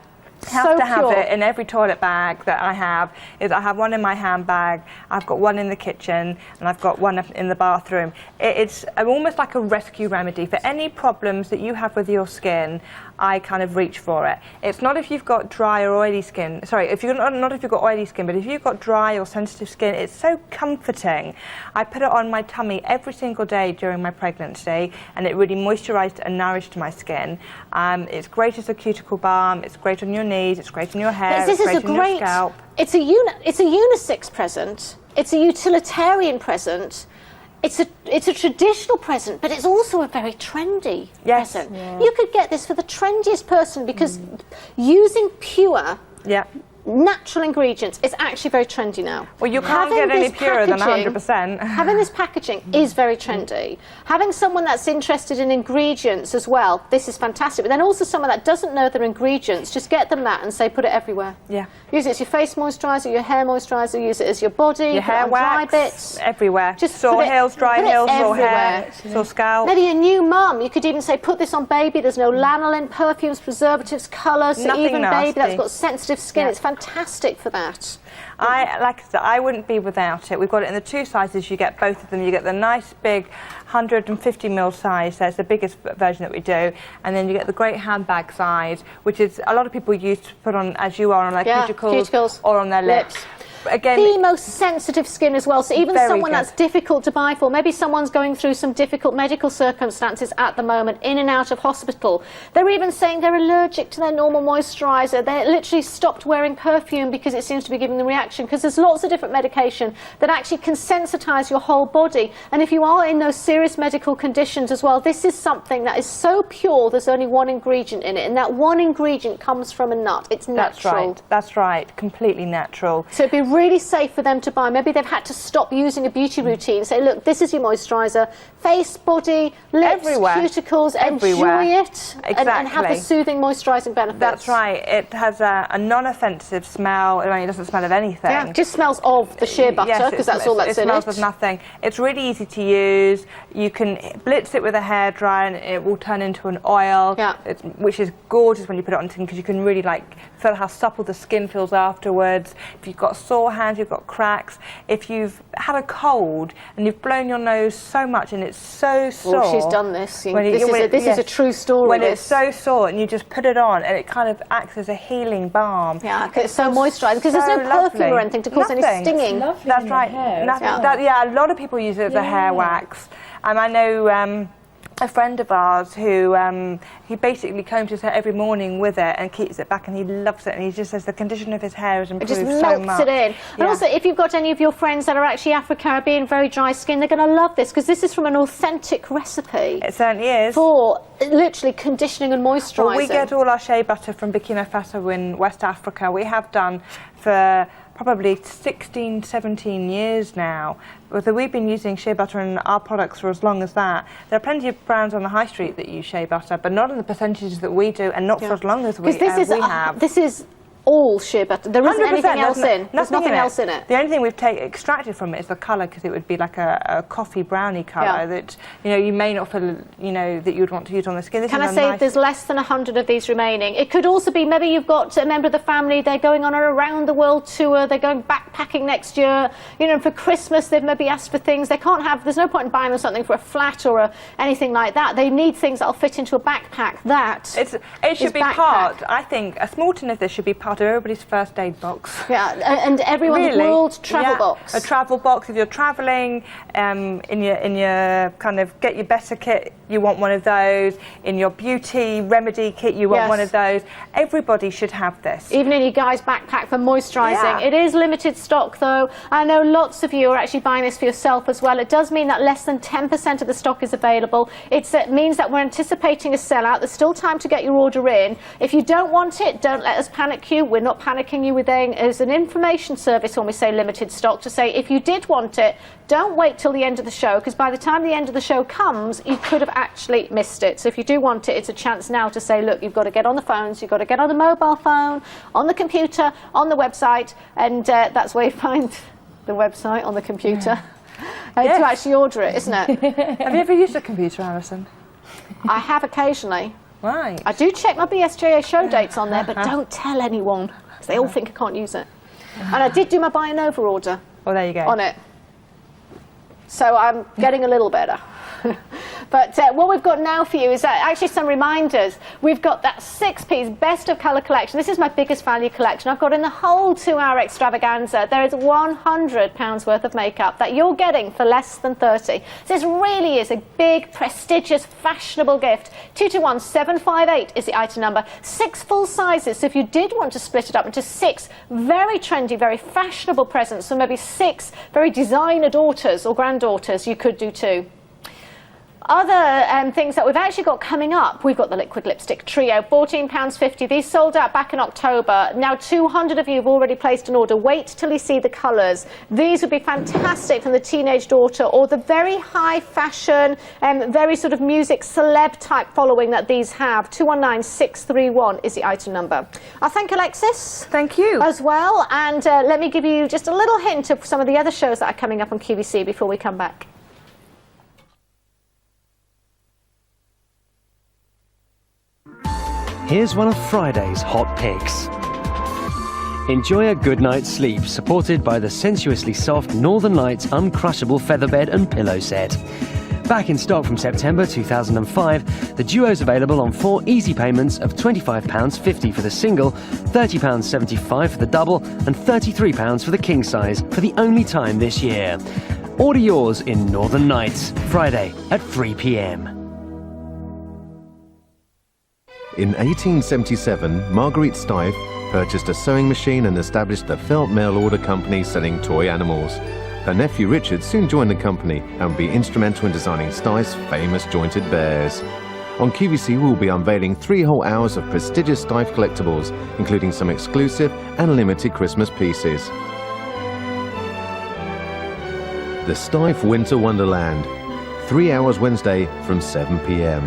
Have to have it in every toilet bag that I have. I have one in my handbag, I've got one in the kitchen, and I've got one in the bathroom. It's almost like a rescue remedy for any problems that you have with your skin. I kind of reach for it. It's not if you've got dry or oily skin. Sorry, not if you've got oily skin, but if you've got dry or sensitive skin, it's so comforting. I put it on my tummy every single day during my pregnancy, and it really moisturised and nourished my skin. It's great as a cuticle balm. It's great on your knees. It's great on your hair. This it's is great on your scalp. It's a unisex present. It's a utilitarian present. It's a traditional present, but it's also a very trendy present. Yeah. You could get this for the trendiest person because using pure natural ingredients is actually very trendy now. Well, you can't get any purer than 100%. Having this packaging is very trendy. Having someone that's interested in ingredients as well, this is fantastic. But then also someone that doesn't know their ingredients, just get them that and say put it everywhere. Yeah. Use it as your face moisturiser, your hair moisturiser, use it as your body, your hair dry wax, bits. everywhere. Just sore heels, dry heels, sore hair, everywhere. sore scalp. Maybe a new mum, you could even say put this on baby. There's no lanolin, perfumes, preservatives, colours. So Nothing even nasty. baby that's got sensitive skin, it's fantastic for that. Like I said, I wouldn't be without it. We've got it in the two sizes. You get both of them. You get the nice big 150ml size. That's the biggest version that we do. And then you get the great handbag size, which is a lot of people use to put on, as you are, on their cuticles or on their lips. Again, the most sensitive skin as well, so even someone that's difficult to buy for, maybe someone's going through some difficult medical circumstances at the moment, in and out of hospital. They're even saying they're allergic to their normal moisturiser. They literally stopped wearing perfume because it seems to be giving them reaction, because there's lots of different medication that actually can sensitise your whole body. And if you are in those serious medical conditions as well, this is something that is so pure, there's only one ingredient in it, and that one ingredient comes from a nut. It's natural. That's right, completely natural. So it'd be really safe for them to buy. Maybe they've had to stop using a beauty routine. Say, look, this is your moisturiser. Face, body, lips, cuticles, enjoy it and have the soothing moisturising benefits. That's right. It has a non-offensive smell. I mean, it doesn't smell of anything. Yeah, it just smells of the shea butter because that's all that's in it. It smells of nothing. It's really easy to use. You can blitz it with a hairdryer and it will turn into an oil, which is gorgeous when you put it on skin because you can really feel how supple the skin feels afterwards. If you've got sore hands, you've got cracks. If you've had a cold and you've blown your nose so much and it's so sore. Oh, she's done this. This is a true story. When it's so sore and you just put it on and it kind of acts as a healing balm. Yeah, it's so moisturised because there's no perfume or anything to cause any stinging. That's right. A lot of people use it as a hair wax. And I know a friend of ours who he basically combs his hair every morning with it and keeps it back, and he loves it, and he just says the condition of his hair has improved so much. It just melts it in. And also, if you've got any of your friends that are actually Afro-Caribbean, very dry skin, they're going to love this because this is from an authentic recipe. It certainly is. For literally conditioning and moisturising. Well, we get all our shea butter from Burkina Faso in West Africa. We have done for probably 16, 17 years now. So we've been using shea butter in our products for as long as that. There are plenty of brands on the high street that use shea butter, but not in the percentages that we do, and not for as long as we have. This is all shea butter. There isn't 100%, anything else in. There's nothing else in it. The only thing we've extracted from it is the colour, because it would be like a coffee brownie colour that you may not feel that you'd want to use on the skin. This Can is I a say nice... there's less than 100 of these remaining? It could also be maybe you've got a member of the family, they're going on an around the world tour, they're going backpacking next year, for Christmas they've maybe asked for things they can't have. There's no point in buying them something for a flat or anything like that. They need things that'll fit into a backpack. It should be part, I think, a small tin of this should be part of everybody's first aid box. Yeah, and everyone's world travel box. A travel box. If you're travelling, in your kind of get your better kit, you want one of those. In your beauty remedy kit, you want one of those. Everybody should have this. Even in your guy's backpack for moisturising. It is limited stock though. I know lots of you are actually buying this for yourself as well. It does mean that less than 10% of the stock is available. It means that we're anticipating a sellout. There's still time to get your order in. If you don't want it, don't let us panic you. We're not panicking you. There's an information service when we say limited stock to say if you did want it, don't wait till the end of the show, because by the time the end of the show comes, you could have actually missed it. So if you do want it, it's a chance now to say, look, you've got to get on the phones, you've got to get on the mobile phone, on the computer, on the website, and that's where you find the website on the computer to actually order it, isn't it? Have you ever used a computer, Alison? I have occasionally. Right. I do check my BSJA show dates on there, but don't tell anyone, because they all think I can't use it. And I did do my buy and over order. Well, there you go. On it. So I'm getting a little better. But what we've got now for you is actually some reminders. We've got that 6-piece best of colour collection. This is my biggest value collection. I've got in the whole 2-hour extravaganza. There is £100 worth of makeup that you're getting for less than 30. So this really is a big, prestigious, fashionable gift. 221-758 is the item number. 6 full sizes. So if you did want to split it up into 6 very trendy, very fashionable presents, so maybe 6 very designer daughters or granddaughters, you could do too. Other things that we've actually got coming up, we've got the liquid lipstick trio, £14.50. These sold out back in October. Now 200 of you have already placed an order. Wait till you see the colours. These would be fantastic from the teenage daughter or the very high fashion, very sort of music celeb type following that these have. 219631 is the item number. I thank Alexis. Thank you. As well. And let me give you just a little hint of some of the other shows that are coming up on QVC before we come back. Here's one of Friday's hot picks. Enjoy a good night's sleep, supported by the sensuously soft Northern Lights uncrushable featherbed and pillow set. Back in stock from September 2005, the duo's available on 4 easy payments of £25.50 for the single, £30.75 for the double, and £33 for the king size for the only time this year. Order yours in Northern Lights, Friday at 3 p.m. In 1877, Marguerite Steiff purchased a sewing machine and established the Felt Mail Order Company selling toy animals. Her nephew Richard soon joined the company and would be instrumental in designing Steiff's famous jointed bears. On QVC, we'll be unveiling 3 whole hours of prestigious Steiff collectibles, including some exclusive and limited Christmas pieces. The Steiff Winter Wonderland, 3 hours Wednesday from 7 p.m.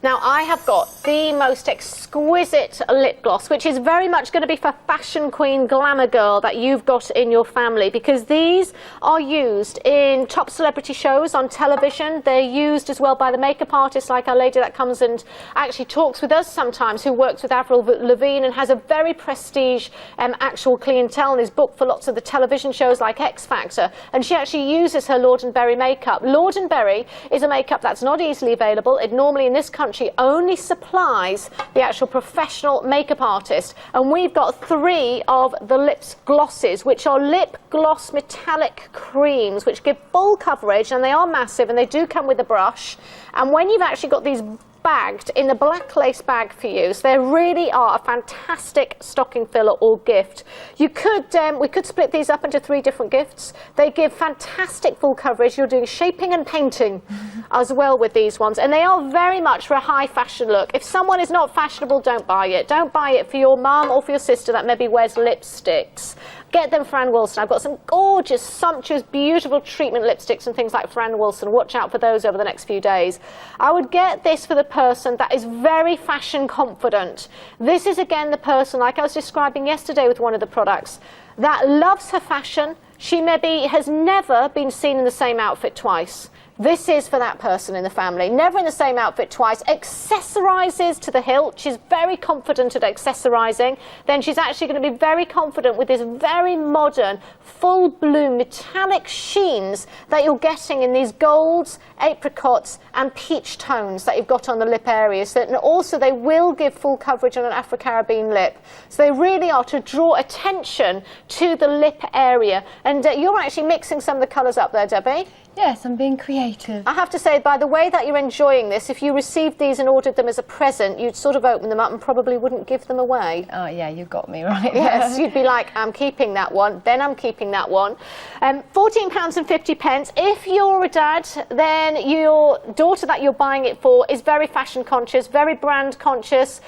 Now I have got the most exquisite lip gloss, which is very much going to be for fashion queen, glamour girl that you've got in your family, because these are used in top celebrity shows on television. They're used as well by the makeup artist, like our lady that comes and actually talks with us sometimes, who works with Avril Lavigne and has a very prestige actual clientele and is booked for lots of the television shows like X Factor, and she actually uses her Lord & Berry makeup. Lord & Berry is a makeup that's not easily available. It normally in this country only supplies the actual professional makeup artist, and we've got 3 of the lips glosses, which are lip gloss metallic creams which give full coverage, and they are massive and they do come with a brush. And when you've actually got these bagged in the black lace bag for you, so they really are a fantastic stocking filler or gift. You could we could split these up into 3 different gifts. They give fantastic full coverage. You're doing shaping and painting as well with these ones, and they are very much for a high fashion look. If someone is not fashionable, don't buy it. Don't buy it for your mum or for your sister that maybe wears lipsticks. get them for Ann Wilson. I've got some gorgeous, sumptuous, beautiful treatment lipsticks and things like for Ann Wilson. Watch out for those over the next few days. I would get this for the person that is very fashion confident. This is again the person, like I was describing yesterday with one of the products, that loves her fashion. She maybe has never been seen in the same outfit twice. This is for that person in the family. Never in the same outfit twice. Accessorizes to the hilt. She's very confident at accessorizing. Then she's actually going to be very confident with this very modern, full bloom metallic sheens that you're getting in these golds, apricots and peach tones that you've got on the lip areas. And also they will give full coverage on an Afro-Caribbean lip. So they really are to draw attention to the lip area. And you're actually mixing some of the colours up there, Debbie. Yes, I'm being creative. I have to say, by the way that you're enjoying this, if you received these and ordered them as a present, you'd sort of open them up and probably wouldn't give them away. Oh, yeah, you got me right. Yes, you'd be like, I'm keeping that one, then I'm keeping that one. £14.50. If you're a dad, then your daughter that you're buying it for is very fashion conscious, very brand conscious.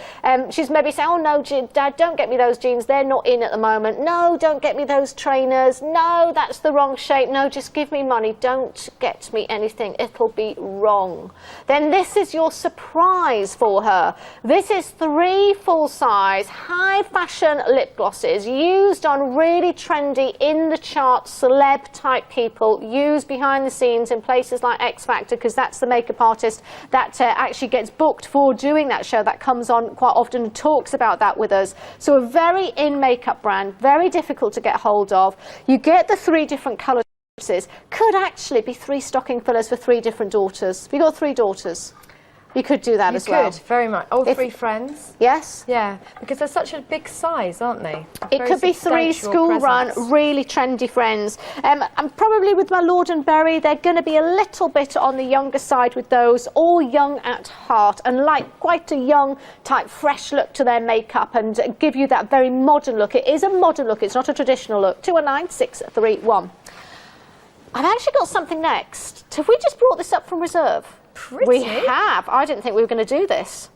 She's maybe saying, oh no, Dad, don't get me those jeans, they're not in at the moment. No, don't get me those trainers. No, that's the wrong shape. No, just give me money. Don't get me anything, it'll be wrong. Then this is your surprise for her. This is 3 full-size high fashion lip glosses used on really trendy in the charts celeb type people, used behind the scenes in places like X Factor, because that's the makeup artist that actually gets booked for doing that show, that comes on quite often and talks about that with us. So a very in makeup brand, very difficult to get hold of. You get the 3 different colours. Could actually be 3 stocking fillers for 3 different daughters. If you've got 3 daughters, you could do that as well. You could, very much. All 3 friends. Yes. Yeah, because they're such a big size, aren't they? It could be 3 school-run, really trendy friends. And probably with my Lord and Berry, they're going to be a little bit on the younger side with those, all young at heart, and like quite a young type, fresh look to their makeup, and give you that very modern look. It is a modern look, it's not a traditional look. 219-631. I've actually got something next. Have we just brought this up from reserve? Pretty. We have. I didn't think we were going to do this.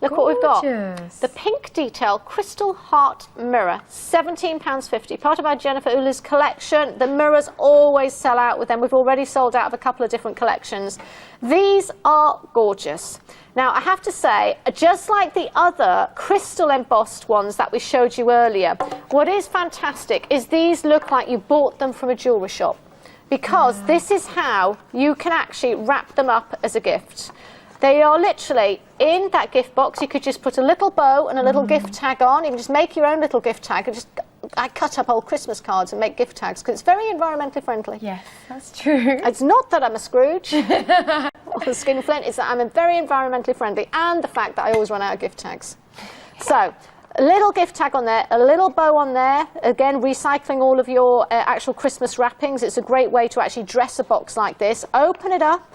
Look what we've got. Gorgeous. The Pink Detail Crystal Heart Mirror, £17.50, part of our Jennifer Uhlers collection. The mirrors always sell out with them. We've already sold out of a couple of different collections. These are gorgeous. Now, I have to say, just like the other crystal embossed ones that we showed you earlier, what is fantastic is these look like you bought them from a jewellery shop, because this is how you can actually wrap them up as a gift. They are literally in that gift box. You could just put a little bow and a little gift tag on. You can just make your own little gift tag. And I cut up old Christmas cards and make gift tags because it's very environmentally friendly. Yes, that's true. It's not that I'm a Scrooge or a skinflint, it's that I'm very environmentally friendly, and the fact that I always run out of gift tags. So, a little gift tag on there, a little bow on there. Again, recycling all of your actual Christmas wrappings. It's a great way to actually dress a box like this. Open it up.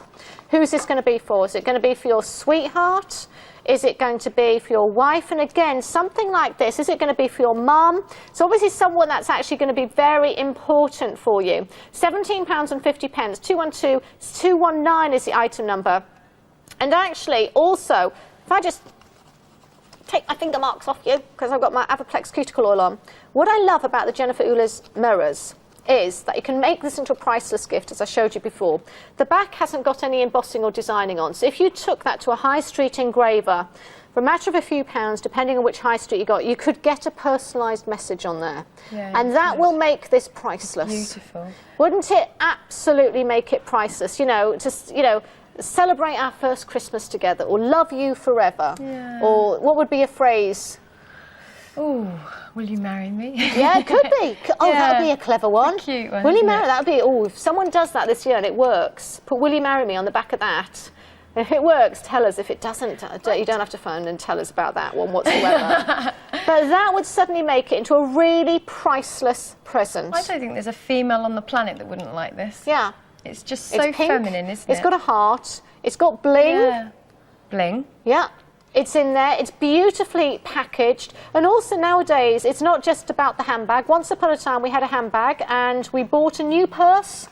Who's this going to be for? Is it going to be for your sweetheart? Is it going to be for your wife? And again, something like this, is it going to be for your mum? So obviously someone that's actually going to be very important for you. £17.50, 212-219 is the item number. And actually, also, if I just take my finger marks off you, because I've got my Avaplex cuticle oil on. What I love about the Jennifer Uhlers mirrors is that you can make this into a priceless gift, as I showed you before. The back hasn't got any embossing or designing on, so if you took that to a high street engraver, for a matter of a few pounds, depending on which high street you got, you could get a personalised message on there. Yeah, and that will make this priceless. Beautiful. Wouldn't it absolutely make it priceless? You know, just, you know, celebrate our first Christmas together, or love you forever, or what would be a phrase? Oh, will you marry me? Yeah, it could be. Oh, Yeah. that would be a clever one. A cute one, Will you isn't marry? it? That would be. Oh, if someone does that this year and it works, put "Will you marry me" on the back of that. If it works, tell us. If it doesn't, you don't have to phone and tell us about that one whatsoever. But that would suddenly make it into a really priceless present. I don't think there's a female on the planet that wouldn't like this. Yeah. It's just It's so pink, feminine, isn't it? It's got a heart. It's got bling. Yeah. Bling. Yeah. It's in there, it's beautifully packaged, and also nowadays it's not just about the handbag. Once upon a time we had a handbag and we bought a new purse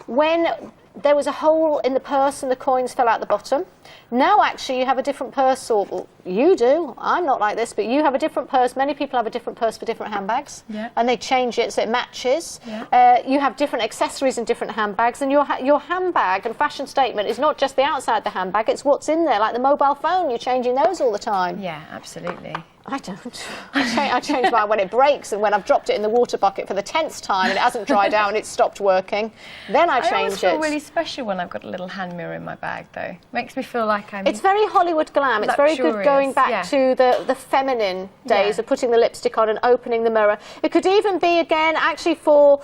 when there was a hole in the purse and the coins fell out the bottom. Now actually you have a different purse, or well, you do, I'm not like this, but you have a different purse. Many people have a different purse for different handbags, and they change it so it matches. You have different accessories in different handbags, and your handbag and fashion statement is not just the outside of the handbag, it's what's in there, like the mobile phone, you're changing those all the time. Yeah, absolutely. I don't. I change mine when it breaks and when I've dropped it in the water bucket for the 10th time and it hasn't dried out and it's stopped working. Then I change always feel it. really special when I've got a little hand mirror in my bag, though. Makes me feel like I'm... It's very Hollywood glam. It's very good going back to the feminine days of putting the lipstick on and opening the mirror. It could even be, again, actually for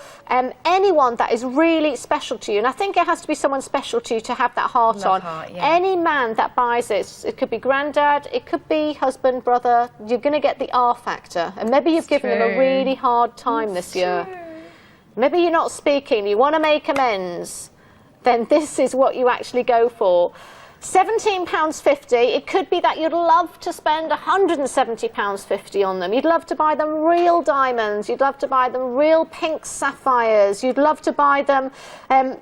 anyone that is really special to you. And I think it has to be someone special to you to have that heart on. Any man that buys this, it could be granddad, it could be husband, brother, you're going to get the R factor. And maybe you've given them a really hard time this year. Maybe you're not speaking, you want to make amends. Then this is what you actually go for. £17.50, it could be that you'd love to spend £170.50 on them. You'd love to buy them real diamonds, you'd love to buy them real pink sapphires, you'd love to buy them,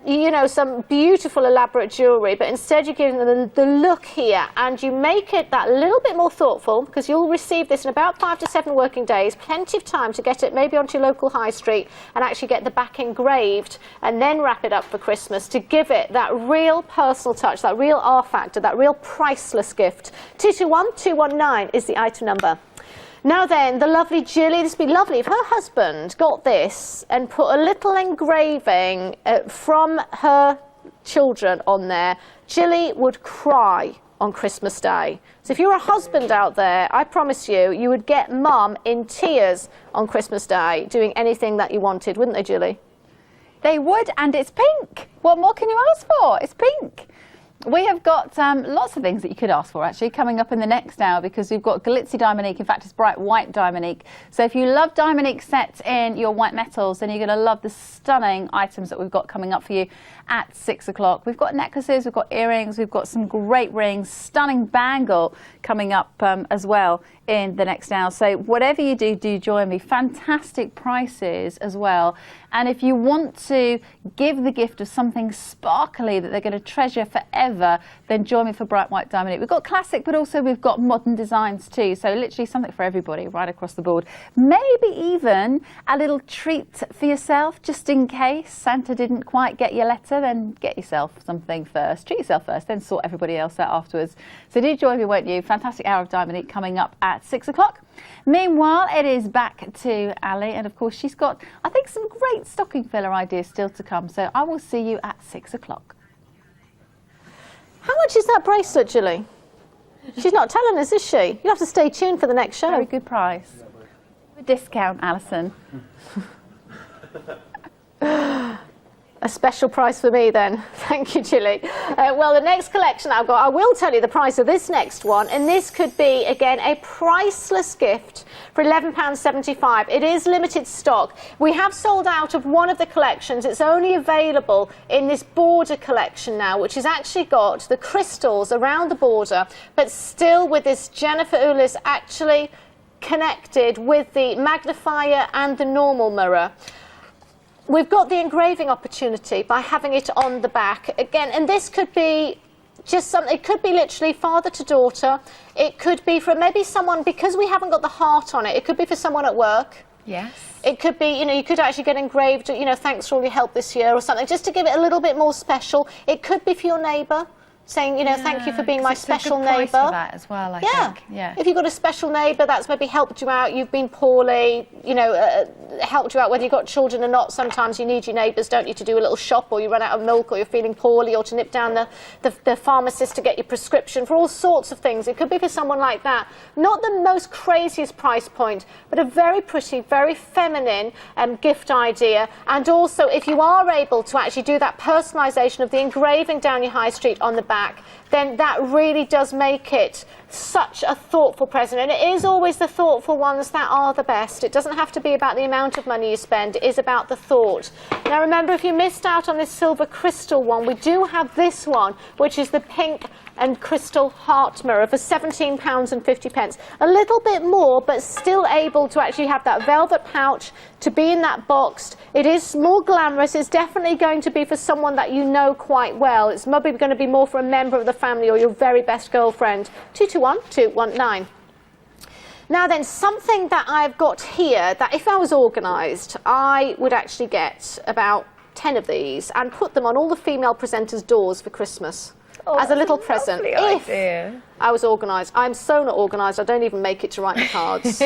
you know, some beautiful elaborate jewellery, but instead you're giving them the look here, and you make it that little bit more thoughtful, because you'll receive this in about 5 to 7 working days, plenty of time to get it maybe onto your local high street and actually get the back engraved, and then wrap it up for Christmas to give it that real personal touch, that real R factor, that real priceless gift. 221219 is the item number. Now then, the lovely Jilly, this would be lovely if her husband got this and put a little engraving from her children on there. Jilly would cry on Christmas Day. So if you're a husband out there, I promise you, you would get mum in tears on Christmas Day doing anything that you wanted, wouldn't they, Jilly? They would, and it's pink. What more can you ask for? It's pink. We have got lots of things that you could ask for, actually, coming up in the next hour, because we've got glitzy Diamonique. In fact, it's bright white Diamonique. So if you love Diamonique sets in your white metals, then you're going to love the stunning items that we've got coming up for you at 6 o'clock. We've got necklaces, we've got earrings, we've got some great rings, stunning bangle coming up as well in the next hour. So whatever you do, do join me. Fantastic prices as well. And if you want to give the gift of something sparkly that they're going to treasure forever, then join me for Bright White Diamond. We've got classic, but also we've got modern designs too. So literally something for everybody right across the board. Maybe even a little treat for yourself, just in case Santa didn't quite get your letter. Then get yourself something first. Treat yourself first, then sort everybody else out afterwards. So do join me, won't you? Fantastic hour of Diamonique coming up at 6 o'clock. Meanwhile, it is back to Ali, and of course she's got, I think, some great stocking filler ideas still to come. So I will see you at 6 o'clock. How much is that bracelet, Julie? She's not telling us, is she? You have to stay tuned for the next show. Very good price. A discount, Alison. A special price for me then. Thank you, Julie. Well, the next collection I've got, I will tell you the price of this next one, and this could be, again, a priceless gift for £11.75. It is limited stock. We have sold out of one of the collections. It's only available in this border collection now, which has actually got the crystals around the border, but still with this Jennifer Ulis actually connected with the magnifier and the normal mirror. We've got the engraving opportunity by having it on the back again, and this could be just something, it could be literally father to daughter, it could be for maybe someone, because we haven't got the heart on it, it could be for someone at work. Yes. It could be, you know, you could actually get engraved, you know, thanks for all your help this year or something, just to give it a little bit more special. It could be for your neighbour, saying, you know, thank you for being my special neighbour. For that as well, I think. Yeah. If you've got a special neighbour that's maybe helped you out, you've been poorly, you know, helped you out, whether you've got children or not. Sometimes you need your neighbours, don't you, to do a little shop, or you run out of milk, or you're feeling poorly, or to nip down the pharmacist to get your prescription, for all sorts of things. It could be for someone like that. Not the most craziest price point, but a very pretty, very feminine gift idea. And also, if you are able to actually do that personalisation of the engraving down your high street on the back, then that really does make it such a thoughtful present. And it is always the thoughtful ones that are the best. It doesn't have to be about the amount of money you spend, it is about the thought. Now remember, if you missed out on this silver crystal one, we do have this one, which is the pink and crystal heart mirror for £17.50. A little bit more, but still able to actually have that velvet pouch, to be in that box. It is more glamorous. It's definitely going to be for someone that you know quite well. It's maybe going to be more for a member of the family or your very best girlfriend. 221219. Now then, something that I've got here that if I was organised, I would actually get about 10 of these and put them on all the female presenters' doors for Christmas as a little present. If I was organised. I'm so not organised, I don't even make it to write the cards.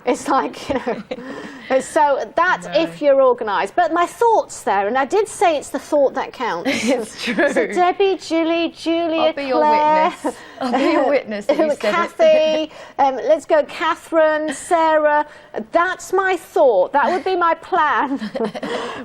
It's like, you know. So that's if you're organised. But my thoughts there, and I did say it's the thought that counts. It's true. So Debbie, Julie, Julia, I'll be your Claire, witness. I'll be your witness that you said Kathy, let's go, Catherine, Sarah. That's my thought. That would be my plan.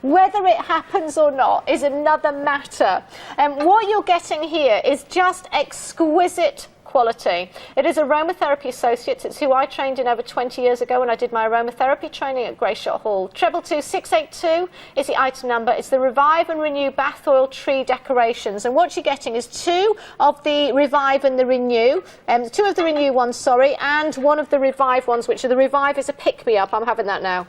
Whether it happens or not is another matter. And what you're getting here is just exquisite quality. It is Aromatherapy Associates. It's who I trained in over 20 years ago when I did my aromatherapy training at Greyshot Hall. 222682 is the item number. It's the Revive and Renew Bath Oil Tree Decorations. And what you're getting is 2 of the Revive and the Renew, 2 of the Renew ones, sorry, and 1 of the Revive ones, which are the Revive is a pick-me-up. I'm having that now.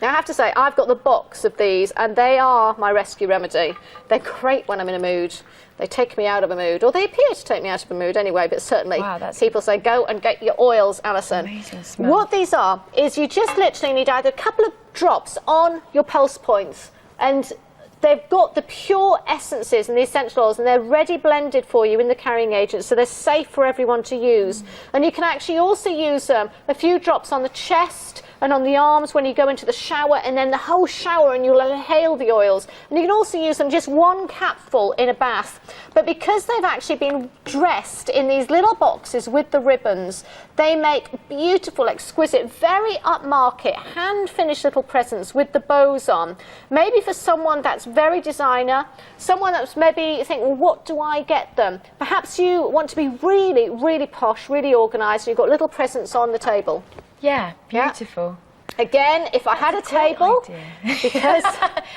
Now, I have to say, I've got the box of these, and they are my rescue remedy. They're great when I'm in a mood. They take me out of a mood, or they appear to take me out of a mood anyway, but certainly people say, go and get your oils, Alison. Amazing smell. What these are is you just literally need either a couple of drops on your pulse points, and they've got the pure essences and the essential oils, and they're ready blended for you in the carrying agent, so they're safe for everyone to use. And you can actually also use a few drops on the chest and on the arms when you go into the shower, and then the whole shower, and you'll inhale the oils. And you can also use them just 1 capful in a bath. But because they've actually been dressed in these little boxes with the ribbons, they make beautiful, exquisite, very upmarket, hand-finished little presents with the bows on. Maybe for someone that's very designer, someone that's maybe think, well, what do I get them? Perhaps you want to be really, really posh, really organised, and you've got little presents on the table. Yeah, beautiful. Yeah. Again, if I had a table, because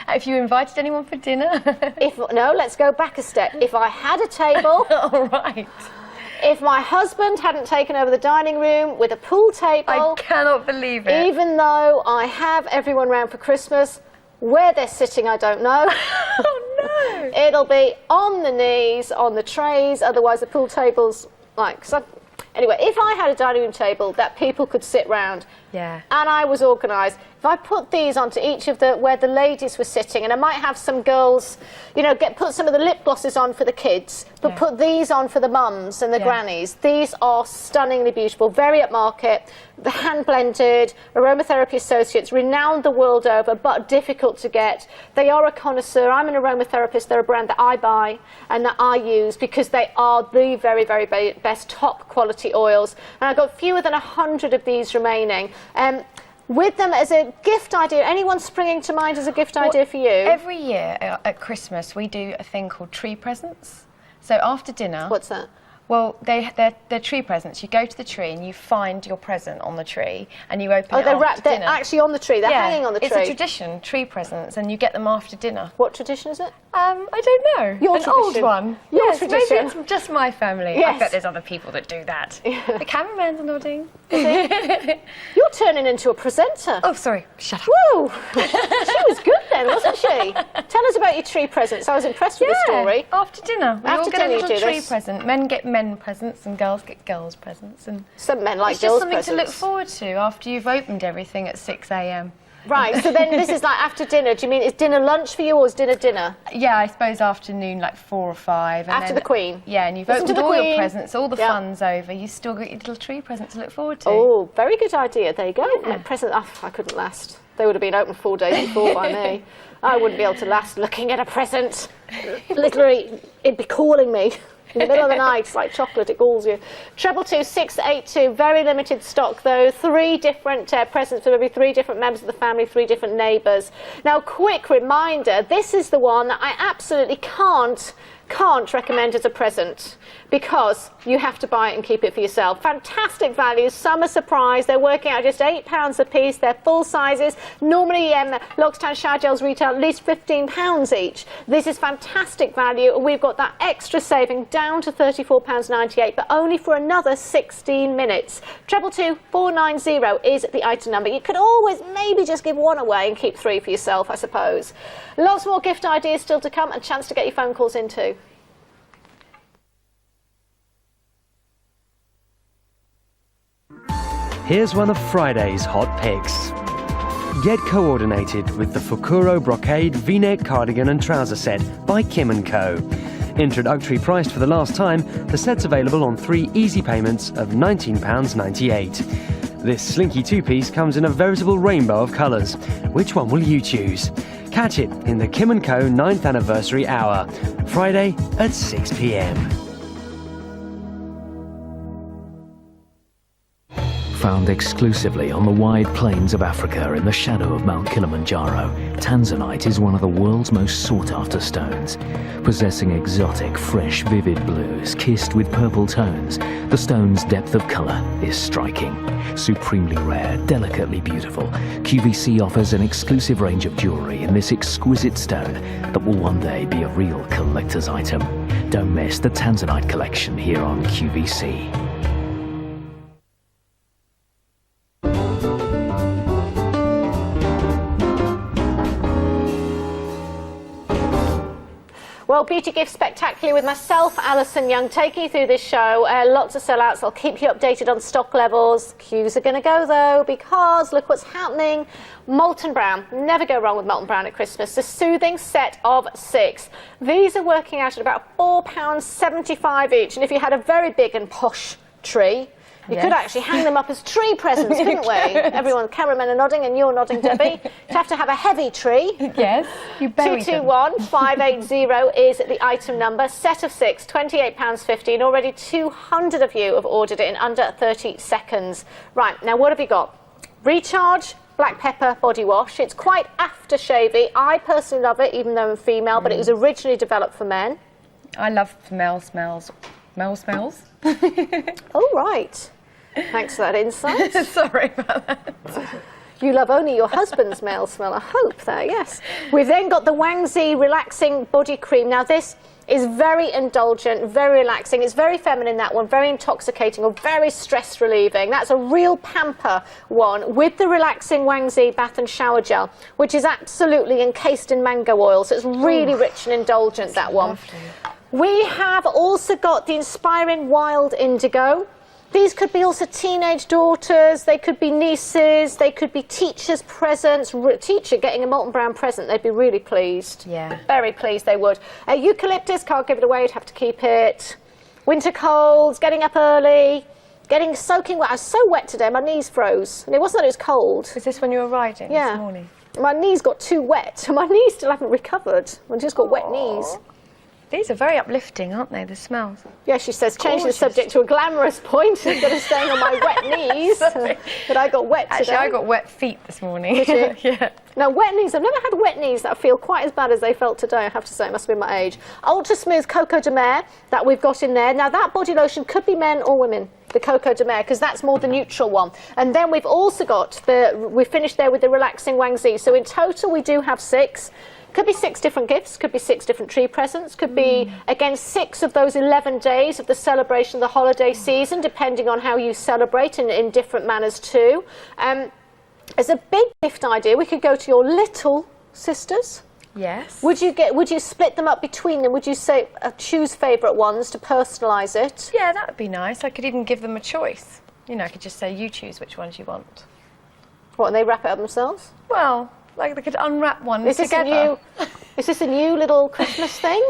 if you invited anyone for dinner, no, let's go back a step. If I had a table, all right. If my husband hadn't taken over the dining room with a pool table, I cannot believe it. Even though I have everyone round for Christmas, where they're sitting, I don't know. Oh no! It'll be on the knees, on the trays. Otherwise, the pool table's like. Anyway, if I had a dining room table that people could sit round, and I was organised, if I put these onto each of the where the ladies were sitting, and I might have some girls, you know, put some of the lip glosses on for the kids, but put these on for the mums and the grannies. These are stunningly beautiful, very upmarket, the hand blended, Aromatherapy Associates, renowned the world over, but difficult to get. They are a connoisseur. I'm an aromatherapist. They're a brand that I buy and that I use because they are the very, very best top quality oils. And I've got fewer than 100 of these remaining. With them as a gift idea, anyone springing to mind as a gift idea for you? Every year at Christmas we do a thing called tree presents. So after dinner... What's that? Well, they're tree presents. You go to the tree and you find your present on the tree and you open it after dinner. They're actually on the tree. They're hanging on the tree. It's a tradition, tree presents, and you get them after dinner. What tradition is it? I don't know. Your An tradition. old one. Your Yes, tradition. maybe it's just my family. Yes. I bet there's other people that do that. The cameraman's nodding. You're turning into a presenter. Oh, sorry. Shut up. Woo! She was good then, wasn't she? Tell us about your tree presents. I was impressed with the story. After dinner. We all After get a dinner you little do tree this. present. Men get men presents and girls get girls presents. And some men like it's just girls something to look presents. forward to after you've opened everything at 6 a.m. Right, so then this is like after dinner. Do you mean is dinner lunch for you or is dinner dinner? Yeah, I suppose afternoon, like 4 or 5. And After then, the Queen? Yeah, and you've Listen to opened the all your Queen. presents, all the Yeah. fun's over. You still got your little tree present to look forward to. Oh, very good idea. There you go. Present. Oh, I couldn't last. They would have been open 4 days before by me. I wouldn't be able to last looking at a present. Literally, it'd be calling me. In the middle of the night, it's like chocolate, it galls you. 222682, very limited stock though. 3 different presents for maybe 3 different members of the family, 3 different neighbours. Now, quick reminder, this is the one that I absolutely can't can't recommend as a present because you have to buy it and keep it for yourself. Fantastic value, summer surprise. They're working out just £8 a piece. They're full sizes. Normally L'Occitane shower gels retail at least £15 each. This is fantastic value. We've got that extra saving down to £34.98, but only for another 16 minutes. 222 490 is the item number. You could always maybe just give one away and keep 3 for yourself, I suppose. Lots more gift ideas still to come, and a chance to get your phone calls in too. Here's one of Friday's hot picks. Get coordinated with the Fukuro Brocade V-neck cardigan and trouser set by Kim & Co. Introductory priced for the last time, the set's available on 3 easy payments of £19.98. This slinky two-piece comes in a veritable rainbow of colours. Which one will you choose? Catch it in the Kim & Co 9th Anniversary Hour, Friday at 6 p.m. Found exclusively on the wide plains of Africa in the shadow of Mount Kilimanjaro, Tanzanite is one of the world's most sought-after stones. Possessing exotic, fresh, vivid blues kissed with purple tones, the stone's depth of colour is striking. Supremely rare, delicately beautiful, QVC offers an exclusive range of jewellery in this exquisite stone that will one day be a real collector's item. Don't miss the Tanzanite collection here on QVC. Well, Beauty Gift Spectacular with myself, Alison Young, taking you through this show. Lots of sellouts. I'll keep you updated on stock levels. Queues are going to go, though, because look what's happening. Molton Brown. Never go wrong with Molton Brown at Christmas. The soothing set of 6. These are working out at about £4.75 each. And if you had a very big and posh tree, you could actually hang them up as tree presents, couldn't we? Everyone, cameramen are nodding and you're nodding, Debbie. You'd have to have a heavy tree. Yes, you bury 221 580 is the item number. Set of 6, £28.50, and already 200 of you have ordered it in under 30 seconds. Right, now what have you got? Recharge Black Pepper Body Wash. It's quite aftershavey. I personally love it, even though I'm female, but it was originally developed for men. I love male smells. Male smells? Oh, right. Thanks for that insight. Sorry about that. You love only your husband's male smell, I hope there, yes. We've then got the Wang Zi Relaxing Body Cream. Now this is very indulgent, very relaxing. It's very feminine, that one, very intoxicating or very stress relieving. That's a real pamper one with the relaxing Wang Zi Bath and Shower Gel, which is absolutely encased in mango oil. So it's really rich and indulgent, that one. Lovely. We have also got the Inspiring Wild Indigo. These could be also teenage daughters, they could be nieces, they could be teachers' presents. Teacher getting a Molton Brown present, they'd be really pleased. Yeah. Very pleased they would. Eucalyptus, can't give it away, you'd have to keep it. Winter colds, getting up early, getting soaking wet. I was so wet today, my knees froze. And it wasn't that it was cold. Was this when you were riding this morning? My knees got too wet, and my knees still haven't recovered. I just got wet knees. These are very uplifting, aren't they, the smells? Yeah, she says, change the subject to a glamorous point instead of staying on my wet knees. But I got wet today. Actually, I got wet feet this morning. Did you? Yeah. Now, wet knees, I've never had wet knees that feel quite as bad as they felt today, I have to say. It must be my age. Ultra Smooth Coco de Mer that we've got in there. Now, that body lotion could be men or women, the Coco de Mer, because that's more the neutral one. And then we've also got we finished there with the Relaxing Wang Zi. So in total, we do have 6. Could be 6 different gifts, could be 6 different tree presents, could be, again, 6 of those 11 days of the celebration of the holiday season, depending on how you celebrate in different manners too. As a big gift idea, we could go to your little sisters. Yes. Would you split them up between them? Would you say choose favourite ones to personalise it? Yeah, that would be nice. I could even give them a choice. You know, I could just say, you choose which ones you want. What, and they wrap it up themselves? Well, like they could unwrap one Is together. Is this a new little Christmas thing?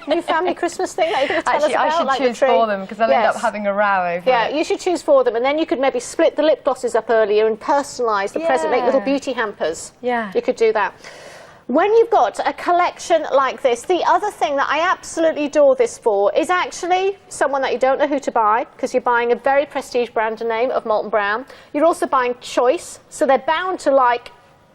New family Christmas thing that you're going to tell us about? I should like choose for them because I'll end up having a row over it. Yeah, you should choose for them, and then you could maybe split the lip glosses up earlier and personalise the present, make little beauty hampers. Yeah. You could do that. When you've got a collection like this, the other thing that I absolutely adore this for is actually someone that you don't know who to buy, because you're buying a very prestige brand name of Molton Brown. You're also buying choice, so they're bound to like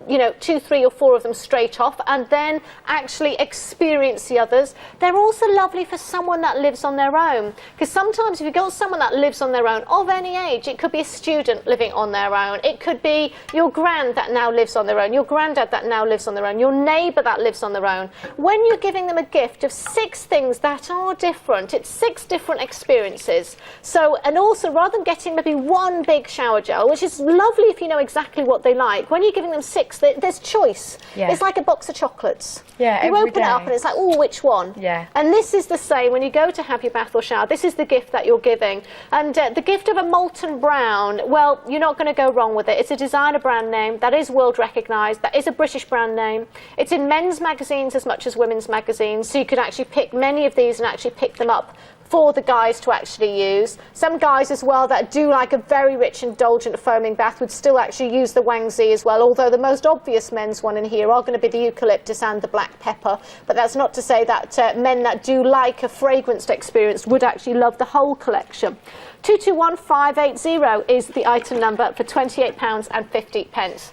you know, 2, 3 or 4 of them straight off and then actually experience the others. They're also lovely for someone that lives on their own, because sometimes if you've got someone that lives on their own of any age, it could be a student living on their own, it could be your grand that now lives on their own, your granddad that now lives on their own, your neighbour that lives on their own. When you're giving them a gift of 6 things that are different, it's 6 different experiences. So, and also rather than getting maybe 1 big shower gel, which is lovely if you know exactly what they like, when you're giving them 6, there's choice. Yeah. It's like a box of chocolates. Yeah, you open it up and it's like, oh, which one? Yeah. And this is the same when you go to have your bath or shower. This is the gift that you're giving. And the gift of a molten brown, well, you're not going to go wrong with it. It's a designer brand name that is world recognised. That is a British brand name. It's in men's magazines as much as women's magazines. So you could actually pick many of these and actually pick them up for the guys to actually use. Some guys as well that do like a very rich, indulgent foaming bath would still actually use the Wangzi as well, although the most obvious men's one in here are going to be the eucalyptus and the black pepper. But that's not to say that men that do like a fragranced experience would actually love the whole collection. 221580 is the item number for £28.50.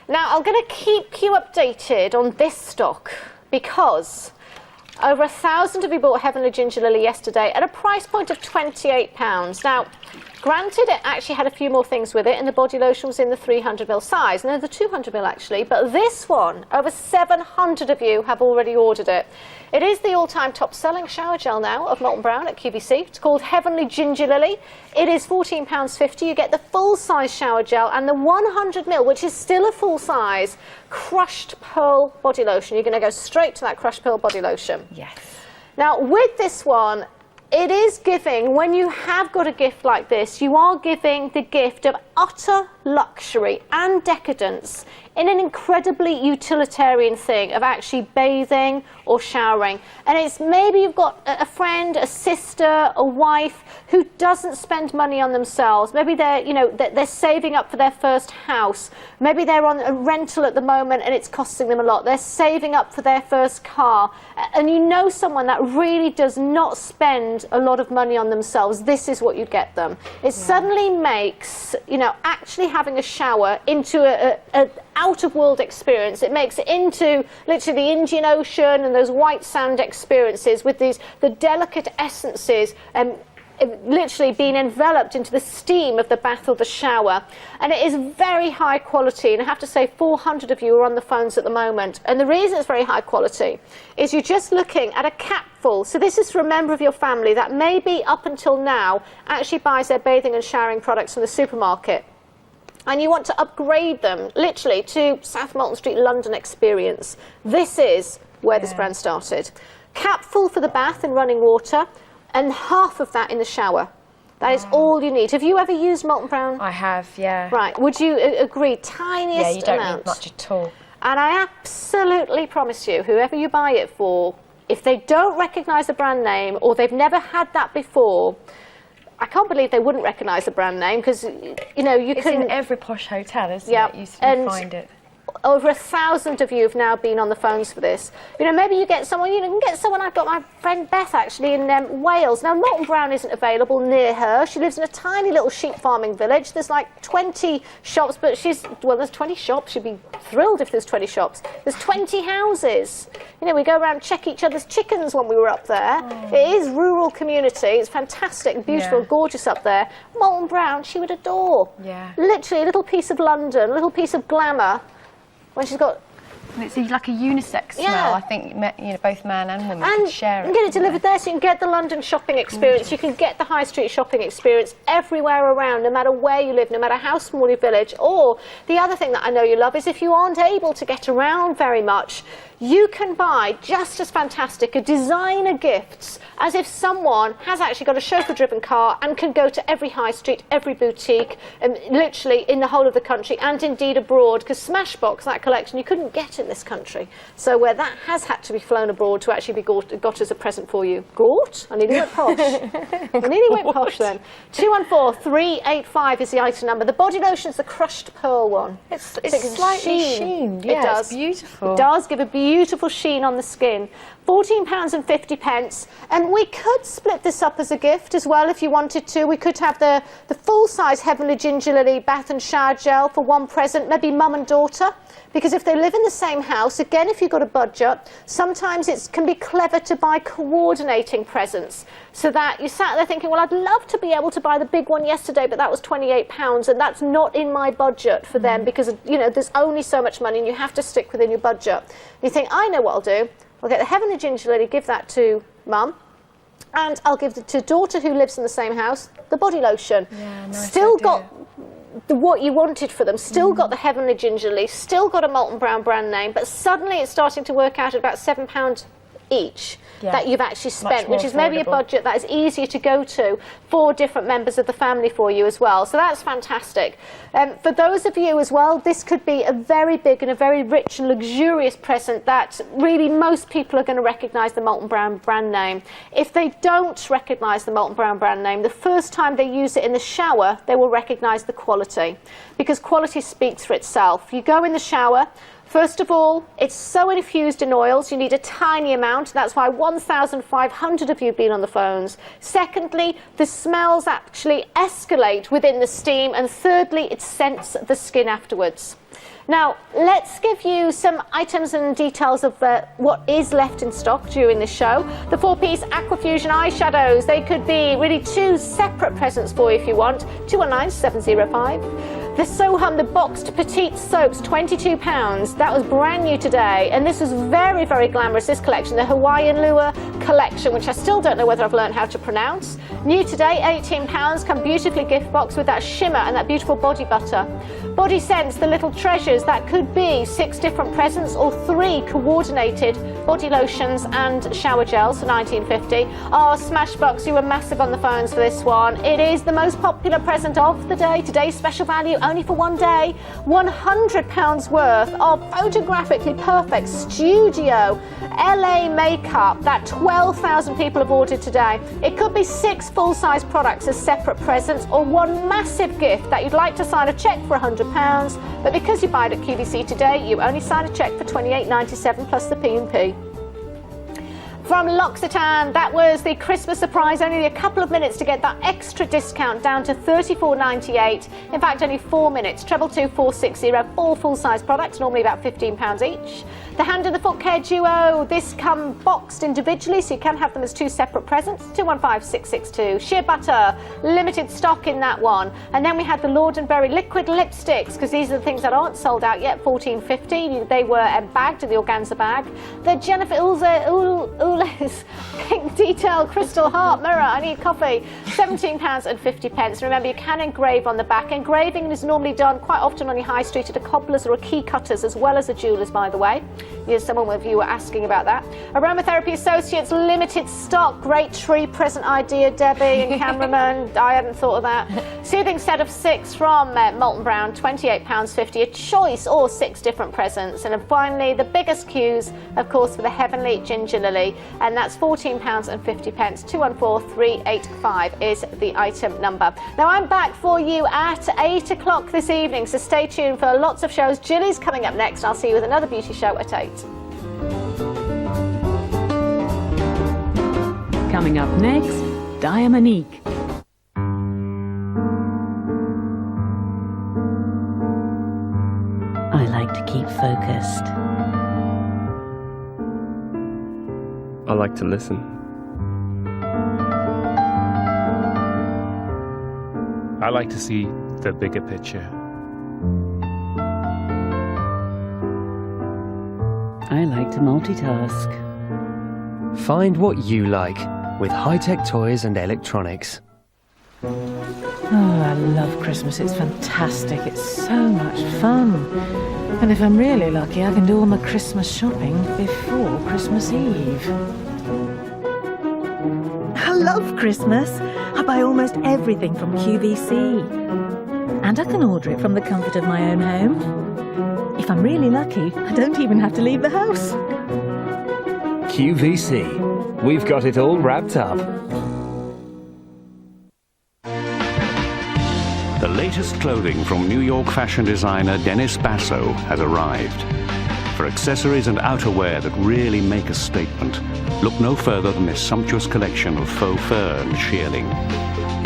Now, I'm going to keep you updated on this stock because over 1,000 of you bought Heavenly Ginger Lily yesterday at a price point of £28. Now, granted, it actually had a few more things with it, and the body lotion was in the 300ml size, and the 200ml actually, but this one, over 700 of you have already ordered it. It is the all-time top-selling shower gel now of Molton Brown at QVC. It's called Heavenly Ginger Lily. It is £14.50. You get the full-size shower gel and the 100ml, which is still a full-size, crushed pearl body lotion. You're going to go straight to that crushed pearl body lotion. Yes. Now, with this one, it is giving, when you have got a gift like this, you are giving the gift of utter luxury and decadence in an incredibly utilitarian thing of actually bathing or showering. And it's maybe you've got a friend, a sister, a wife who doesn't spend money on themselves. Maybe they're, you know, they're saving up for their first house. Maybe they're on a rental at the moment and it's costing them a lot. They're saving up for their first car. And you know someone that really does not spend a lot of money on themselves. This is what you get them. It suddenly makes, you know, actually having a shower into a out-of-world experience. It makes it into literally the Indian Ocean and those white sand experiences with the delicate essences literally being enveloped into the steam of the bath or the shower. And it is very high quality, and I have to say 400 of you are on the phones at the moment. And the reason it's very high quality is you're just looking at a capful. So this is for a member of your family that maybe up until now actually buys their bathing and showering products from the supermarket, and you want to upgrade them literally to South Molton Street London experience. This is where this brand started. Capful for the bath and running water, and half of that in the shower. That is all you need. Have you ever used Molton Brown? I have, yeah. Right, would you agree? Tiniest Yeah, you don't amount. need much at all. And I absolutely promise you, whoever you buy it for, if they don't recognise the brand name or they've never had that before, I can't believe they wouldn't recognise the brand name, because, you know, you it's can... in every posh hotel, isn't Yeah, it? You find it. Over 1,000 of you have now been on the phones for this. You know, maybe you get someone, you can get someone. I've got my friend Beth actually in Wales. Now, Molton Brown isn't available near her. She lives in a tiny little sheep farming village. There's like 20 shops, but there's 20 shops. She'd be thrilled if there's 20 shops. There's 20 houses. You know, we go around, check each other's chickens when we were up there. It is rural community. It's fantastic, beautiful, gorgeous up there. Molton Brown, she would adore. Yeah. Literally a little piece of London, a little piece of glamour. When she's got... And it's like a unisex smell. I think, you know, both man and woman can share it. You can get it delivered there, so you can get the London shopping experience. You can get the high street shopping experience everywhere around, no matter where you live, no matter how small your village. Or the other thing that I know you love is if you aren't able to get around very much, you can buy just as fantastic a designer gifts as if someone has actually got a chauffeur-driven car and can go to every high street, every boutique, and literally in the whole of the country and indeed abroad, because Smashbox, that collection, you couldn't get get in this country. So where that has had to be flown abroad to actually be got as a present for you. Gort? I nearly went posh. I nearly went posh then. 214385 is the item number. The body lotion's the crushed pearl one. It's slightly sheened. Yeah, it does. It's beautiful. It does give a beautiful sheen on the skin. £14.50, and we could split this up as a gift as well if you wanted to. We could have the full-size Heavenly Ginger Lily bath and shower gel for one present, maybe mum and daughter, because if they live in the same house, again, if you've got a budget, sometimes it can be clever to buy coordinating presents, so that you sat there thinking, well, I'd love to be able to buy the big one yesterday, but that was £28, and that's not in my budget for them, because, you know, there's only so much money and you have to stick within your budget. You think, I know what I'll do. I'll get the Heavenly Ginger Lily, give that to mum, and I'll give it to daughter who lives in the same house, the body lotion. Yeah, nice still idea. got what you wanted for them, still got the Heavenly Ginger Lily, still got a Molton Brown brand name, but suddenly it's starting to work out at about £7 each that you've actually spent, which is maybe a budget that is easier to go to for different members of the family for you as well. So that's fantastic. For those of you as well, this could be a very big and a very rich and luxurious present that really most people are going to recognise the Molton Brown brand name. If they don't recognise the Molton Brown brand name, the first time they use it in the shower, they will recognise the quality, because quality speaks for itself. You go in the shower. First of all, it's so infused in oils, you need a tiny amount. That's why 1,500 of you have been on the phones. Secondly, the smells actually escalate within the steam. And thirdly, it scents the skin afterwards. Now, let's give you some items and details of what is left in stock during this show. The 4-piece Aquafusion eyeshadows, they could be really 2 separate presents for you if you want. 219705. The Soham, the boxed petite soaps, £22. That was brand new today, and this was very, very glamorous, this collection, the Hawaiian Lure collection, which I still don't know whether I've learned how to pronounce. New today, £18, come beautifully gift box with that shimmer and that beautiful body butter. Body Sense, the little treasures, that could be 6 different presents or 3 coordinated body lotions and shower gels for £19.50. Oh, Smashbox, you were massive on the phones for this one. It is the most popular present of the day. Today's special value, only for one day, £100 worth of photographically perfect studio LA makeup that 12,000 people have ordered today. It could be 6 full-size products as separate presents, or one massive gift that you'd like to sign a cheque for £100, but because you buy it at QVC today, you only sign a cheque for $28.97 plus the P&P. From L'Occitane, that was the Christmas surprise, only a couple of minutes to get that extra discount down to $34.98. In fact, only 4 minutes. 222-460, 4 full-size products, normally about £15 each. The Hand and the Foot Care Duo, this come boxed individually, so you can have them as 2 separate presents. 215662. Sheer Butter, limited stock in that one. And then we had the Lord & Berry liquid lipsticks, because these are the things that aren't sold out yet, $14.50. They were bagged in the organza bag. The Jennifer Ules pink detail crystal heart mirror, I need coffee, £17.50. Remember, you can engrave on the back. Engraving is normally done quite often on your high street at a cobbler's or a key cutter's, as well as a jeweller's, by the way. Yes, some of you were asking about that. Aromatherapy Associates, limited stock. Great tree present idea, Debbie and cameraman. I hadn't thought of that. Soothing set of 6 from Molton Brown, £28.50. A choice or 6 different presents. And then finally, the biggest queues, of course, for the Heavenly Ginger Lily, and that's £14.50. 214385 is the item number. Now, I'm back for you at 8 o'clock this evening, so stay tuned for lots of shows. Jilly's coming up next. I'll see you with another beauty show at 8. Coming up next, Diamonique. I like to keep focused. I like to listen. I like to see the bigger picture. I like to multitask. Find what you like with high-tech toys and electronics. Oh, I love Christmas. It's fantastic. It's so much fun. And if I'm really lucky, I can do all my Christmas shopping before Christmas Eve. I love Christmas. I buy almost everything from QVC. And I can order it from the comfort of my own home. If If I'm really lucky, I don't even have to leave the house. QVC. We've got it all wrapped up. The latest clothing from New York fashion designer Dennis Basso has arrived. For accessories and outerwear that really make a statement, look no further than this sumptuous collection of faux fur and shearling.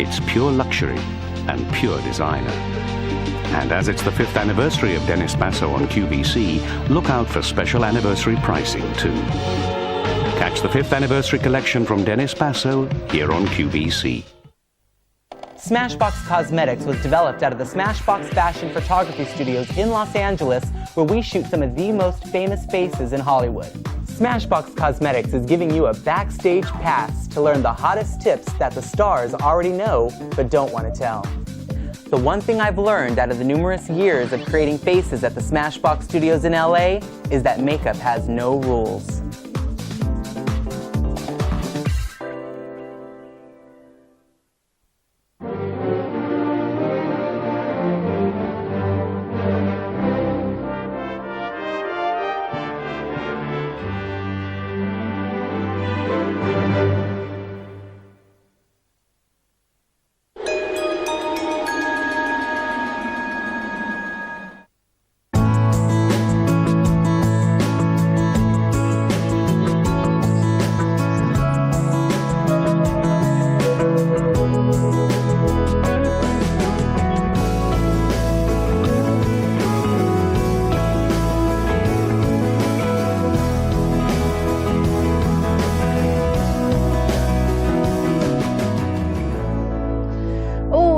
It's pure luxury and pure designer. And as it's the 5th anniversary of Dennis Basso on QVC, look out for special anniversary pricing too. Catch the 5th anniversary collection from Dennis Basso here on QVC. Smashbox Cosmetics was developed out of the Smashbox Fashion Photography Studios in Los Angeles, where we shoot some of the most famous faces in Hollywood. Smashbox Cosmetics is giving you a backstage pass to learn the hottest tips that the stars already know but don't want to tell. The one thing I've learned out of the numerous years of creating faces at the Smashbox Studios in LA is that makeup has no rules.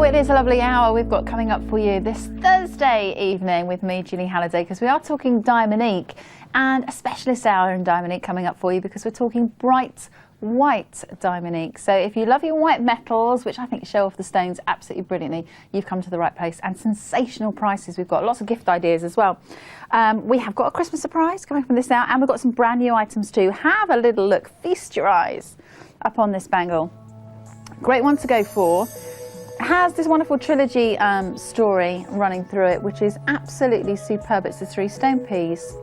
It is a lovely hour we've got coming up for you this Thursday evening with me, Julie Halliday, because we are talking Diamonique, and a specialist hour in Diamonique coming up for you because we're talking bright white Diamonique. So if you love your white metals, which I think show off the stones absolutely brilliantly, you've come to the right place. And sensational prices. We've got lots of gift ideas as well. We have got a Christmas surprise coming from this hour, and we've got some brand new items too. Have a little look, feast your eyes upon this bangle. Great one to go for. Has this wonderful trilogy story running through it, which is absolutely superb. It's a 3-stone piece,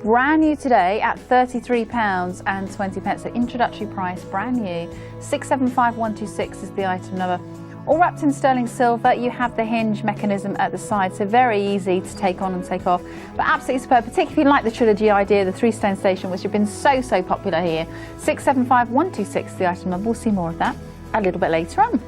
brand new today at £33.20. So introductory price, brand new. 675126 is the item number. All wrapped in sterling silver. You have the hinge mechanism at the side, so very easy to take on and take off. But absolutely superb, particularly if you like the trilogy idea, the 3-stone station, which have been so popular here. 675126 is the item number. We'll see more of that a little bit later on.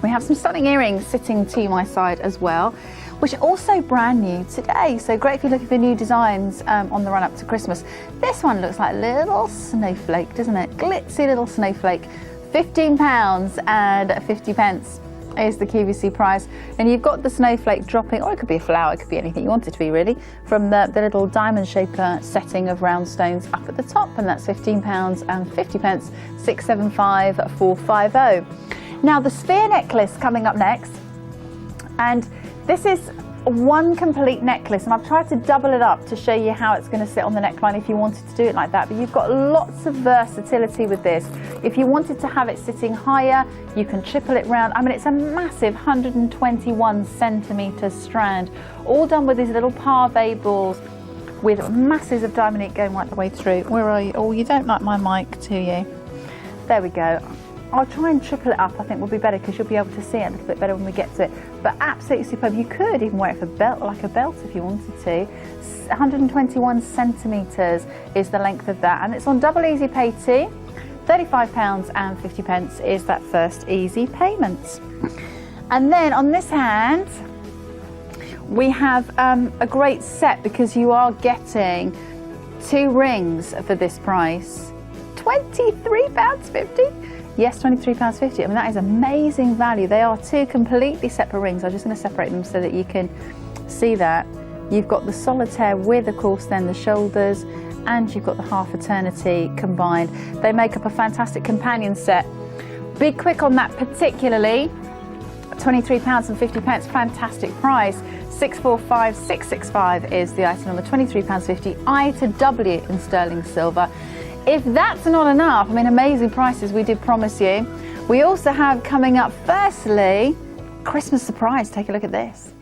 We have some stunning earrings sitting to my side as well, which are also brand new today. So great if you're looking for new designs on the run up to Christmas. This one looks like a little snowflake, doesn't it? Glitzy little snowflake. £15.50 is the QVC price. And you've got the snowflake dropping, or it could be a flower, it could be anything you want it to be really, from the little diamond shaper setting of round stones up at the top. And that's £15.50, 675450. Now the sphere necklace coming up next, and this is one complete necklace, and I've tried to double it up to show you how it's going to sit on the neckline if you wanted to do it like that, but you've got lots of versatility with this. If you wanted to have it sitting higher, you can triple it round. I mean, it's a massive 121 centimetre strand, all done with these little pave balls with masses of Diamonique going right the way through. Where are you? Oh, you don't like my mic, do you? There we go. I'll try and triple it up, I think will be better because you'll be able to see it a little bit better when we get to it. But absolutely superb. You could even wear it for belt, like a belt if you wanted to. 121 centimetres is the length of that, and it's on double easy pay too. £35.50 is that first easy payment. And then on this hand, we have a great set because you are getting 2 rings for this price. £23.50. Yes, £23.50. I mean, that is amazing value. They are 2 completely separate rings. I'm just going to separate them so that you can see that. You've got the solitaire with, of course, then the shoulders, and you've got the half eternity combined. They make up a fantastic companion set. Be quick on that particularly. £23.50, fantastic price. 645665 is the item number, £23.50. I to W in sterling silver. If that's not enough, I mean, amazing prices, we did promise you. We also have coming up, firstly, Christmas surprise. Take a look at this.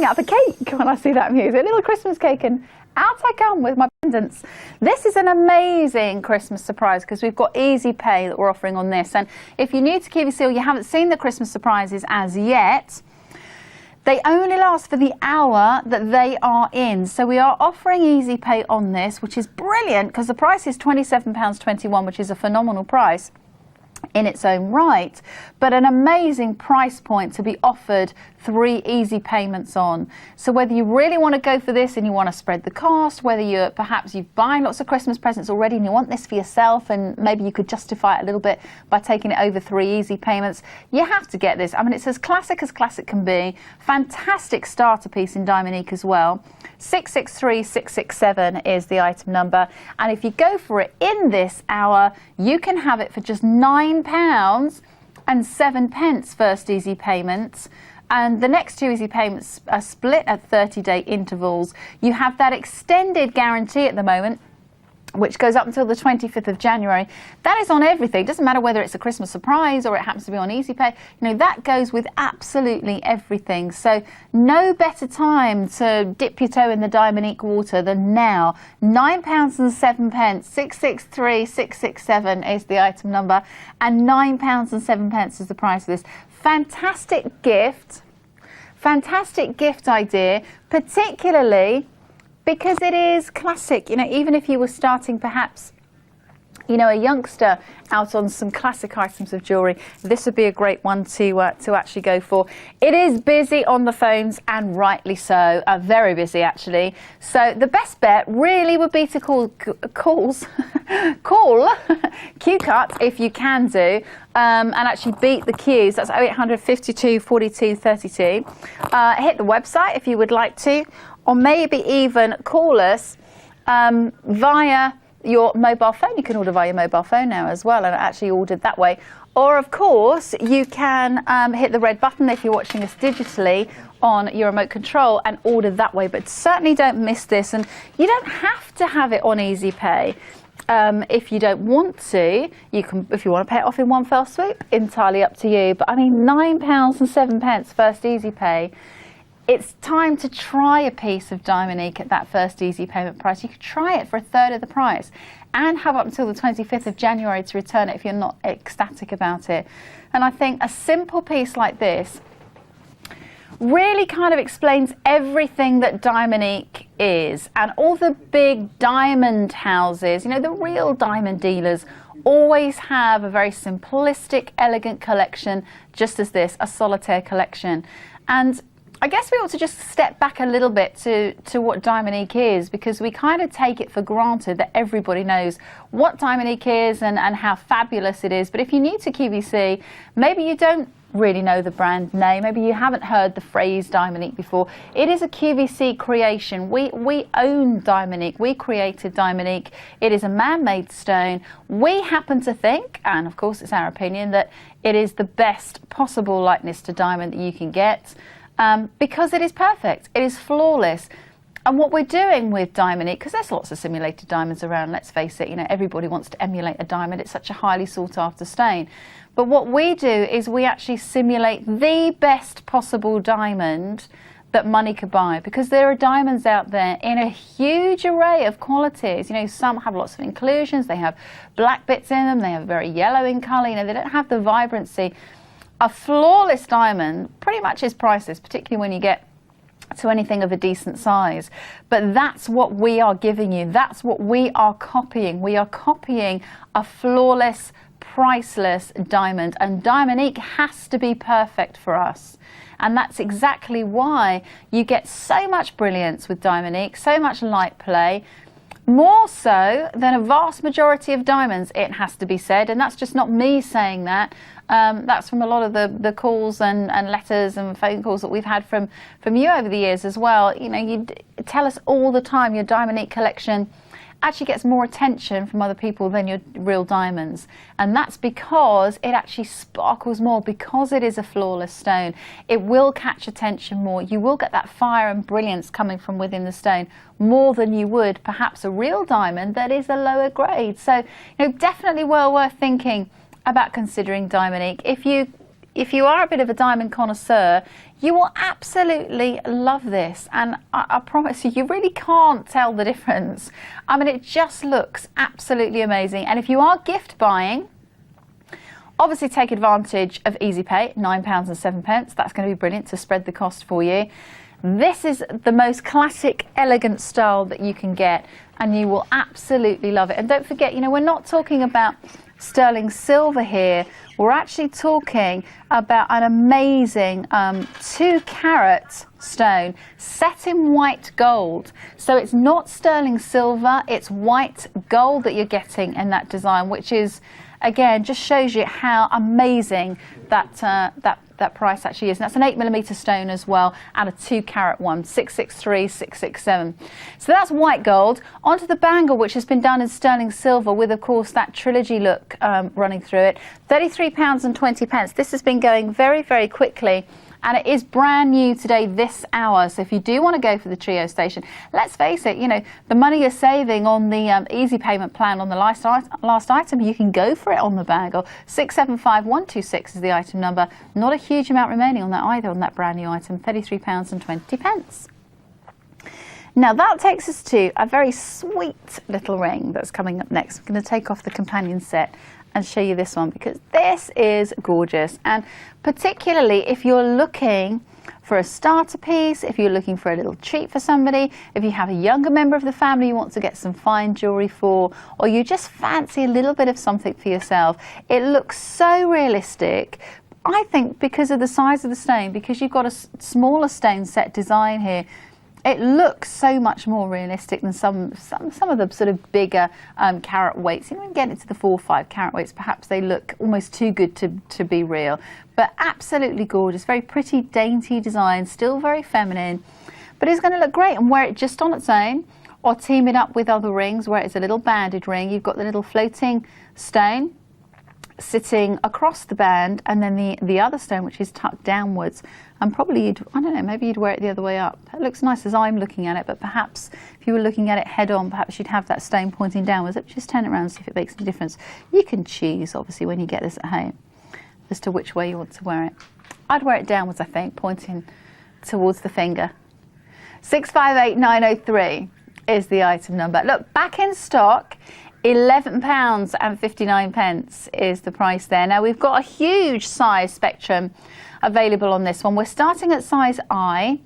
cutting up a cake when I see that music, a little Christmas cake, and out I come with my pendants. This is an amazing Christmas surprise because we've got Easy Pay that we're offering on this. And if you're new to QVC or you haven't seen the Christmas surprises as yet, they only last for the hour that they are in. So we are offering Easy Pay on this, which is brilliant because the price is £27.21, which is a phenomenal price in its own right, but an amazing price point to be offered 3 easy payments on. So whether you really want to go for this and you want to spread the cost, whether you're perhaps you've buying lots of Christmas presents already and you want this for yourself and maybe you could justify it a little bit by taking it over 3 easy payments, you have to get this. I mean, it's as classic can be. Fantastic starter piece in Diamonique as well. 663667 is the item number, and if you go for it in this hour, you can have it for just £9.07 first easy payments, and the next 2 easy payments are split at 30-day intervals. You have that extended guarantee at the moment, which goes up until the 25th of January. That is on everything. It doesn't matter whether it's a Christmas surprise or it happens to be on Easy Pay. You know, that goes with absolutely everything. So no better time to dip your toe in the Diamonique water than now. £9.07, 663667 is the item number, and £9.07 is the price of this. Fantastic gift idea, particularly because it is classic. You know, even if you were starting perhaps, you know, a youngster out on some classic items of jewellery, this would be a great one to actually go for. It is busy on the phones, and rightly so, very busy actually. So the best bet really would be to call Q-Cut if you can do, and actually beat the queues. That's 0800 52 42 32. Hit the website if you would like to, or maybe even call us via your mobile phone. You can order via your mobile phone now as well, and actually ordered that way. Or of course you can hit the red button if you're watching us digitally on your remote control and order that way. But certainly don't miss this, and you don't have to have it on Easy Pay. If you don't want to, you can, if you want to pay it off in one fell swoop, entirely up to you. But I mean, £9.07 first Easy Pay. It's time to try a piece of Diamonique at that first easy payment price. You could try it for a third of the price and have up until the 25th of January to return it if you're not ecstatic about it. And I think a simple piece like this really kind of explains everything that Diamonique is. And all the big diamond houses, you know, the real diamond dealers, always have a very simplistic, elegant collection, just as this, a solitaire collection. And I guess we ought to just step back a little bit to what Diamonique is, because we kind of take it for granted that everybody knows what Diamonique is and how fabulous it is. But if you're new to QVC, maybe you don't really know the brand name, maybe you haven't heard the phrase Diamonique before. It is a QVC creation. We own Diamonique. We created Diamonique. It is a man-made stone. We happen to think, and of course it's our opinion, that it is the best possible likeness to diamond that you can get. Because it is perfect, it is flawless. And what we're doing with Diamonique, because there's lots of simulated diamonds around, let's face it, you know, everybody wants to emulate a diamond, it's such a highly sought after stone. But what we do is we actually simulate the best possible diamond that money could buy, because there are diamonds out there in a huge array of qualities. You know, some have lots of inclusions, they have black bits in them, they have very yellow in colour, you know, they don't have the vibrancy. A flawless diamond pretty much is priceless, particularly when you get to anything of a decent size. But that's what we are giving you. That's what we are copying. We are copying a flawless, priceless diamond. And Diamonique has to be perfect for us. And that's exactly why you get so much brilliance with Diamonique, so much light play. More so than a vast majority of diamonds, it has to be said. And that's just not me saying that. That's from a lot of the calls and letters and phone calls that we've had from you over the years as well. You know, you tell us all the time your Diamonique collection actually gets more attention from other people than your real diamonds. And that's because it actually sparkles more, because it is a flawless stone. It will catch attention more. You will get that fire and brilliance coming from within the stone more than you would perhaps a real diamond that is a lower grade. So, you know, definitely well worth thinking about considering Diamonique. If you if you are a bit of a diamond connoisseur, you will absolutely love this. And I promise you, you really can't tell the difference. I mean, it just looks absolutely amazing. And if you are gift buying, obviously take advantage of Easy Pay, £9.07. That's going to be brilliant to spread the cost for you. This is the most classic, elegant style that you can get, and you will absolutely love it. And don't forget, you know, we're not talking about sterling silver here. We're actually talking about an amazing 2-carat stone set in white gold. So it's not sterling silver, it's white gold that you're getting in that design, which is, again, just shows you how amazing that price actually is. And that's an 8mm stone as well, and a 2-carat one, 663, 667. So that's white gold. Onto the bangle, which has been done in sterling silver with, of course, that trilogy look running through it. £33.20. This has been going very, very quickly. And it is brand new today, this hour. So if you do want to go for the trio station, let's face it, you know, the money you're saving on the easy payment plan on the last item, you can go for it on the bangle. 675126 is the item number. Not a huge amount remaining on that either, on that brand new item, £33.20. Now that takes us to a very sweet little ring that's coming up next. I'm going to take off the companion set and show you this one, because this is gorgeous. And particularly if you're looking for a starter piece, if you're looking for a little treat for somebody, if you have a younger member of the family you want to get some fine jewellery for, or you just fancy a little bit of something for yourself, it looks so realistic. I think because of the size of the stone, because you've got a smaller stone set design here, it looks so much more realistic than some of the sort of bigger carat weights. You know, when you get into the 4 or 5 carat weights, perhaps they look almost too good to be real. But absolutely gorgeous, very pretty, dainty design, still very feminine. But it's going to look great, and wear it just on its own, or team it up with other rings where it's a little banded ring. You've got the little floating stone sitting across the band, and then the other stone, which is tucked downwards. And probably I don't know, maybe you'd wear it the other way up. It looks nice as I'm looking at it, but perhaps if you were looking at it head on, perhaps you'd have that stone pointing downwards. Just turn it around and see if it makes any difference. You can choose, obviously, when you get this at home, as to which way you want to wear it. I'd wear it downwards, I think, pointing towards the finger. 658903 is the item number. Look, back in stock, £11.59 is the price there. Now we've got a huge size spectrum available on this one. We're starting at size I,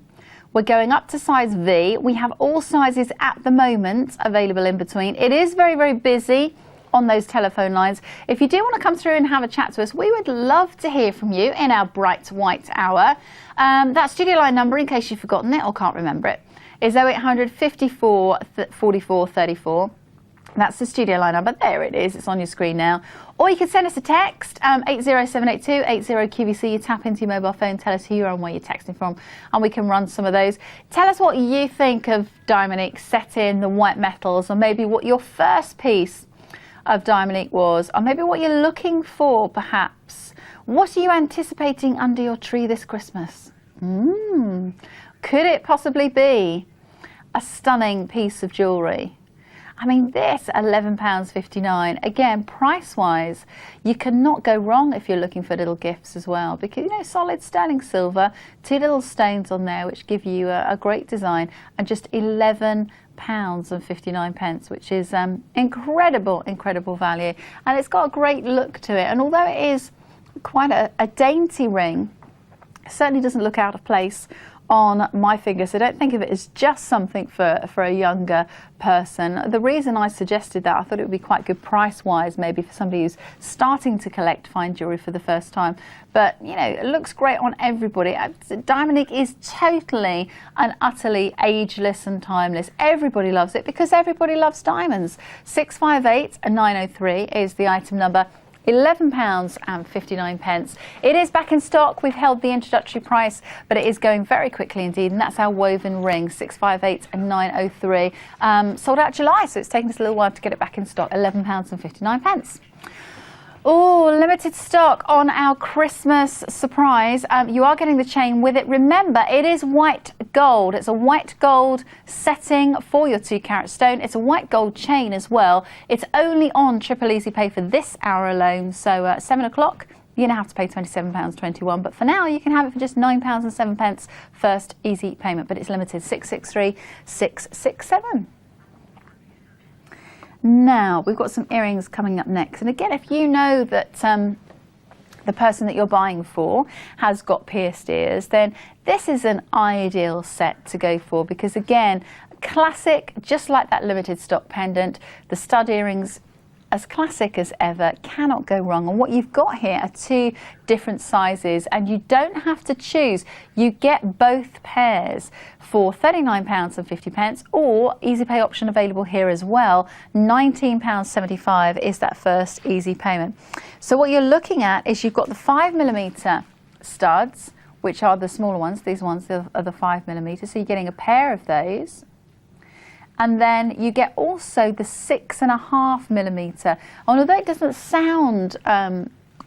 we're going up to size V. We have all sizes at the moment available in between. It is very, very busy on those telephone lines. If you do want to come through and have a chat to us, we would love to hear from you in our bright white hour. That studio line number, in case you've forgotten it or can't remember it, is 0800 54 44 34. That's the studio line number. There it is. It's on your screen now. Or you can send us a text, 80782 80QVC. You tap into your mobile phone, tell us who you are and where you're texting from, and we can run some of those. Tell us what you think of Diamonique set in the white metals, or maybe what your first piece of Diamonique was, or maybe what you're looking for, perhaps. What are you anticipating under your tree this Christmas? Could it possibly be a stunning piece of jewellery? I mean, this £11.59, again, price-wise, you cannot go wrong if you're looking for little gifts as well, because, you know, solid sterling silver, 2 little stones on there which give you a great design, and just £11.59, which is incredible value. And it's got a great look to it, and although it is quite a dainty ring, it certainly doesn't look out of place on my finger, so don't think of it as just something for a younger person. The reason I suggested that, I thought it would be quite good price-wise, maybe for somebody who's starting to collect fine jewellery for the first time. But, you know, it looks great on everybody. Diamonique is totally and utterly ageless and timeless. Everybody loves it because everybody loves diamonds. 658903 is the item number. £11.59. It is back in stock. We've held the introductory price, but it is going very quickly indeed, and that's our woven ring, 658903. Sold out July, so it's taken us a little while to get it back in stock. £11.59. Oh, limited stock on our Christmas surprise. You are getting the chain with it. Remember, it is white gold. It's a white gold setting for your 2-carat stone. It's a white gold chain as well. It's only on Triple Easy Pay for this hour alone. So 7 o'clock you're going to have to pay £27.21, but for now you can have it for just £9.07 first easy payment, but it's limited 663,667. Now we've got some earrings coming up next, and again, if you know that the person that you're buying for has got pierced ears, then this is an ideal set to go for, because again, classic, just like that limited stock pendant, the stud earrings, as classic as ever, cannot go wrong. And what you've got here are two different sizes, and you don't have to choose. You get both pairs for £39.50, or easy pay option available here as well. £19.75 is that first easy payment. So what you're looking at is you've got the 5mm studs, which are the smaller ones. These ones are the 5mm, so you're getting a pair of those. And then you get also the 6.5mm. And although it doesn't sound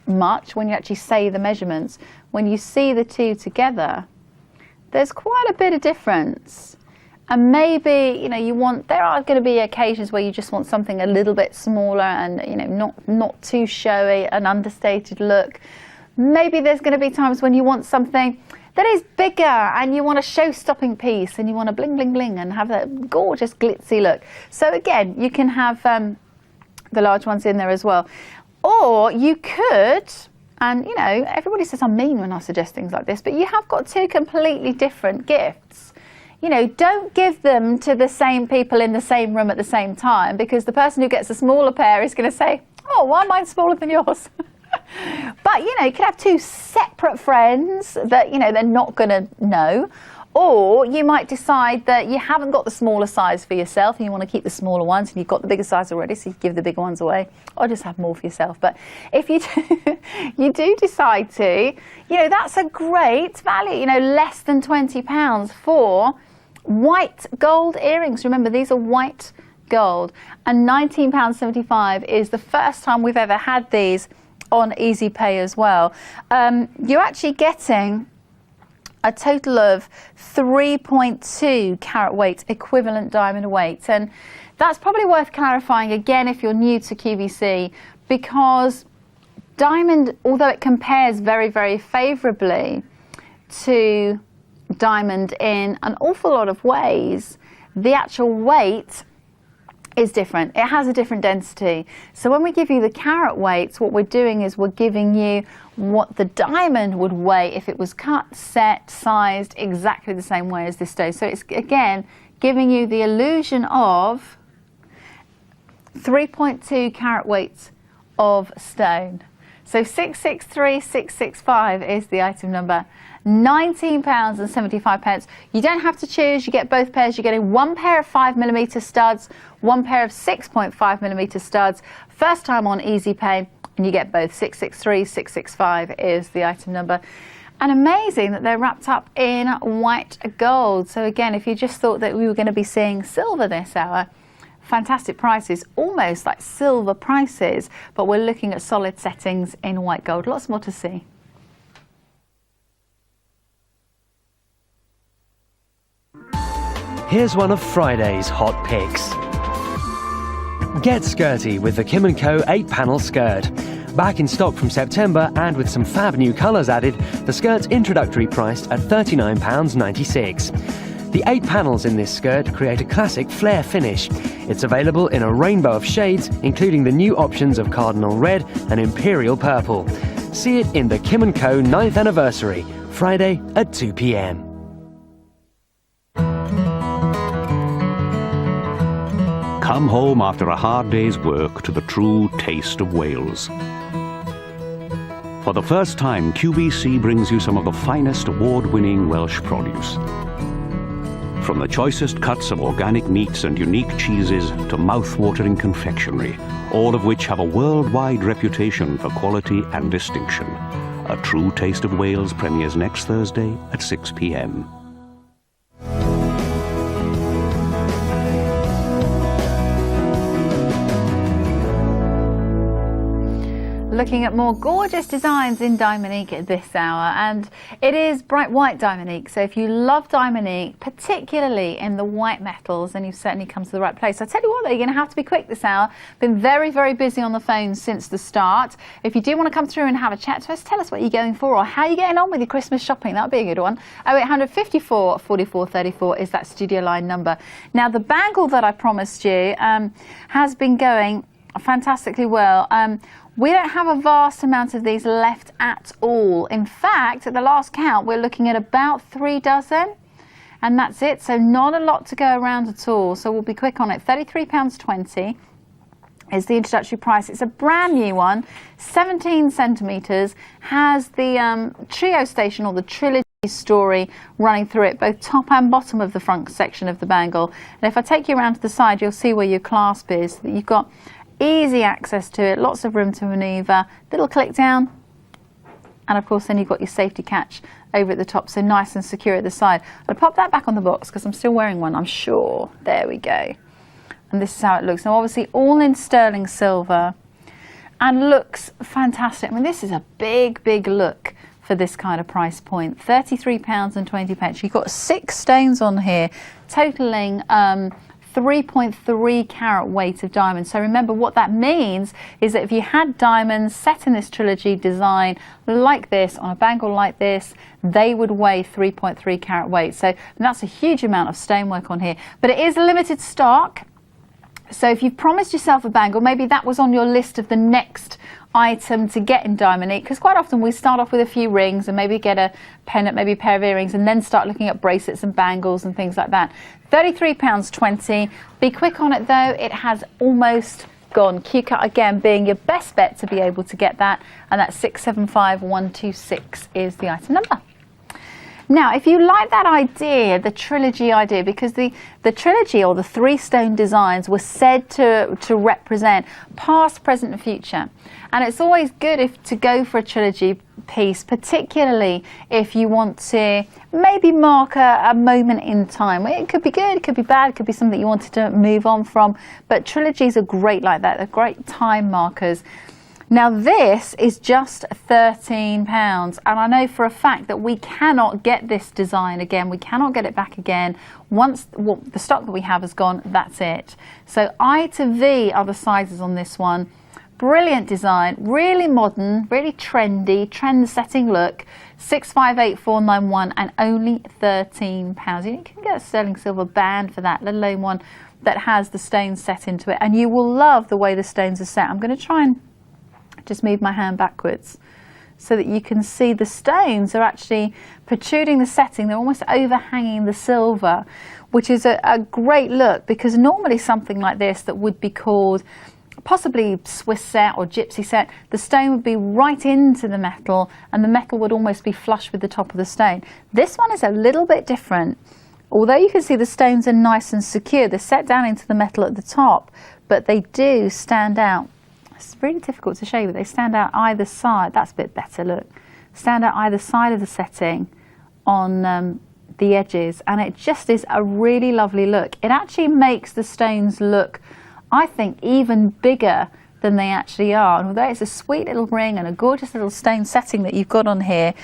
much when you actually say the measurements, when you see the two together, there's quite a bit of difference. And maybe, you know, there are going to be occasions where you just want something a little bit smaller and, you know, not too showy, an understated look. Maybe there's going to be times when you want something that is bigger and you want a show-stopping piece and you want to bling, bling, bling and have that gorgeous glitzy look. So again, you can have the large ones in there as well. Or you could, and you know, everybody says I'm mean when I suggest things like this, but you have got two completely different gifts. You know, don't give them to the same people in the same room at the same time, because the person who gets a smaller pair is going to say, oh, why am mine smaller than yours? But, you know, you could have two separate friends that, you know, they're not going to know. Or you might decide that you haven't got the smaller size for yourself and you want to keep the smaller ones, and you've got the bigger size already, so you give the bigger ones away, or just have more for yourself. But if you do decide to, you know, that's a great value, you know, less than £20 for white gold earrings. Remember, these are white gold, and £19.75 is the first time we've ever had these on Easy Pay as well. You're actually getting a total of 3.2 carat weight equivalent diamond weight, and that's probably worth clarifying again if you're new to QVC, because diamond, although it compares very, very favourably to diamond in an awful lot of ways, the actual weight is different. It has a different density. So when we give you the carat weights, what we're doing is we're giving you what the diamond would weigh if it was cut, set, sized exactly the same way as this stone. So it's, again, giving you the illusion of 3.2 carat weight of stone. So 663,665 is the item number. £19.75. You don't have to choose, you get both pairs. You're getting one pair of 5mm studs, one pair of 6.5mm studs, first time on Easy Pay, and you get both. 663,665 is the item number. And amazing that they're wrapped up in white gold. So again, if you just thought that we were going to be seeing silver this hour, fantastic prices, almost like silver prices, but we're looking at solid settings in white gold. Lots more to see. Here's one of Friday's hot picks. Get skirty with the Kim & Co 8-panel skirt. Back in stock from September, and with some fab new colours added, the skirt's introductory priced at £39.96. The 8 panels in this skirt create a classic flare finish. It's available in a rainbow of shades, including the new options of Cardinal Red and Imperial Purple. See it in the Kim & Co 9th anniversary, Friday at 2 p.m. Come home after a hard day's work to the true taste of Wales. For the first time, QVC brings you some of the finest award-winning Welsh produce. From the choicest cuts of organic meats and unique cheeses to mouth-watering confectionery, all of which have a worldwide reputation for quality and distinction. A True Taste of Wales premieres next Thursday at 6 p.m. looking at more gorgeous designs in Diamonique at this hour, and it is bright white Diamonique. So if you love Diamonique, particularly in the white metals, then you've certainly come to the right place. I tell you what though, you're going to have to be quick this hour. Been very, very busy on the phone since the start. If you do want to come through and have a chat to us, tell us what you're going for or how you're getting on with your Christmas shopping. That would be a good one. 0800 54 44 34 is that studio line number. Now the bangle that I promised you has been going fantastically well. We don't have a vast amount of these left at all. In fact, at the last count, we're looking at about 3 dozen, and that's it. So not a lot to go around at all. So we'll be quick on it. £33.20 is the introductory price. It's a brand new one, 17 centimetres, has the trio station or the trilogy story running through it, both top and bottom of the front section of the bangle. And if I take you around to the side, you'll see where your clasp is. That you've got easy access to it, lots of room to manoeuvre, little click down, and of course then you've got your safety catch over at the top, so nice and secure at the side. I'll pop that back on the box because I'm still wearing one, I'm sure. There we go. And this is how it looks. Now obviously all in sterling silver and looks fantastic. I mean, this is a big, big look for this kind of price point. £33.20. You've got 6 stones on here, totaling 3.3 carat weight of diamonds. So remember, what that means is that if you had diamonds set in this trilogy design like this, on a bangle like this, they would weigh 3.3 carat weight. So that's a huge amount of stonework on here. But it is limited stock. So if you've promised yourself a bangle, maybe that was on your list of the next item to get in Diamonique, because quite often we start off with a few rings and maybe get a pendant, maybe a pair of earrings, and then start looking at bracelets and bangles and things like that. £33.20. Be quick on it though, it has almost gone. Q-Cut again being your best bet to be able to get that, and that's 675126 is the item number. Now, if you like that idea, the trilogy idea, because the trilogy or the 3 stone designs were said to represent past, present and future. And it's always good to go for a trilogy piece, particularly if you want to maybe mark a moment in time. It could be good, it could be bad, it could be something you wanted to move on from. But trilogies are great like that. They're great time markers. Now this is just £13, and I know for a fact that we cannot get this design again. We cannot get it back again. Once the stock that we have has gone, that's it. So I to V are the sizes on this one. Brilliant design, really modern, really trendy, trend-setting look. 658491 and only £13. You can get a sterling silver band for that, let alone one that has the stones set into it. And you will love the way the stones are set. I'm going to try and just move my hand backwards so that you can see the stones are actually protruding the setting. They're almost overhanging the silver, which is a great look, because normally something like this that would be called possibly Swiss set or gypsy set, the stone would be right into the metal and the metal would almost be flush with the top of the stone. This one is a little bit different. Although you can see the stones are nice and secure, they're set down into the metal at the top, but they do stand out. It's really difficult to show you, but they stand out either side. That's a bit better, look. Stand out either side of the setting on the edges, and it just is a really lovely look. It actually makes the stones look, I think, even bigger than they actually are. And although it's a sweet little ring and a gorgeous little stone setting that you've got on here,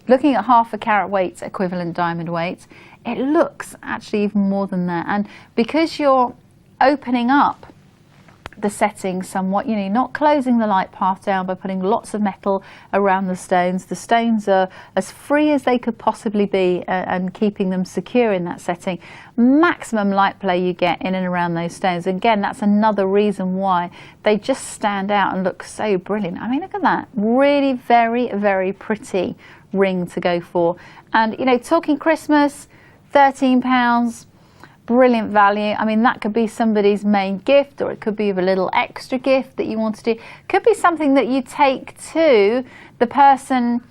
looking at half a carat weight, equivalent diamond weight, it looks actually even more than that. And because you're opening up the setting somewhat, you know, not closing the light path down by putting lots of metal around the stones. The stones are as free as they could possibly be and keeping them secure in that setting. Maximum light play you get in and around those stones. Again, that's another reason why they just stand out and look so brilliant. I mean, look at that. Really very, very pretty ring to go for. And, you know, talking Christmas, £13. Brilliant value. I mean, that could be somebody's main gift, or it could be a little extra gift that you want to do. Could be something that you take to the person,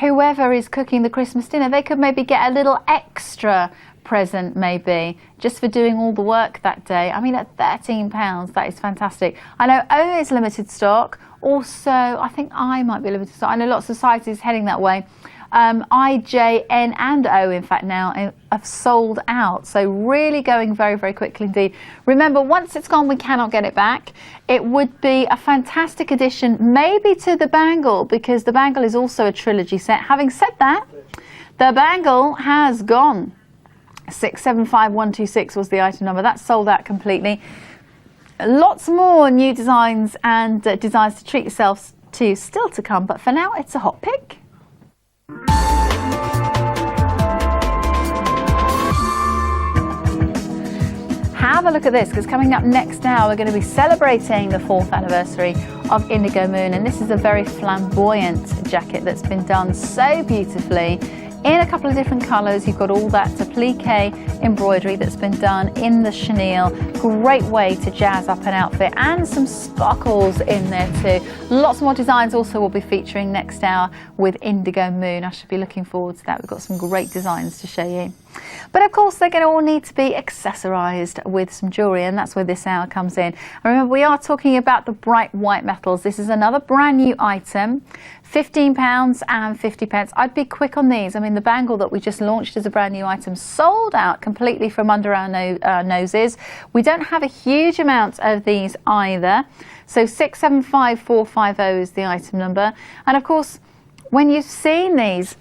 whoever is cooking the Christmas dinner. They could maybe get a little extra present, maybe, just for doing all the work that day. I mean, at £13, that is fantastic. I know only it's limited stock. Also, I think I might be limited stock. I know lots of societies heading that way. I, J, N and O, in fact, now have sold out. So really going very, very quickly indeed. Remember, once it's gone, we cannot get it back. It would be a fantastic addition, maybe to the bangle, because the bangle is also a trilogy set. Having said that, the bangle has gone. 675126 was the item number. That's sold out completely. Lots more new designs and designs to treat yourselves to still to come, but for now it's a hot pick. Have a look at this, because coming up next now we're going to be celebrating the 4th anniversary of Indigo Moon, and this is a very flamboyant jacket that's been done so beautifully in a couple of different colours. You've got all that applique embroidery that's been done in the chenille. Great way to jazz up an outfit, and some sparkles in there too. Lots more designs also will be featuring next hour with Indigo Moon. I should be looking forward to that. We've got some great designs to show you. But of course they're going to all need to be accessorised with some jewellery, and that's where this hour comes in. And remember, we are talking about the bright white metals. This is another brand new item. £15 and 50 pence. I'd be quick on these. I mean, the bangle that we just launched as a brand new item sold out completely from under our noses. We don't have a huge amount of these either. So 675450 is the item number. And of course, when you've seen these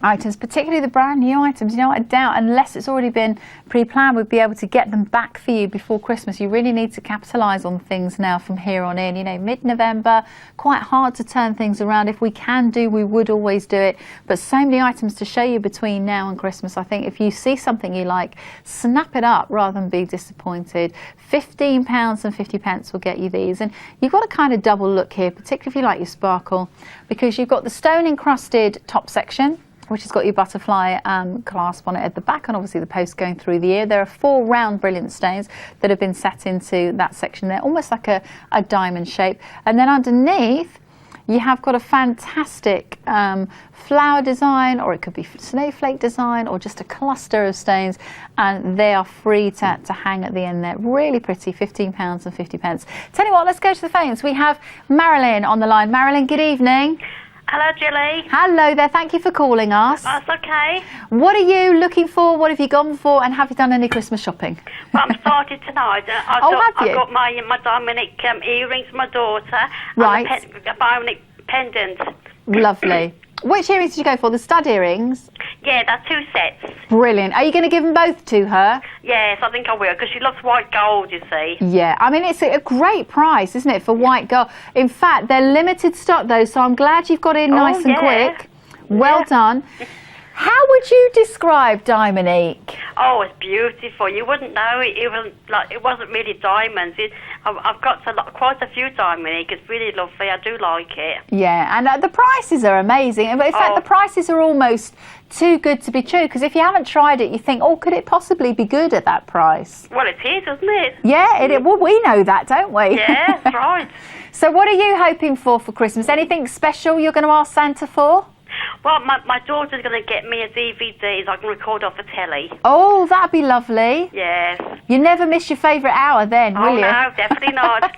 items, particularly the brand new items, you know, I doubt, unless it's already been pre-planned, we'd be able to get them back for you before Christmas. You really need to capitalise on things now from here on in. You know, mid-November, quite hard to turn things around. If we can do, we would always do it. But so many items to show you between now and Christmas. I think if you see something you like, snap it up rather than be disappointed. £15 and 50 pence will get you these. And you've got a kind of double look here, particularly if you like your sparkle, because you've got the stone encrusted top section, which has got your butterfly clasp on it at the back, and obviously the post going through the ear. There are 4 round brilliant stones that have been set into that section there, almost like a diamond shape. And then underneath, you have got a fantastic flower design, or it could be snowflake design, or just a cluster of stones, and they are free to hang at the end there. Really pretty. £15 and 50 pence. Tell you what, let's go to the phones. We have Marilyn on the line. Marilyn, good evening. Hello, Julie. Hello there, thank you for calling us. That's okay. What are you looking for? What have you gone for? And have you done any Christmas shopping? Well, I'm starting tonight. Have you? I've got my Dominic earrings for my daughter. Right. And a bionic pendant. Lovely. Which earrings did you go for? The stud earrings? Yeah, that's 2 sets. Brilliant. Are you going to give them both to her? Yes, I think I will, because she loves white gold, you see. Yeah, I mean, it's a great price, isn't it, for white gold? In fact, they're limited stock, though, so I'm glad you've got in nice and quick. Well done. How would you describe Diamonique? Oh, it's beautiful. You wouldn't know it. It wasn't really diamonds. I've got quite a few Diamonique. It's really lovely. I do like it. Yeah, and the prices are amazing. In fact, the prices are almost too good to be true, because if you haven't tried it, you think, oh, could it possibly be good at that price? Well, it is, isn't it? Yeah, well, we know that, don't we? Yeah, that's right. So what are you hoping for Christmas? Anything special you're going to ask Santa for? Well, my daughter's going to get me a DVD so I can record off the telly. Oh, that'd be lovely. Yes. You never miss your favourite hour then, will you? Oh, no, definitely not.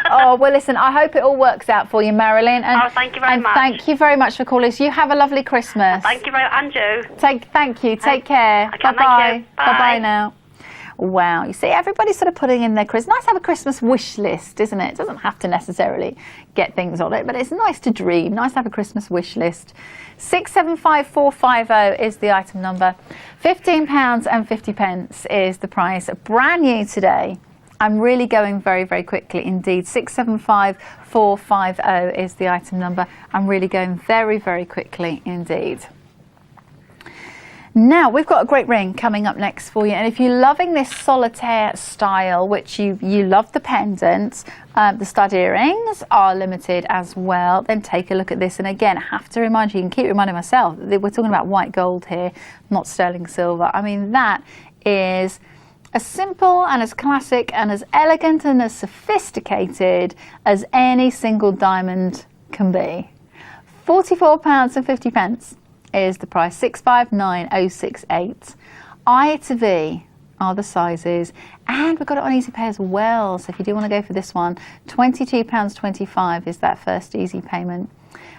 Oh, well, listen, I hope it all works out for you, Marilyn. And, thank you very much. Thank you very much for calling us. You have a lovely Christmas. Thank you very much, Andrew. Thank you. Take care. Okay, Bye-bye. thank you. Bye. Bye-bye now. Wow, you see, everybody's sort of putting in their Christmas. Nice to have a Christmas wish list, isn't it? It doesn't have to necessarily get things on it, but it's nice to dream. Nice to have a Christmas wish list. 675450 is the item number. £15 and 50 pence is the price. Brand new today. I'm really going very, very quickly indeed. 675450 is the item number. I'm really going very, very quickly indeed. Now, we've got a great ring coming up next for you, and if you're loving this solitaire style, which you love the pendant, the stud earrings are limited as well, then take a look at this. And again, I have to remind you, and keep reminding myself, that we're talking about white gold here, not sterling silver. I mean, that is as simple and as classic and as elegant and as sophisticated as any single diamond can be. £44 and 50 pence. Is the price. 659068. I to V are the sizes, and we've got it on easy pay as well, so if you do want to go for this one, £22.25 is that first easy payment.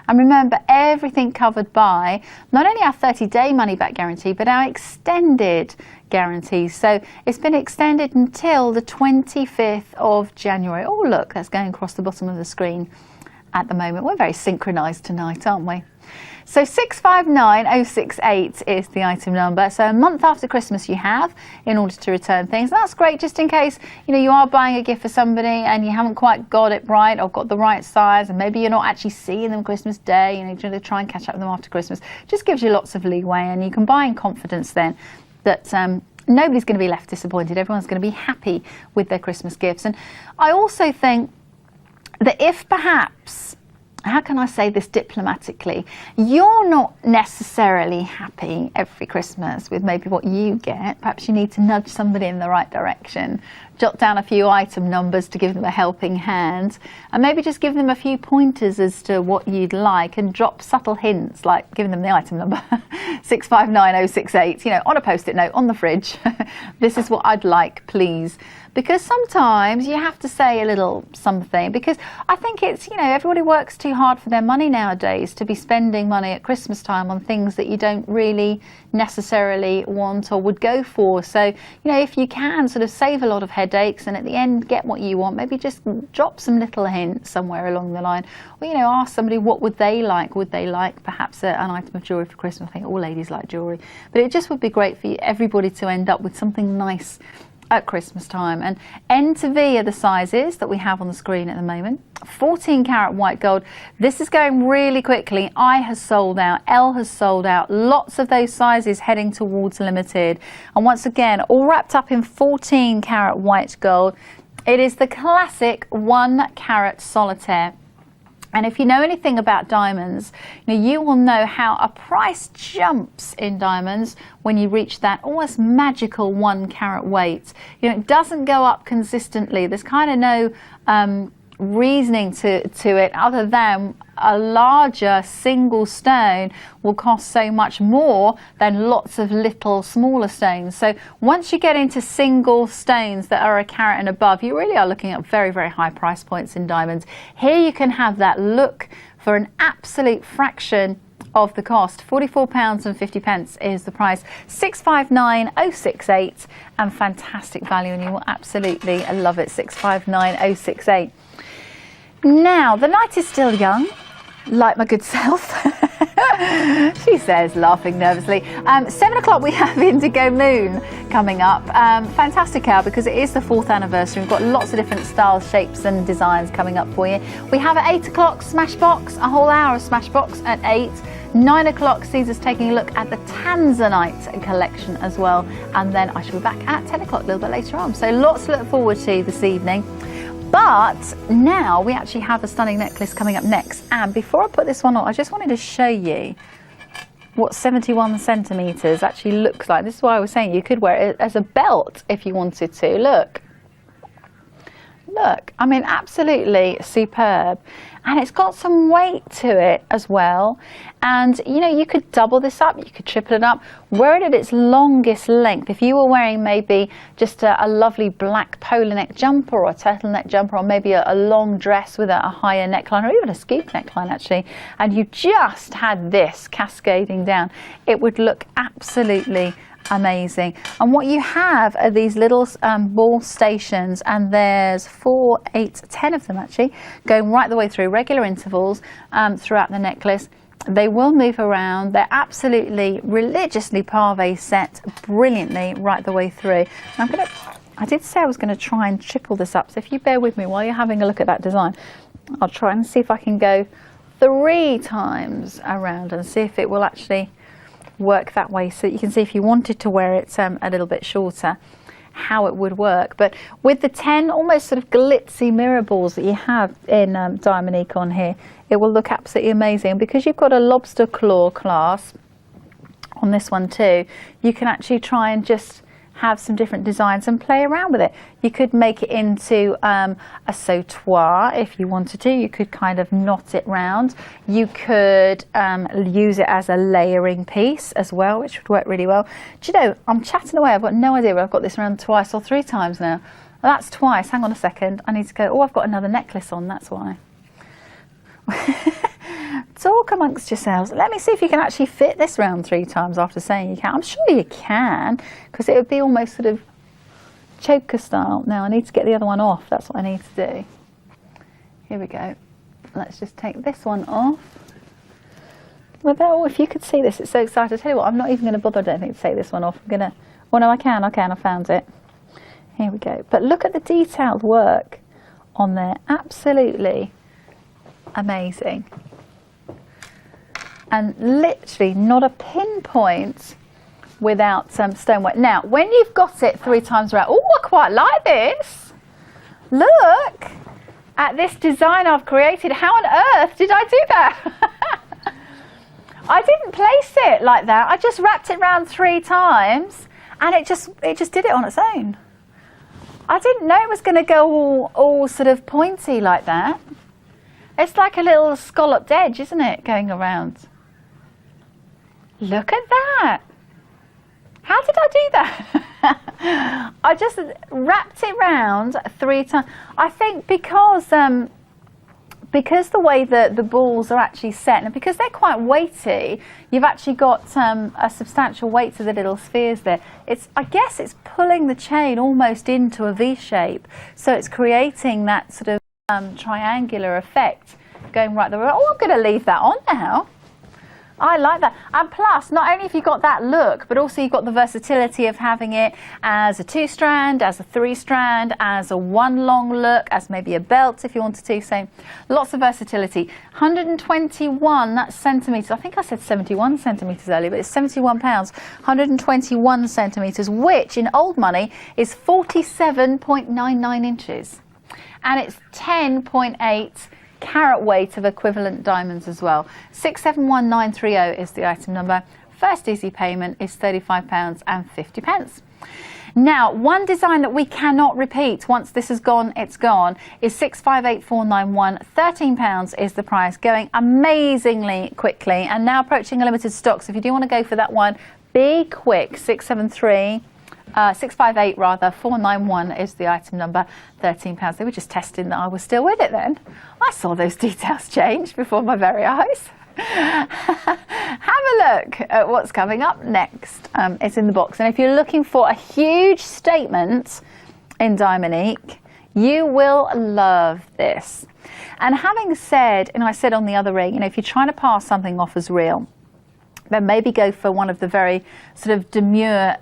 And remember, everything covered by not only our 30-day money-back guarantee, but our extended guarantee. So it's been extended until the 25th of January. Oh, look, that's going across the bottom of the screen at the moment. We're very synchronised tonight, aren't we? So 659068 is the item number. So a month after Christmas you have in order to return things. That's great, just in case you are buying a gift for somebody and you haven't quite got it right or got the right size, and maybe you're not actually seeing them Christmas Day and you're going to try and catch up with them after Christmas. Just gives you lots of leeway, and you can buy in confidence then that nobody's going to be left disappointed. Everyone's going to be happy with their Christmas gifts. And I also think that if perhaps, how can I say this diplomatically, you're not necessarily happy every Christmas with maybe what you get, perhaps you need to nudge somebody in the right direction, jot down a few item numbers to give them a helping hand, and maybe just give them a few pointers as to what you'd like, and drop subtle hints like giving them the item number 659068, on a post-it note on the fridge. This is what I'd like, please. Because sometimes you have to say a little something, because I think it's, everybody works too hard for their money nowadays to be spending money at Christmas time on things that you don't really necessarily want or would go for. So, if you can sort of save a lot of headaches and at the end get what you want, maybe just drop some little hints somewhere along the line. Or, ask somebody what would they like. Would they like perhaps an item of jewellery for Christmas? I think all ladies like jewellery. But it just would be great for everybody to end up with something nice at Christmas time. And N to V are the sizes that we have on the screen at the moment. 14 karat white gold. This is going really quickly. I has sold out, L has sold out. Lots of those sizes heading towards limited. And once again, all wrapped up in 14 karat white gold. It is the classic 1 carat solitaire. And if you know anything about diamonds, you will know how a price jumps in diamonds when you reach that almost magical 1 carat weight. It doesn't go up consistently. There's kind of no reasoning to it other than a larger single stone will cost so much more than lots of little smaller stones. So once you get into single stones that are a carat and above, you really are looking at very, very high price points in diamonds. Here you can have that look for an absolute fraction of the cost. £44.50 is the price. 659068, and fantastic value, and you will absolutely love it. 659068. Now, the night is still young, like my good self. She says, laughing nervously. 7 o'clock we have Indigo Moon coming up. Fantastic hour because it is the 4th anniversary. We've got lots of different styles, shapes and designs coming up for you. We have at 8 o'clock Smashbox, a whole hour of Smashbox at 8. 9 o'clock sees us taking a look at the Tanzanite collection as well. And then I shall be back at 10 o'clock a little bit later on. So lots to look forward to this evening. But now we actually have a stunning necklace coming up next. And before I put this one on, I just wanted to show you what 71 centimetres actually looks like. This is why I was saying you could wear it as a belt if you wanted to. Look, I mean, absolutely superb. And it's got some weight to it as well. And you could double this up, you could triple it up, wear it at its longest length. If you were wearing maybe just a lovely black polo neck jumper or a turtleneck jumper, or maybe a long dress with a higher neckline, or even a scoop neckline actually, and you just had this cascading down, it would look absolutely amazing. And what you have are these little ball stations, and there's 4, 8, 10 of them actually going right the way through, regular intervals throughout the necklace. They will move around. They're absolutely religiously pave set brilliantly right the way through. I did say I was going to try and triple this up, so if you bear with me while you're having a look at that design, I'll try and see if I can go 3 times around and see if it will actually work that way, so you can see if you wanted to wear it a little bit shorter, how it would work. But with the 10 almost sort of glitzy mirror balls that you have in Diamonique on here, it will look absolutely amazing. Because you've got a lobster claw clasp on this one too, you can actually try and just have some different designs and play around with it. You could make it into a sautoir if you wanted to. You could kind of knot it round. You could use it as a layering piece as well, which would work really well. Do you know, I'm chatting away, I've got no idea, but I've got this around 2 or 3 times now. Well, that's twice. Hang on a second. I need to go. Oh, I've got another necklace on, that's why. talk amongst yourselves. Let me see if you can actually fit this round 3 times after saying you can. I'm sure you can, because it would be almost sort of choker style. Now I need to get the other one off. That's what I need to do. Here we go. Let's just take this one off. Well, if you could see this, it's so exciting. I tell you what, I'm not even going to bother, I don't think, to take this one off. I'm going to, well, no, I can, I found it. Here we go. But look at the detailed work on there. Absolutely amazing. And literally not a pinpoint without some stonework. Now, when you've got it 3 times around, oh, I quite like this. Look at this design I've created. How on earth did I do that? I didn't place it like that. I just wrapped it around 3 times and it just did it on its own. I didn't know it was going to go all sort of pointy like that. It's like a little scalloped edge, isn't it, going around? Look at that. How did I do that? I just wrapped it round 3 times. I think because the way that the balls are actually set, and because they're quite weighty, you've actually got a substantial weight to the little spheres there. I guess it's pulling the chain almost into a V shape, so it's creating that sort of triangular effect going right the way. Oh, I'm going to leave that on now. I like that. And plus, not only have you got that look, but also you've got the versatility of having it as a 2-strand, as a 3-strand, as a 1 long look, as maybe a belt if you wanted to. So lots of versatility. 121 centimetres. I think I said 71 centimetres earlier, but it's 71 pounds. 121 centimetres, which in old money is 47.99 inches. And it's 10.8 carat weight of equivalent diamonds as well. 671930 is the item number. First easy payment is £35.50. Now, one design that we cannot repeat once this is gone, it's gone, is 658491. £13 is the price, going amazingly quickly and now approaching a limited stock. So if you do want to go for that one, be quick. 658 rather, 491 is the item number, £13. They were just testing that I was still with it then. I saw those details change before my very eyes. Have a look at what's coming up next. It's in the box, and if you're looking for a huge statement in Diamonique, you will love this. And having said, and I said on the other ring, you know, if you're trying to pass something off as real, then maybe go for one of the very sort of demure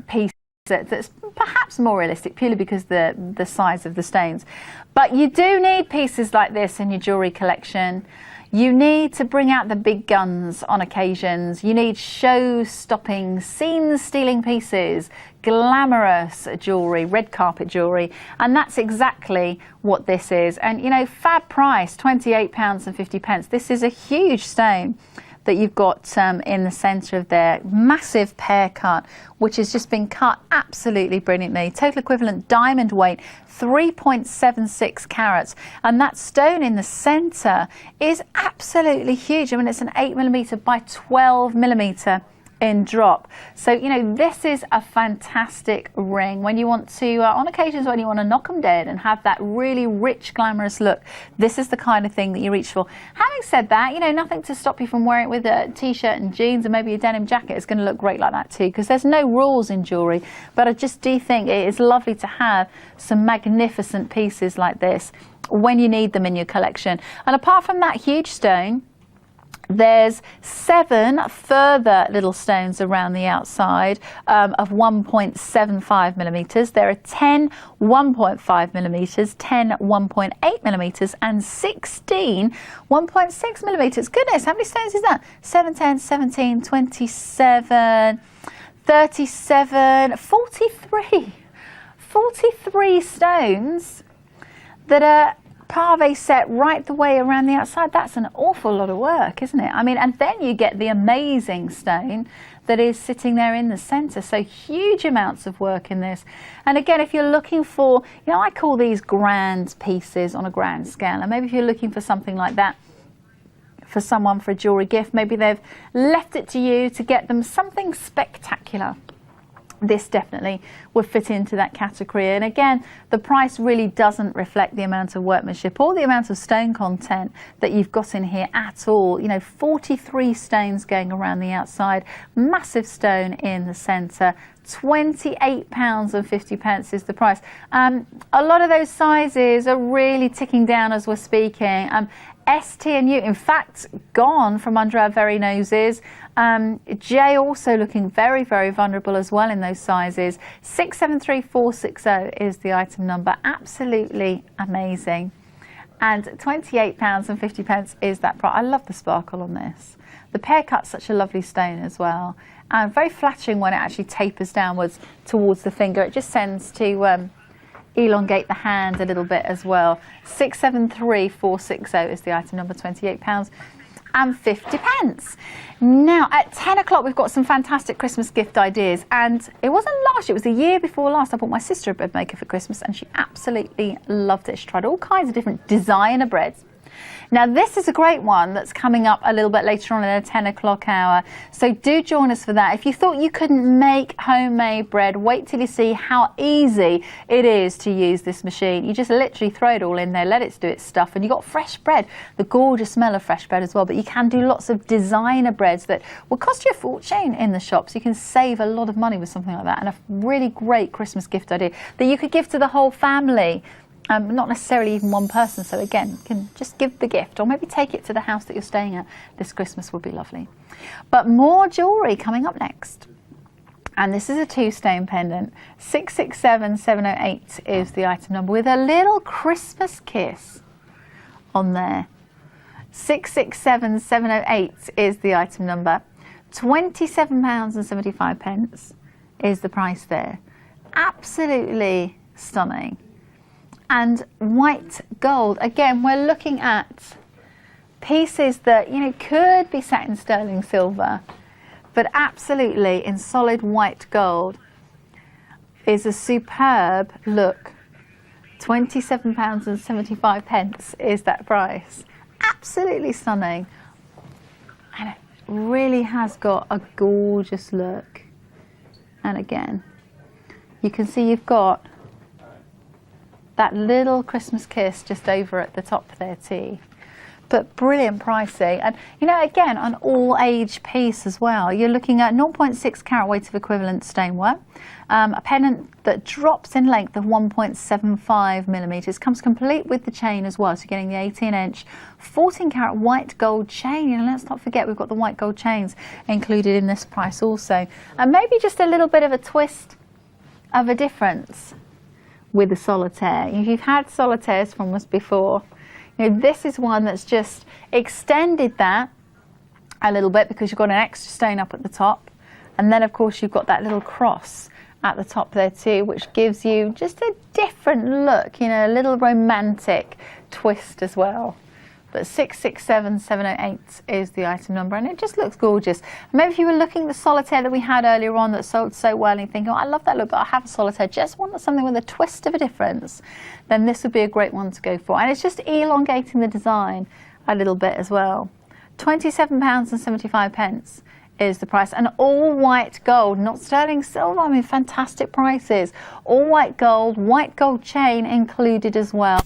pieces that's perhaps more realistic, purely because the size of the stones. But you do need pieces like this in your jewellery collection. You need to bring out the big guns on occasions. You need show-stopping, scene-stealing pieces, glamorous jewellery, red carpet jewellery, and that's exactly what this is. And you know, fab price, £28.50. This is a huge stone that you've got in the centre of there. Massive pear cut, which has just been cut absolutely brilliantly. Total equivalent diamond weight, 3.76 carats. And that stone in the centre is absolutely huge. I mean, it's an 8mm by 12mm in drop. So, you know, this is a fantastic ring when you want to, on occasions when you want to knock them dead and have that really rich, glamorous look. This is the kind of thing that you reach for. Having said that, you know, nothing to stop you from wearing it with a t-shirt and jeans and maybe a denim jacket. It's going to look great like that too, because there's no rules in jewellery. But I just do think it is lovely to have some magnificent pieces like this when you need them in your collection. And apart from that huge stone, there's 7 further little stones around the outside of 1.75mm. There are 10 1.5mm, 10 1.8mm, and 16 1.6mm. Goodness, how many stones is that? 7, 10, 17, 27, 37, 43. 43 stones that are pave set right the way around the outside. That's an awful lot of work, isn't it? I mean, and then you get the amazing stone that is sitting there in the centre. So huge amounts of work in this. And again, if you're looking for, you know, I call these grand pieces on a grand scale. And maybe if you're looking for something like that for someone for a jewellery gift, maybe they've left it to you to get them something spectacular. this definitely would fit into that category. And again, the price really doesn't reflect the amount of workmanship or the amount of stone content that you've got in here at all. You know, 43 stones going around the outside, massive stone in the centre. £28.50 is the price. A lot of those sizes are really ticking down as we're speaking. ST and U, in fact, gone from under our very noses. J also looking very, very vulnerable as well in those sizes. 673460 is the item number. Absolutely amazing. And £28.50 is that price. I love the sparkle on this. The pear cut's such a lovely stone as well. And very flattering when it actually tapers downwards towards the finger. It just tends to elongate the hand a little bit as well. 673460 is the item number, £28.50. Now at 10 o'clock we've got some fantastic Christmas gift ideas, and it wasn't last year, it was the year before last. I bought my sister a bread maker for Christmas and she absolutely loved it. She tried all kinds of different designer breads. Now this is a great one that's coming up a little bit later on in the 10 o'clock hour, so do join us for that. If you thought you couldn't make homemade bread, wait till you see how easy it is to use this machine. You just literally throw it all in there, let it do its stuff, and you got fresh bread, the gorgeous smell of fresh bread as well. But you can do lots of designer breads that will cost you a fortune in the shops. You can save a lot of money with something like that, and a really great Christmas gift idea that you could give to the whole family. Not necessarily even one person, so again, you can just give the gift or maybe take it to the house that you're staying at this Christmas would be lovely. But more jewellery coming up next. And this is a 2-stone pendant. 667708 is the item number with a little Christmas kiss on there. 667708 is the item number. £27.75 is the price there. Absolutely stunning. And white gold, again, we're looking at pieces that, you know, could be set in sterling silver, but absolutely in solid white gold is a superb look. £27.75 is that price. Absolutely stunning. And it really has got a gorgeous look. And again, you can see you've got that little Christmas kiss just over at the top there too. But brilliant pricing. And you know, again, an all age piece as well. You're looking at 0.6 carat weight of equivalent stonework, a pendant that drops in length of 1.75 millimeters, comes complete with the chain as well. So you're getting the 18-inch 14 carat white gold chain. You know, let's not forget we've got the white gold chains included in this price also. And maybe just a little bit of a twist of a difference with the solitaire. If you've had solitaires from us before, you know, this is one that's just extended that a little bit because you've got an extra stone up at the top, and then of course you've got that little cross at the top there too, which gives you just a different look, you know, a little romantic twist as well. But 667708 is the item number, and it just looks gorgeous. Maybe if you were looking at the solitaire that we had earlier on that sold so well and you think, oh, I love that look, but I have a solitaire, just want something with a twist of a difference, then this would be a great one to go for. And it's just elongating the design a little bit as well. £27.75 is the price, and all white gold, not sterling silver. I mean, fantastic prices. All white gold chain included as well.